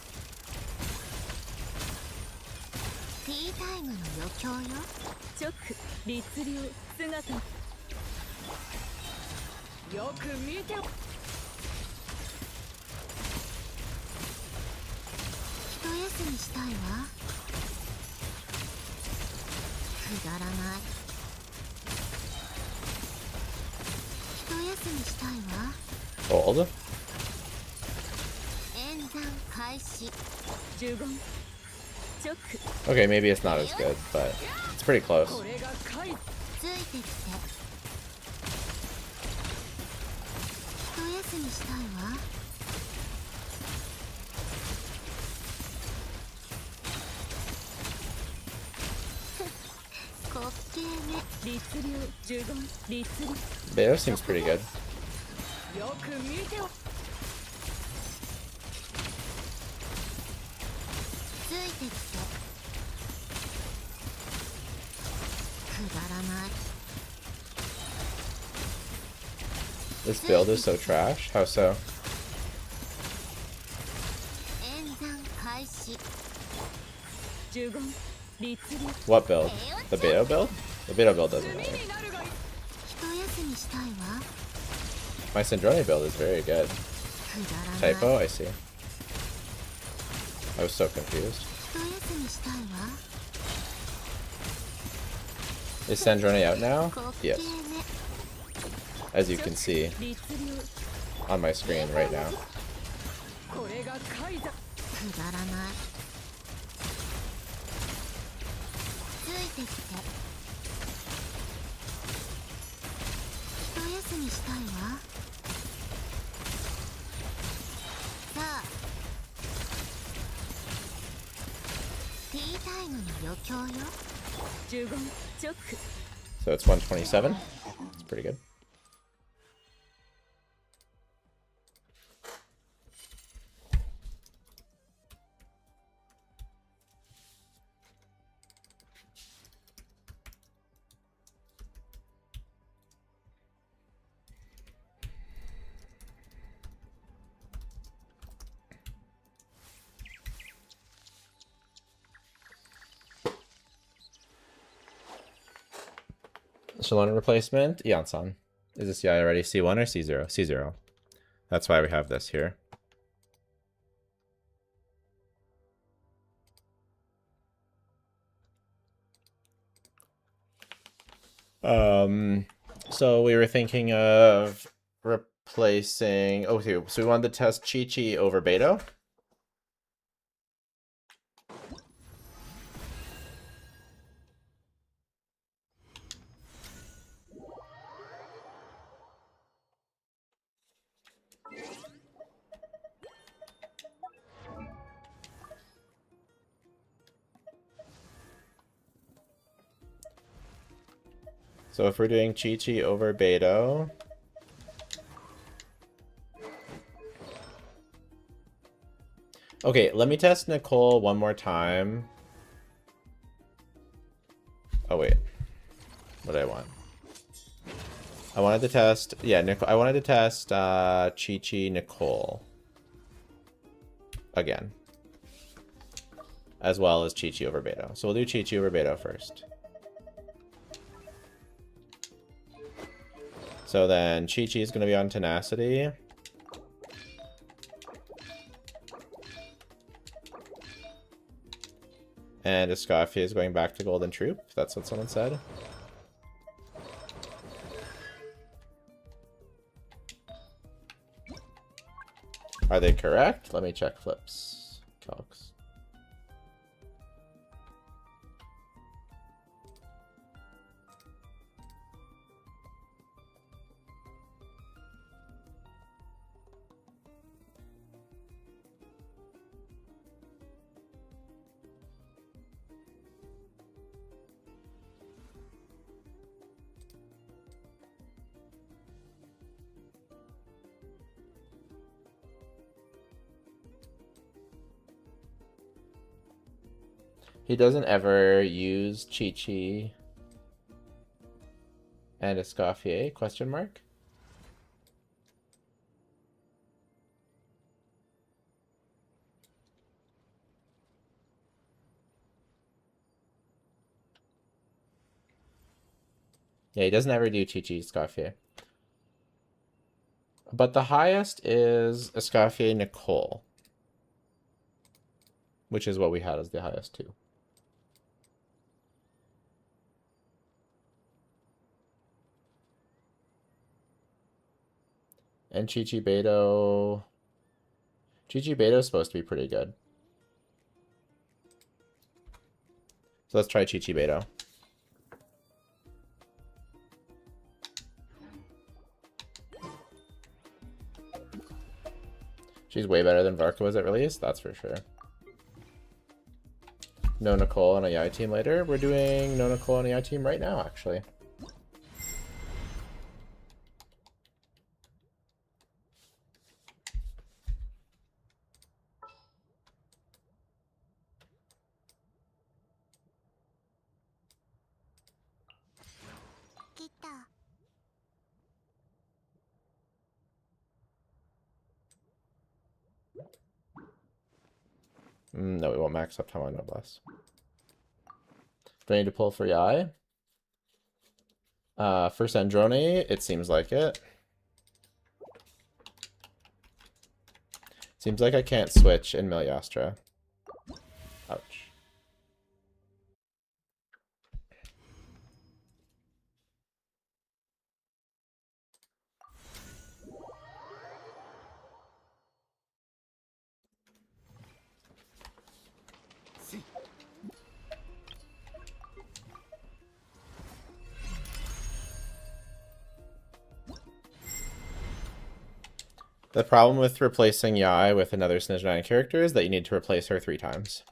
Hold. Okay, maybe it's not as good, but it's pretty close. Beto seems pretty good. This build is so trash. How so? What build? The Beto build? The Beto build doesn't matter. My SANDRONE build is very good. Typo? I see. I was so confused. 一休みしたいわ。 Is Sandrone out now? 滑稽 Yes, ね。 as you can see 律流 on my screen right now. これがカイザくだらない。ついてきて。一休みしたいわ。さあ。ティータイムの余興よ。呪言チョック So it's 127. It's pretty good. Shalona replacement, Eon-san. Is this CI already C1 or C0? C0. That's why we have this here. So we were thinking of replacing... Oh, so we wanted to test Chi-Chi over Beto. So if we're doing Chi-Chi over Beto... Okay, let me test Nicole one more time. Oh, wait. What did I want? I wanted to test... Yeah, I wanted to test Chi-Chi Nicole. Again. As well as Chi-Chi over Beto. So we'll do Chi-Chi over Beto first. So then Chi-Chi is going to be on Tenacity. And Escafia is going back to Golden Troop. That's what someone said. Are they correct? Let me check flips. Calcs. He doesn't ever use Chi-Chi and Escoffier, question mark? Yeah, he doesn't ever do Chi-Chi Escoffier. But the highest is Escoffier Nicole, which is what we had as the highest too. And Chi-Chi Beto... Chi-Chi Beto is supposed to be pretty good. So let's try Chi-Chi Beto. She's way better than Varka was at release, that's for sure. No Nicole on a Yai team later. We're doing no Nicole on a Yai team right now, actually. No, we won't max up time on Noblesse. Do I need to pull for Yai? For Sandrone, it seems like it. Seems like I can't switch in Miliastra. Ouch. The problem with replacing Yai with another SNES9 character is that you need to replace her 3 times.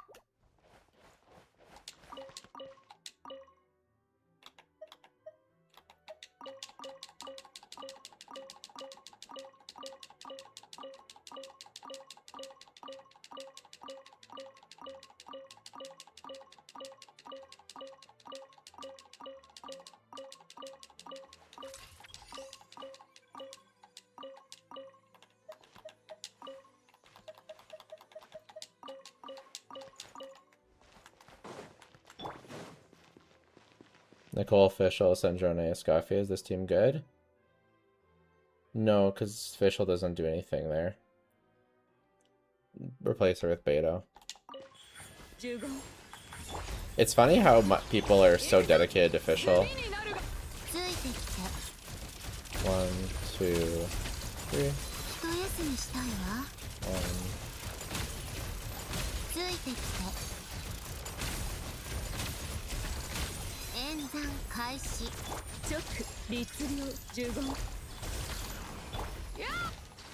Nicole, Fischl, Sandrone, Escafia. Is this team good? No, because Fischl doesn't do anything there. Replace her with Beto. It's funny how people are so dedicated to Fischl. 1, 2, 3. 演算開始。直律令15。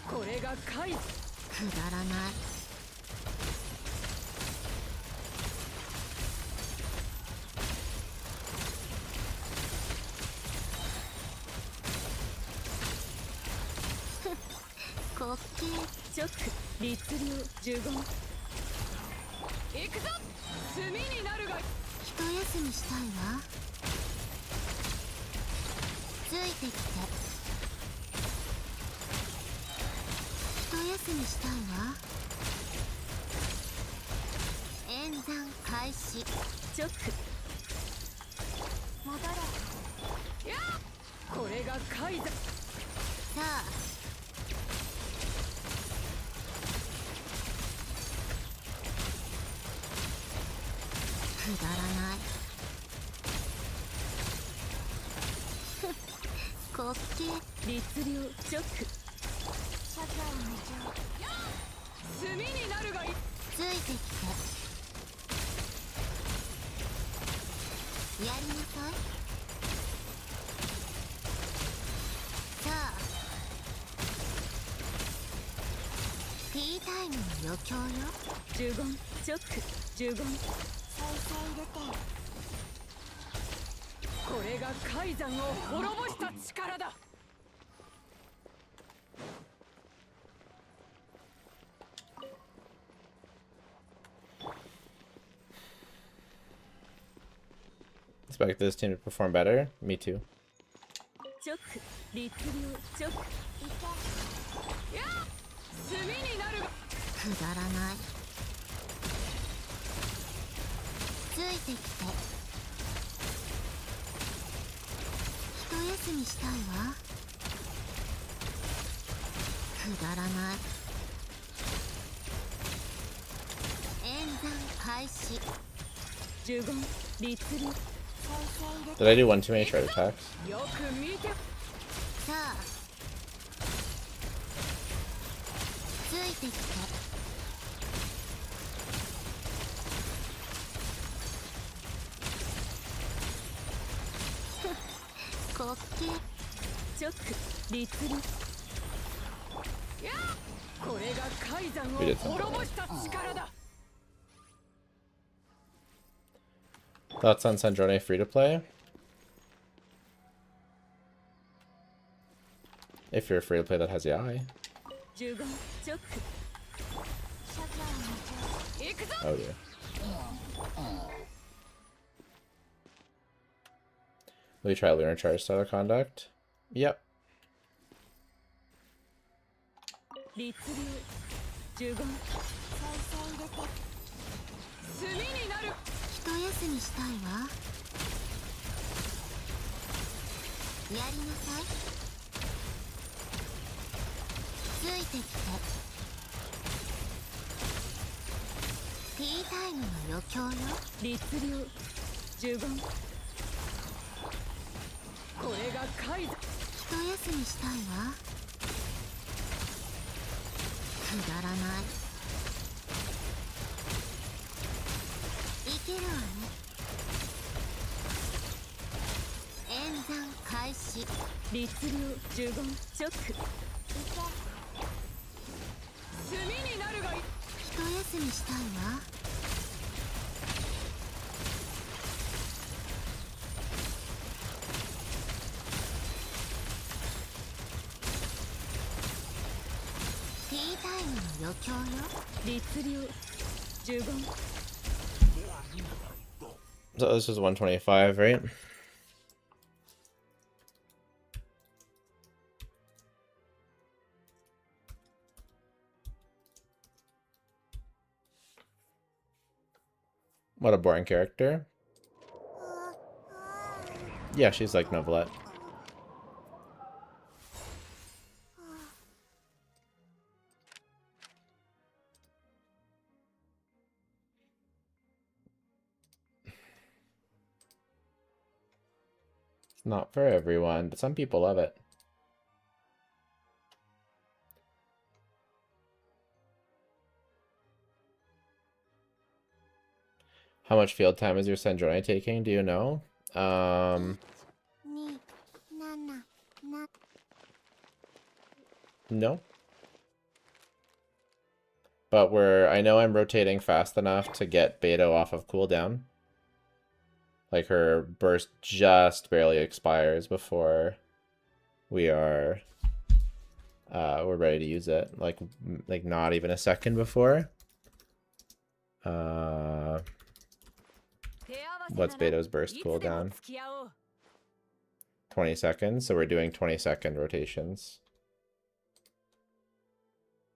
これが解。くだらない。滑稽。直律令15。行くぞ。炭になるが。一休みしたいわ。ついてきて。一休みしたいわ。演算開始。直。戻れ。やっ。これが解だ。さあ。くだらない。滑稽。律令直。社会無常。炭になるがいい。ついてきて。やりなさい。さあ。ティータイムの余興よ。15直15。再生入れて。これが海山を滅ぼした力だ。Expect this team to perform better? Me too. 直律令直。やっ。炭になるが。くだらない。ついてきて。一休みしたいわ。くだらない。演算開始。15律令。 Did I do one too many shard attacks? よく見て。さあ。ついてきて。滑稽。直律令。やっ。これが海山を滅ぼした力だ。 Thoughts on Sandrone free to play? If you're free to play that has Yai. Oh dear. Will you try Lunar Charge style of conduct? Yep. 一休みしたいわ。やりなさい。ついてきて。テティータイムの余興よ。律令呪言。これが解除。一休みしたいわ。くだらない。いけるわね。演算開始。律令呪言ショック。炭になるがいい。一休みしたいわ。ティータイムの余興よ。律令呪言。 So this is 125, right? What a boring character. Yeah, she's like Novelette. It's not for everyone, but some people love it. How much field time is your Sandrone taking? Do you know? No. But I know I'm rotating fast enough to get Beto off of cooldown. Like her burst just barely expires before we're ready to use it. Like not even a second before. What's Beto's burst cooldown? 20 seconds, so we're doing 20-second rotations.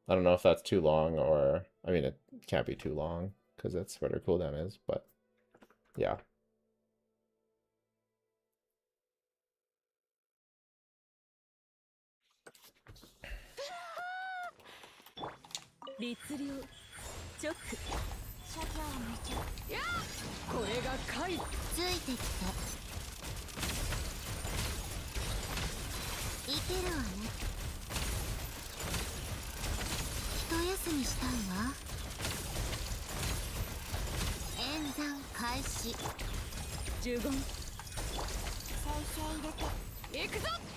I don't know if that's too long, or I mean it can't be too long because that's what her cooldown is, but yeah.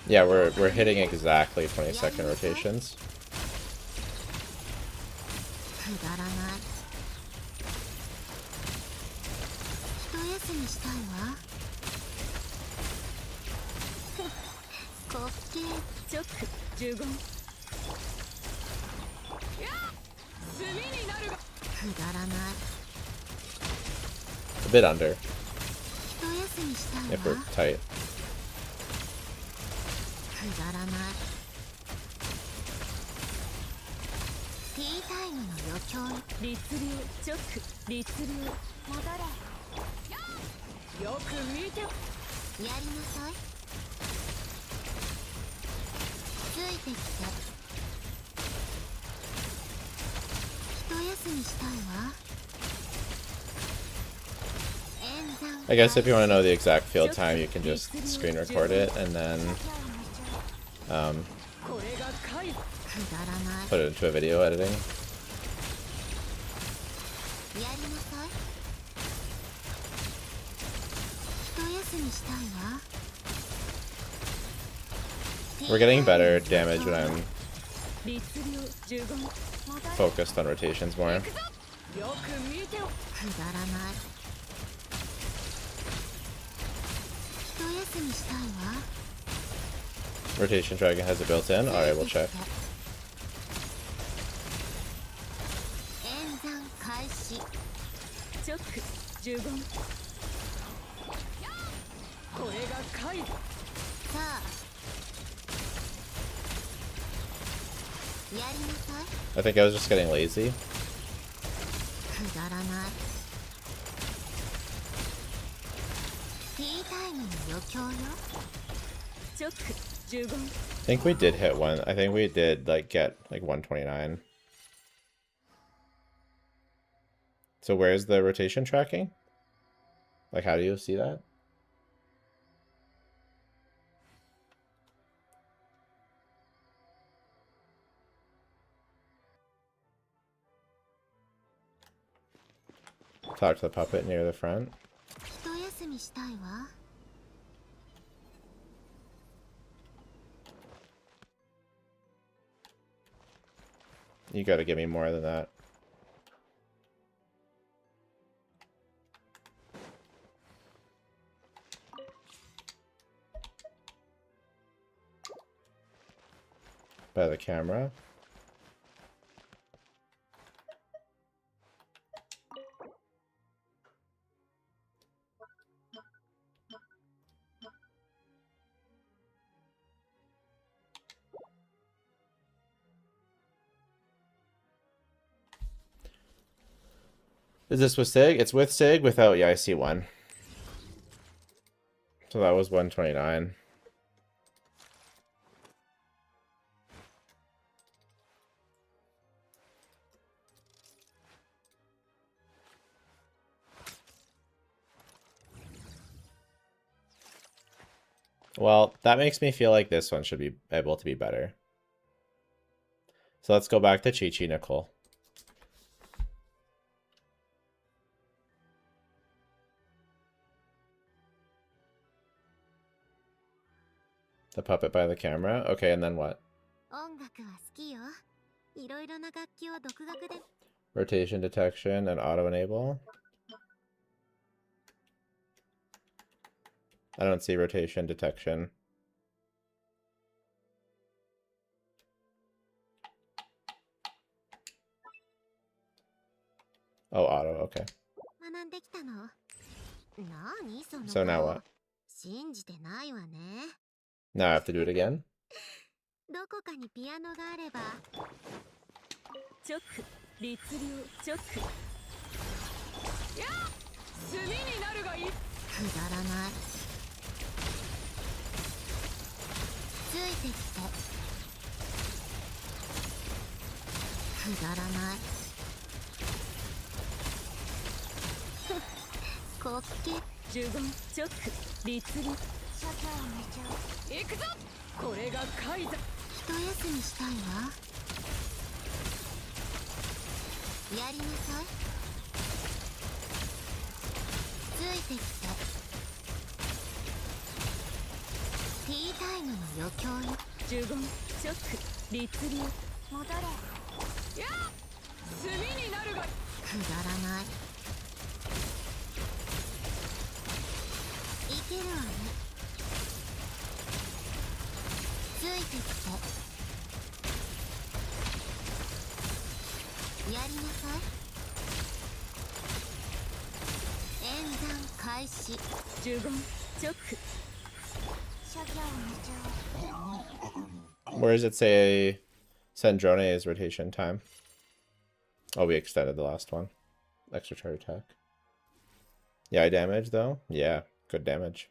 Yeah, we're hitting exactly 20-second rotations. A bit under. If we're tight. I guess if you want to know the exact field time, you can just screen record it and then put it into a video editing. We're getting better damage when I'm focused on rotations more. Rotation Dragon has it built in? Alright, we'll check. I think I was just getting lazy. I think we did hit one. I think we did like get like 129. So where's the rotation tracking? Like, how do you see that? Talk to the puppet near the front. 一休みしたいわ。You gotta give me more than that. By the camera. Is this with SIG? It's with SIG, without, yeah, I see one. So that was 129. Well, that makes me feel like this one should be able to be better. So let's go back to Chi-Chi Nicole. The puppet by the camera. Okay, and then what? 音楽は好きよ。いろいろな楽器を独学で。Rotation detection and auto enable. I don't see rotation detection. Oh, auto, okay. 学んできたの。なにその。 So now what? 信じてないわね。 Now I have to do it again? どこかにピアノがあれば。直律流直やっ炭になるがいい。くだらない。ついてきて。くだらない。滑稽。呪言直律流。社長を見ちゃう。行くぞ。これがカイザ。一休みしたいわ。やりなさい。ついてきて。ティータイムの余興よ。呪言ショック律流。戻れ。やっ炭になるが。くだらない。いけるわね。ついてきて。やりなさい。演算開始。呪言ショック。社長を見ちゃう。 Where does it say Sandrone's rotation time? Oh, we extended the last one. Extra charge attack. Yeah, I damage though. Yeah, good damage.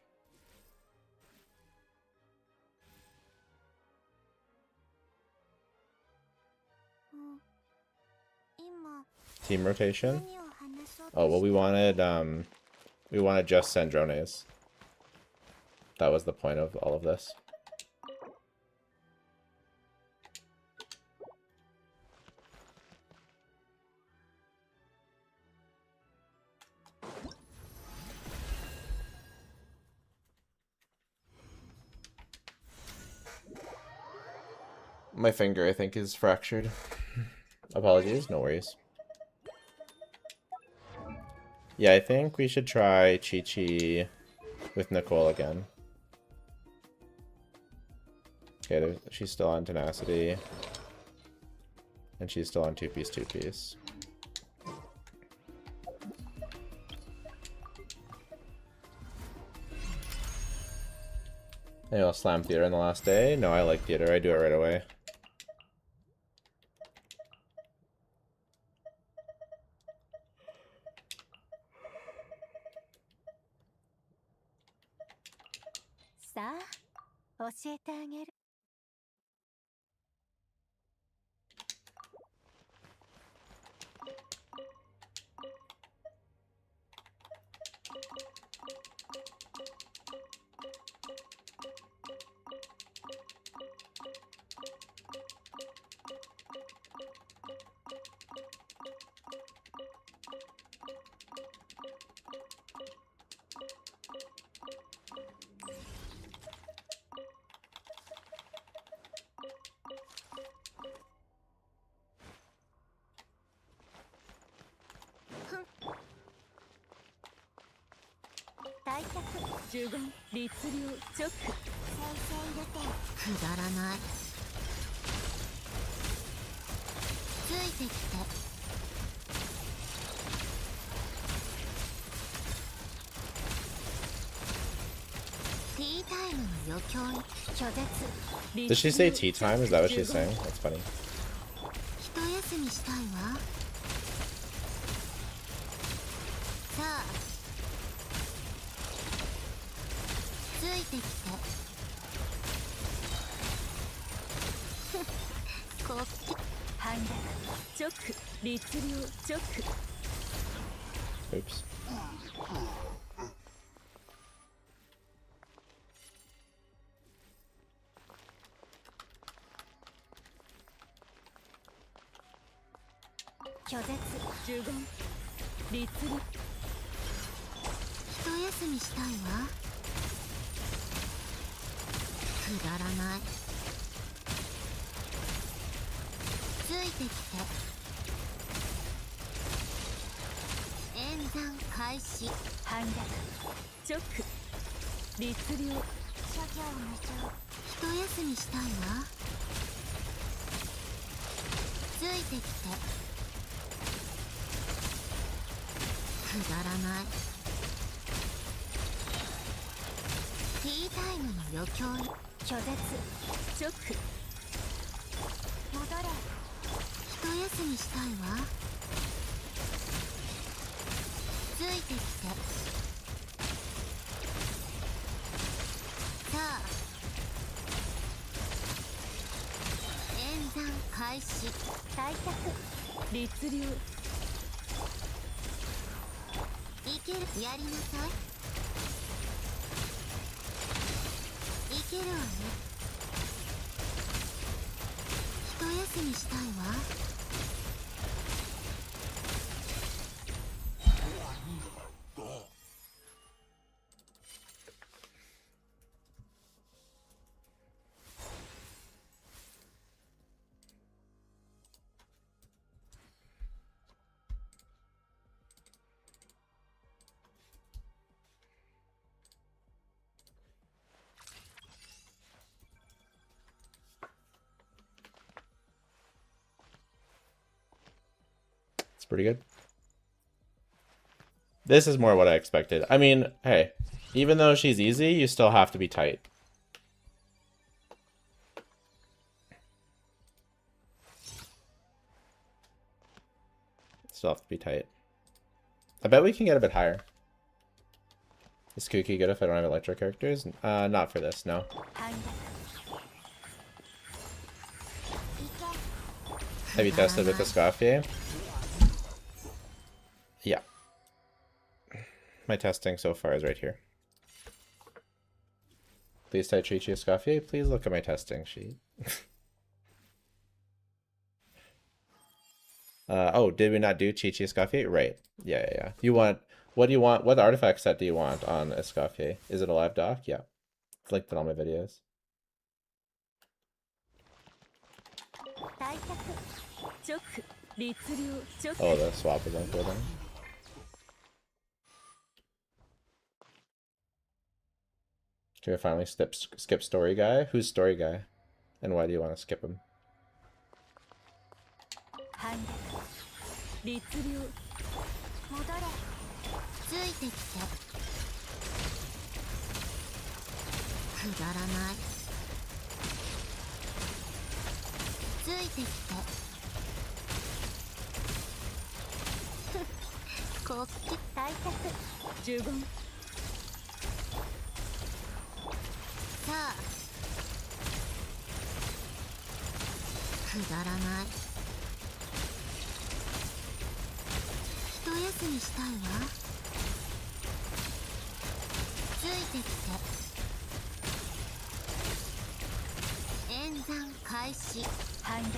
Team rotation? Oh, well, we wanted just Sandrone's. That was the point of all of this. My finger, I think, is fractured. Apologies, no worries. Yeah, I think we should try Chi-Chi with Nicole again. Okay, she's still on tenacity. And she's still on two-piece, two-piece. Maybe I'll slam theater on the last day. No, I like theater. I do it right away. 退却呪言律令チョック生成予定くだらない。ついてきて。ティータイムの余興。拒絶。 Did she say tea time? Is that what she's saying? That's funny. 一休みしたいわ。さあついてきて。こっち。反逆チョック律令チョック Oops. 拒絶呪言律令一休みしたいわ。くだらない。ついてきて。演算開始。反逆チョック律令諸行無常一休みしたいわ。ついてきて。くだらない。ティータイムの余興。拒絶チョック戻れ一休みしたいわ。ついてきて。さあ演算開始。退却律令いける。やりなさい。いけるわね。一休みしたいわ。It's pretty good. This is more what I expected. I mean, hey, even though she's easy, you still have to be tight. Still have to be tight. I bet we can get a bit higher. Is Kooky good if I don't have electro characters? Not for this, no. 反逆 Have you tested with the Scoffy? Yeah. My testing so far is right here. Please type Chi-Chi Scoffy. Please look at my testing sheet. Oh, did we not do Chi-Chi Escoffier? Right. Yeah. You want... What do you want? What artifact set do you want on Escoffier? Is it a live doc? Yeah. It's linked in all my videos. 退却チョック律令チョック Oh, the swap is on cooldown. Should we finally skip story guy? Who's story guy? And why do you want to skip him? 反逆律令戻れついてきて。くだらない。ついてきて。こっち。退却呪言さあくだらない。一休みしたいわ。ついてきて。演算開始。反逆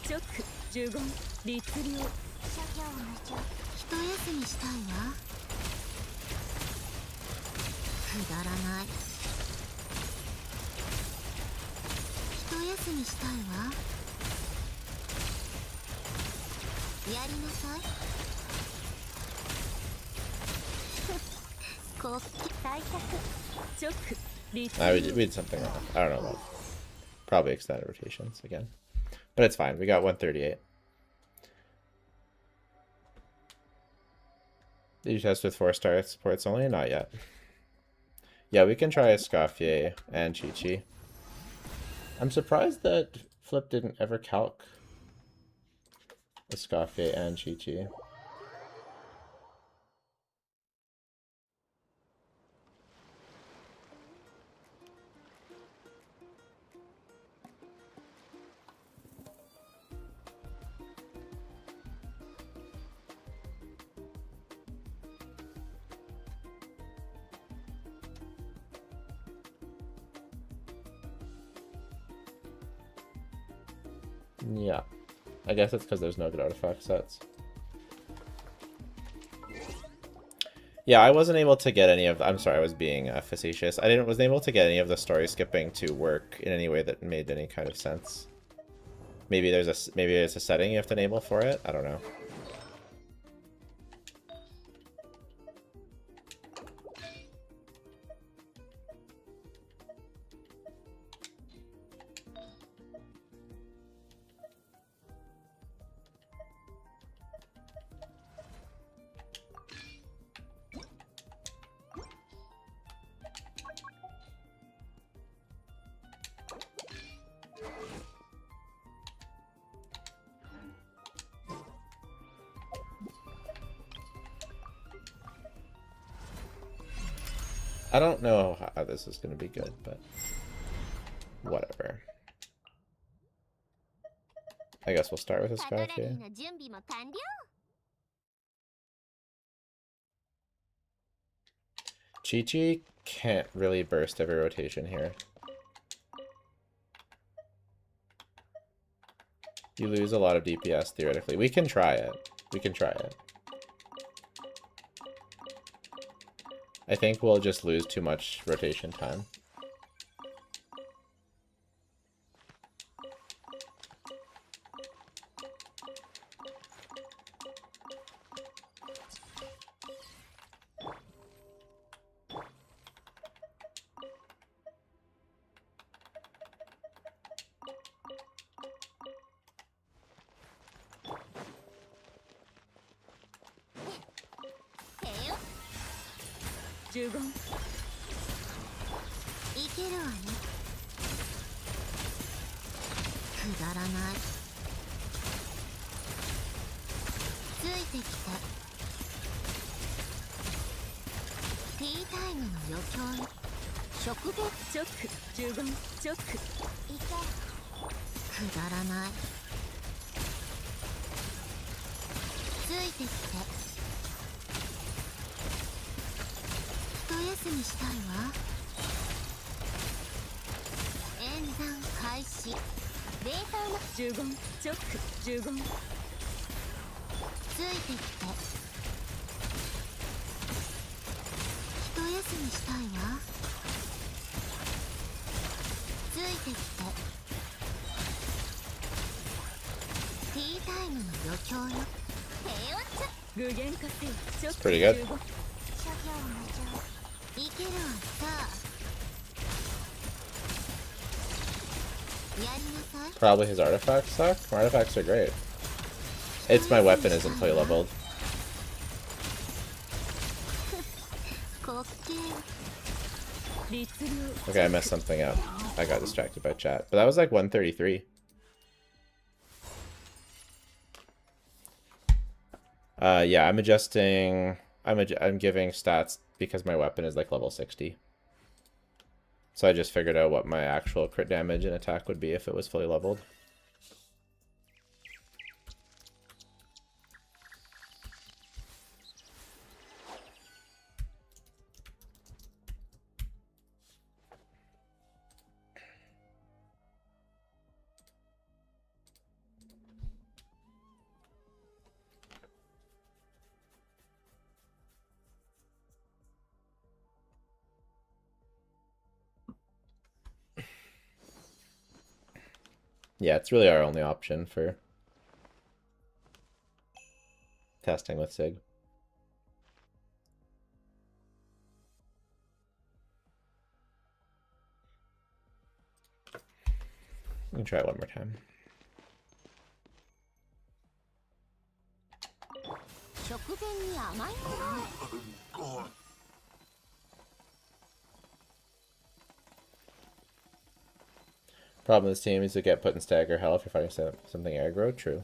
チョック呪言律令諸行無常一休みしたいわ。くだらない。一休みしたいわ。やりなさい。We did something wrong. I don't know about. Probably extended rotations again. But it's fine. We got 138. Did you test with 4-star supports only? Not yet. Yeah, we can try Escoffier and Chi-Chi. I'm surprised that Flip didn't ever calc Escoffier and Chi-Chi. Yeah, I guess it's because there's no good artifact sets. Yeah, I wasn't able to get any of. I'm sorry, I was being facetious. Wasn't able to get any of the story skipping to work in any way that made any kind of sense. Maybe there's a setting you have to enable for it. I don't know. I don't know how this is going to be good, but whatever. I guess we'll start with a scarf here. Chi-Chi can't really burst every rotation here. You lose a lot of DPS theoretically. We can try it. We can try it. I think we'll just lose too much rotation time. It's pretty good. Probably his artifacts suck. My artifacts are great. It's my weapon isn't fully leveled. Okay, I messed something up. I got distracted by chat. But that was like 133. Yeah, I'm adjusting. I'm giving stats because my weapon is like level 60. So I just figured out what my actual crit damage and attack would be if it was fully leveled. Yeah, it's really our only option for testing with SIG. Let me try it one more time. Problem with this team is to get put in stagger hell if you're fighting something aggro. True.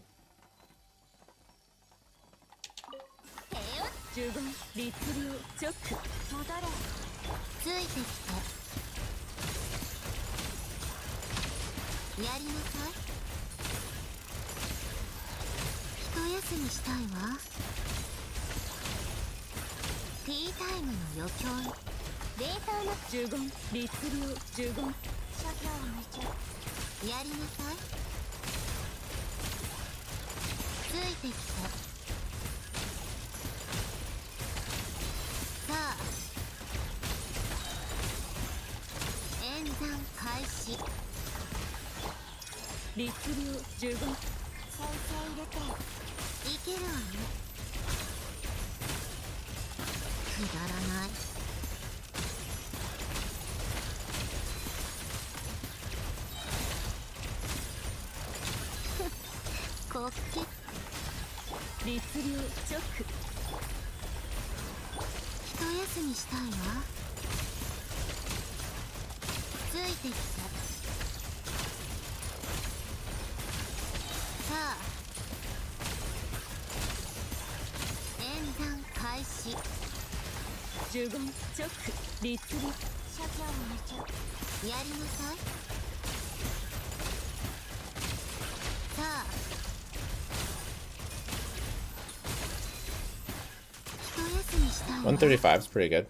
$135 is pretty good.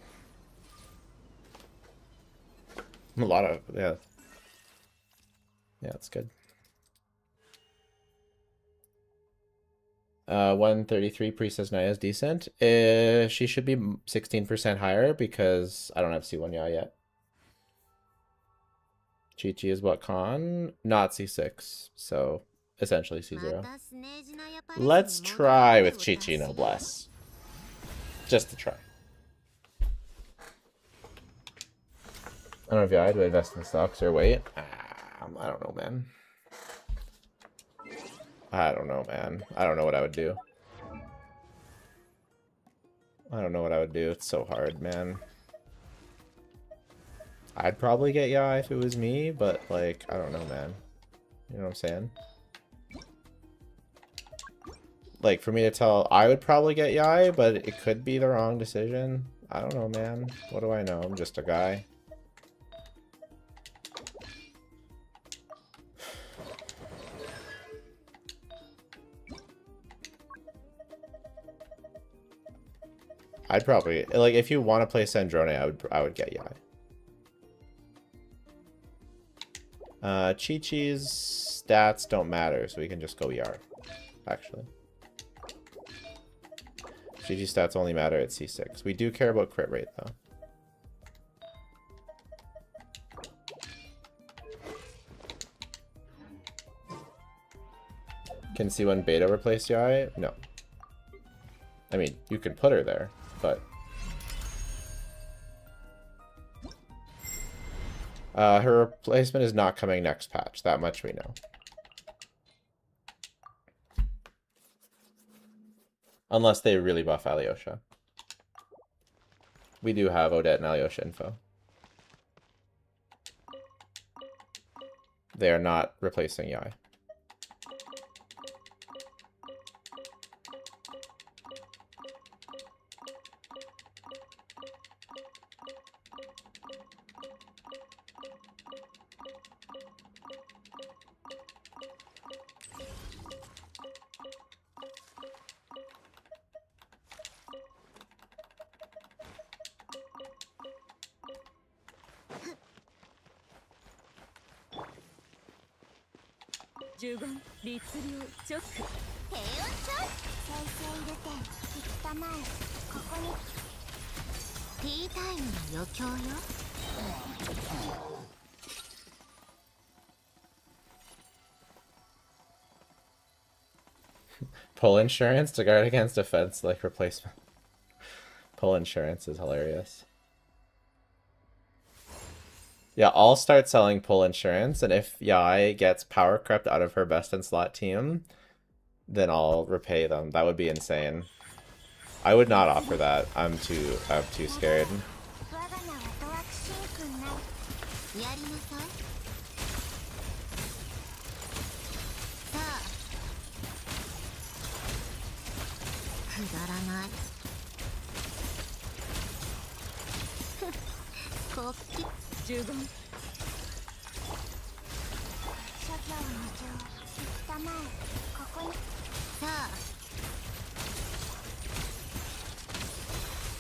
A lot of, yeah. Yeah, it's good. 133 Priestess Naya is decent. She should be 16% higher because I don't have C1 Yaw yet. Chi-Chi is what con? Not C6, so essentially C0. Let's try with Chi-Chi Noblesse. Just to try. I don't know if I do invest in stocks or wait. I don't know, man. I don't know, man. I don't know what I would do. I don't know what I would do. It's so hard, man. I'd probably get Yai if it was me, but, like, I don't know, man. You know what I'm saying? Like, for me to tell, I would probably get Yai, but it could be the wrong decision. I don't know, man. What do I know? I'm just a guy. I'd probably, like, if you want to play Sandrone, I would get Yai. Chi-Chi's stats don't matter, so we can just go Yar, actually. Chi-Chi's stats only matter at C6. We do care about crit rate, though. Can C1 Beta replace Yai? No. I mean, you can put her there, but... her replacement is not coming next patch. That much we know. Unless they really buff Alyosha. We do have Odette and Alyosha info. They are not replacing Yai. Pull insurance to guard against offense like replacement. Pull insurance is hilarious. Yeah, I'll start selling pull insurance, and if Yai gets power crept out of her best in slot team, then I'll repay them. That would be insane. I would not offer that. I'm too scared. 我が名はドワクシンクになる。やりなさい。さあ。くだらない。国旗。15。諸教の情、行ったまえ、ここに。さあ。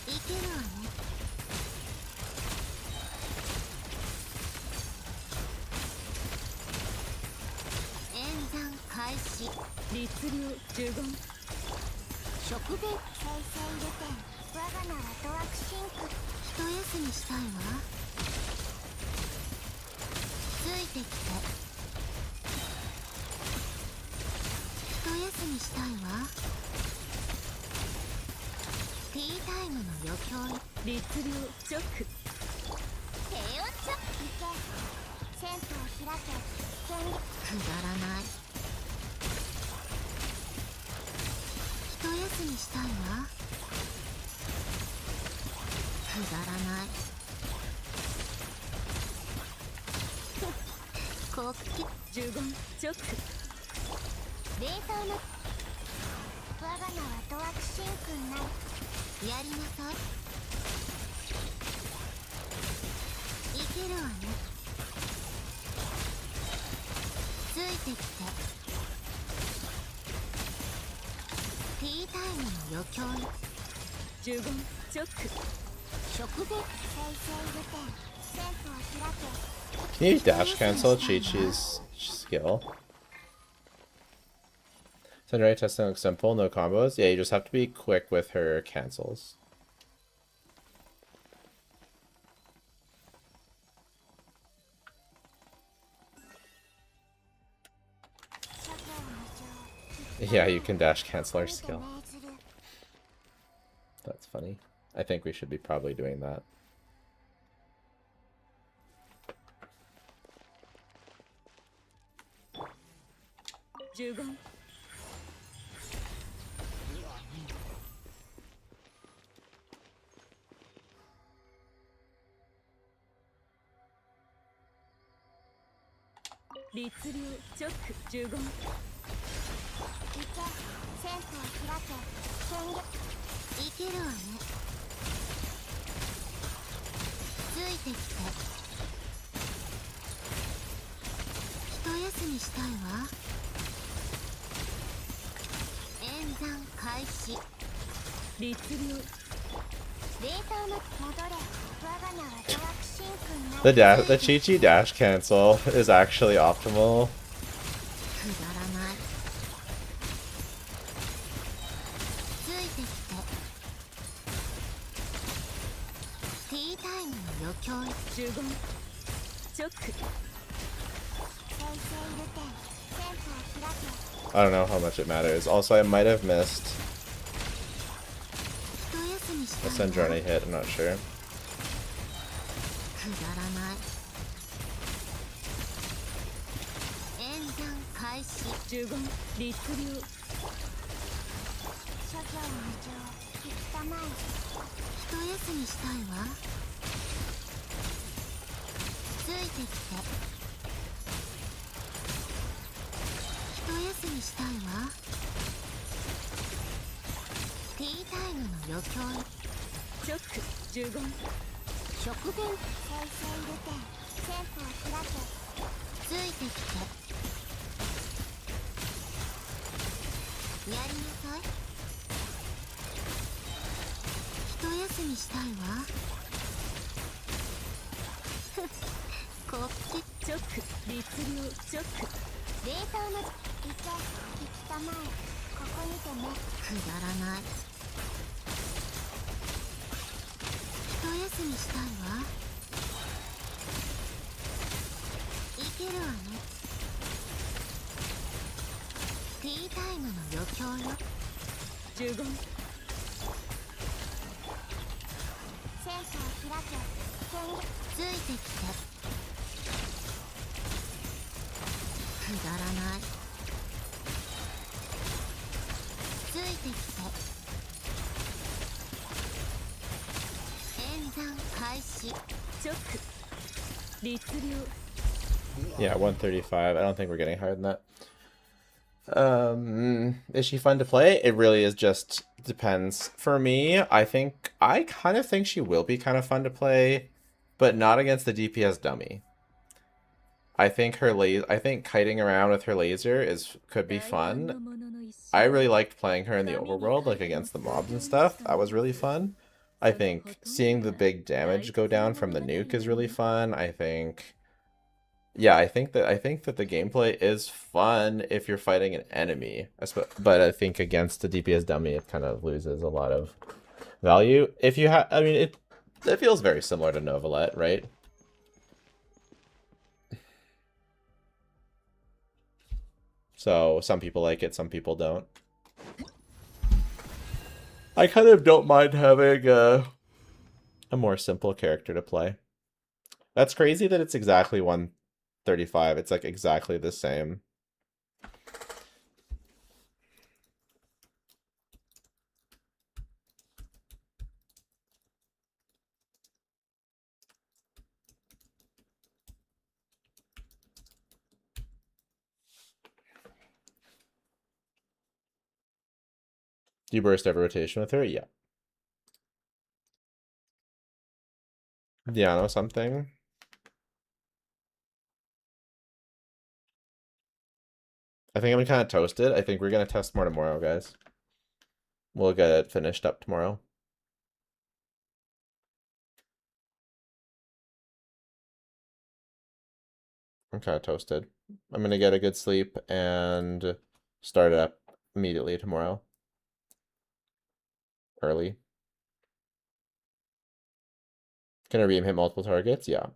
いけるわね。演算開始。律令15。食弁。平成ルテン、我が名はドワクシンク。一休みしたいわ。ついてきて。一休みしたいわ。ティータイムの余興。律令チョック。低温チョック。行け。銭湯開け。権利。くだらない。一休みしたいわ。くだらない。国旗。15チョック。冷凍の。我が名はドワクシンクになる。やりなさい。いけるわね。ついてきて。ティータイムの余興。15チョック。食弁。平成ルテン、銭湯開け。 Can you dash cancel Chi-Chi's skill? SANDRONE testing looks simple, no combos. Yeah, you just have to be quick with her cancels. Yeah, you can dash cancel our skill. That's funny. I think we should be probably doing that.律令チョック15。行け。銭湯開け。権利。いけるわね。ついてきて。一休みしたいわ。演算開始。律令。冷凍の。戻れ。我が名はドワクシンクになる。The Chi-Chi dash cancel is actually optimal. くだらない。ついてきて。ティータイムの余興。15チョック。平成ルテン、銭湯開け。 I don't know how much it matters. Also, I might have missed 一休みしたa いわ。 SANDRONE hit. I'm not sure. くだらない。演算開始。15律令。諸教の情、行ったまえ。一休みしたいわ。ついてきて。一休みしたいわ。ティータイムの余興。チョック15。食弁。平成ルテン、銭湯開け。ついてきて。やりなさい。一休みしたいわ。国旗。チョック律令チョック。冷凍の。行け。行ったまえ。ここにてね。くだらない。一休みしたいわ。いけるわね。ティータイムの余興よ。15銭湯開け。権利。ついてきて。だらない。ついてきて。演算開始。チョック。律令。 Yeah, 135. I don't think we're getting higher than that. Is she fun to play? It really is just depends. For me, I kind of think she will be kind of fun to play, but not against the DPS dummy. I think kiting around with her laser could be fun. I really liked playing her in the overworld, like against the mobs and stuff. That was really fun. I think seeing the big damage go down from the nuke is really fun. Yeah, I think that the gameplay is fun if you're fighting an enemy. But I think against the DPS dummy, it kind of loses a lot of value. If you have, I mean, it feels very similar to Novalet, right? So some people like it, some people don't. I kind of don't mind having a more simple character to play. That's crazy that it's exactly 135. It's like exactly the same. Do you burst every rotation with her? Yeah. Diano something. I think I'm kind of toasted. I think we're going to test more tomorrow, guys. We'll get it finished up tomorrow. I'm kind of toasted. I'm going to get a good sleep and start it up immediately tomorrow. Early. Can a beam hit multiple targets? Yeah.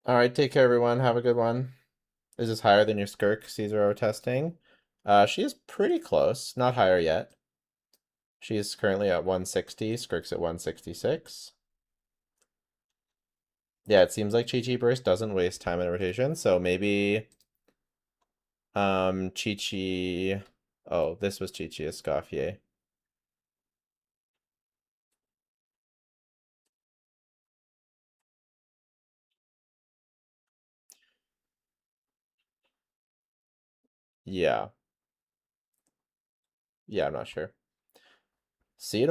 All right, take care, everyone. Have a good one. Is this higher than your Skirk C0 testing? She is pretty close. Not higher yet. She is currently at 160. Skirk's at 166. Yeah, it seems like Chi-Chi Burst doesn't waste time in a rotation, so maybe Chi-Chi... Oh, this was Chi-Chi Escoffier. Yeah. Yeah, I'm not sure. See you tomorrow.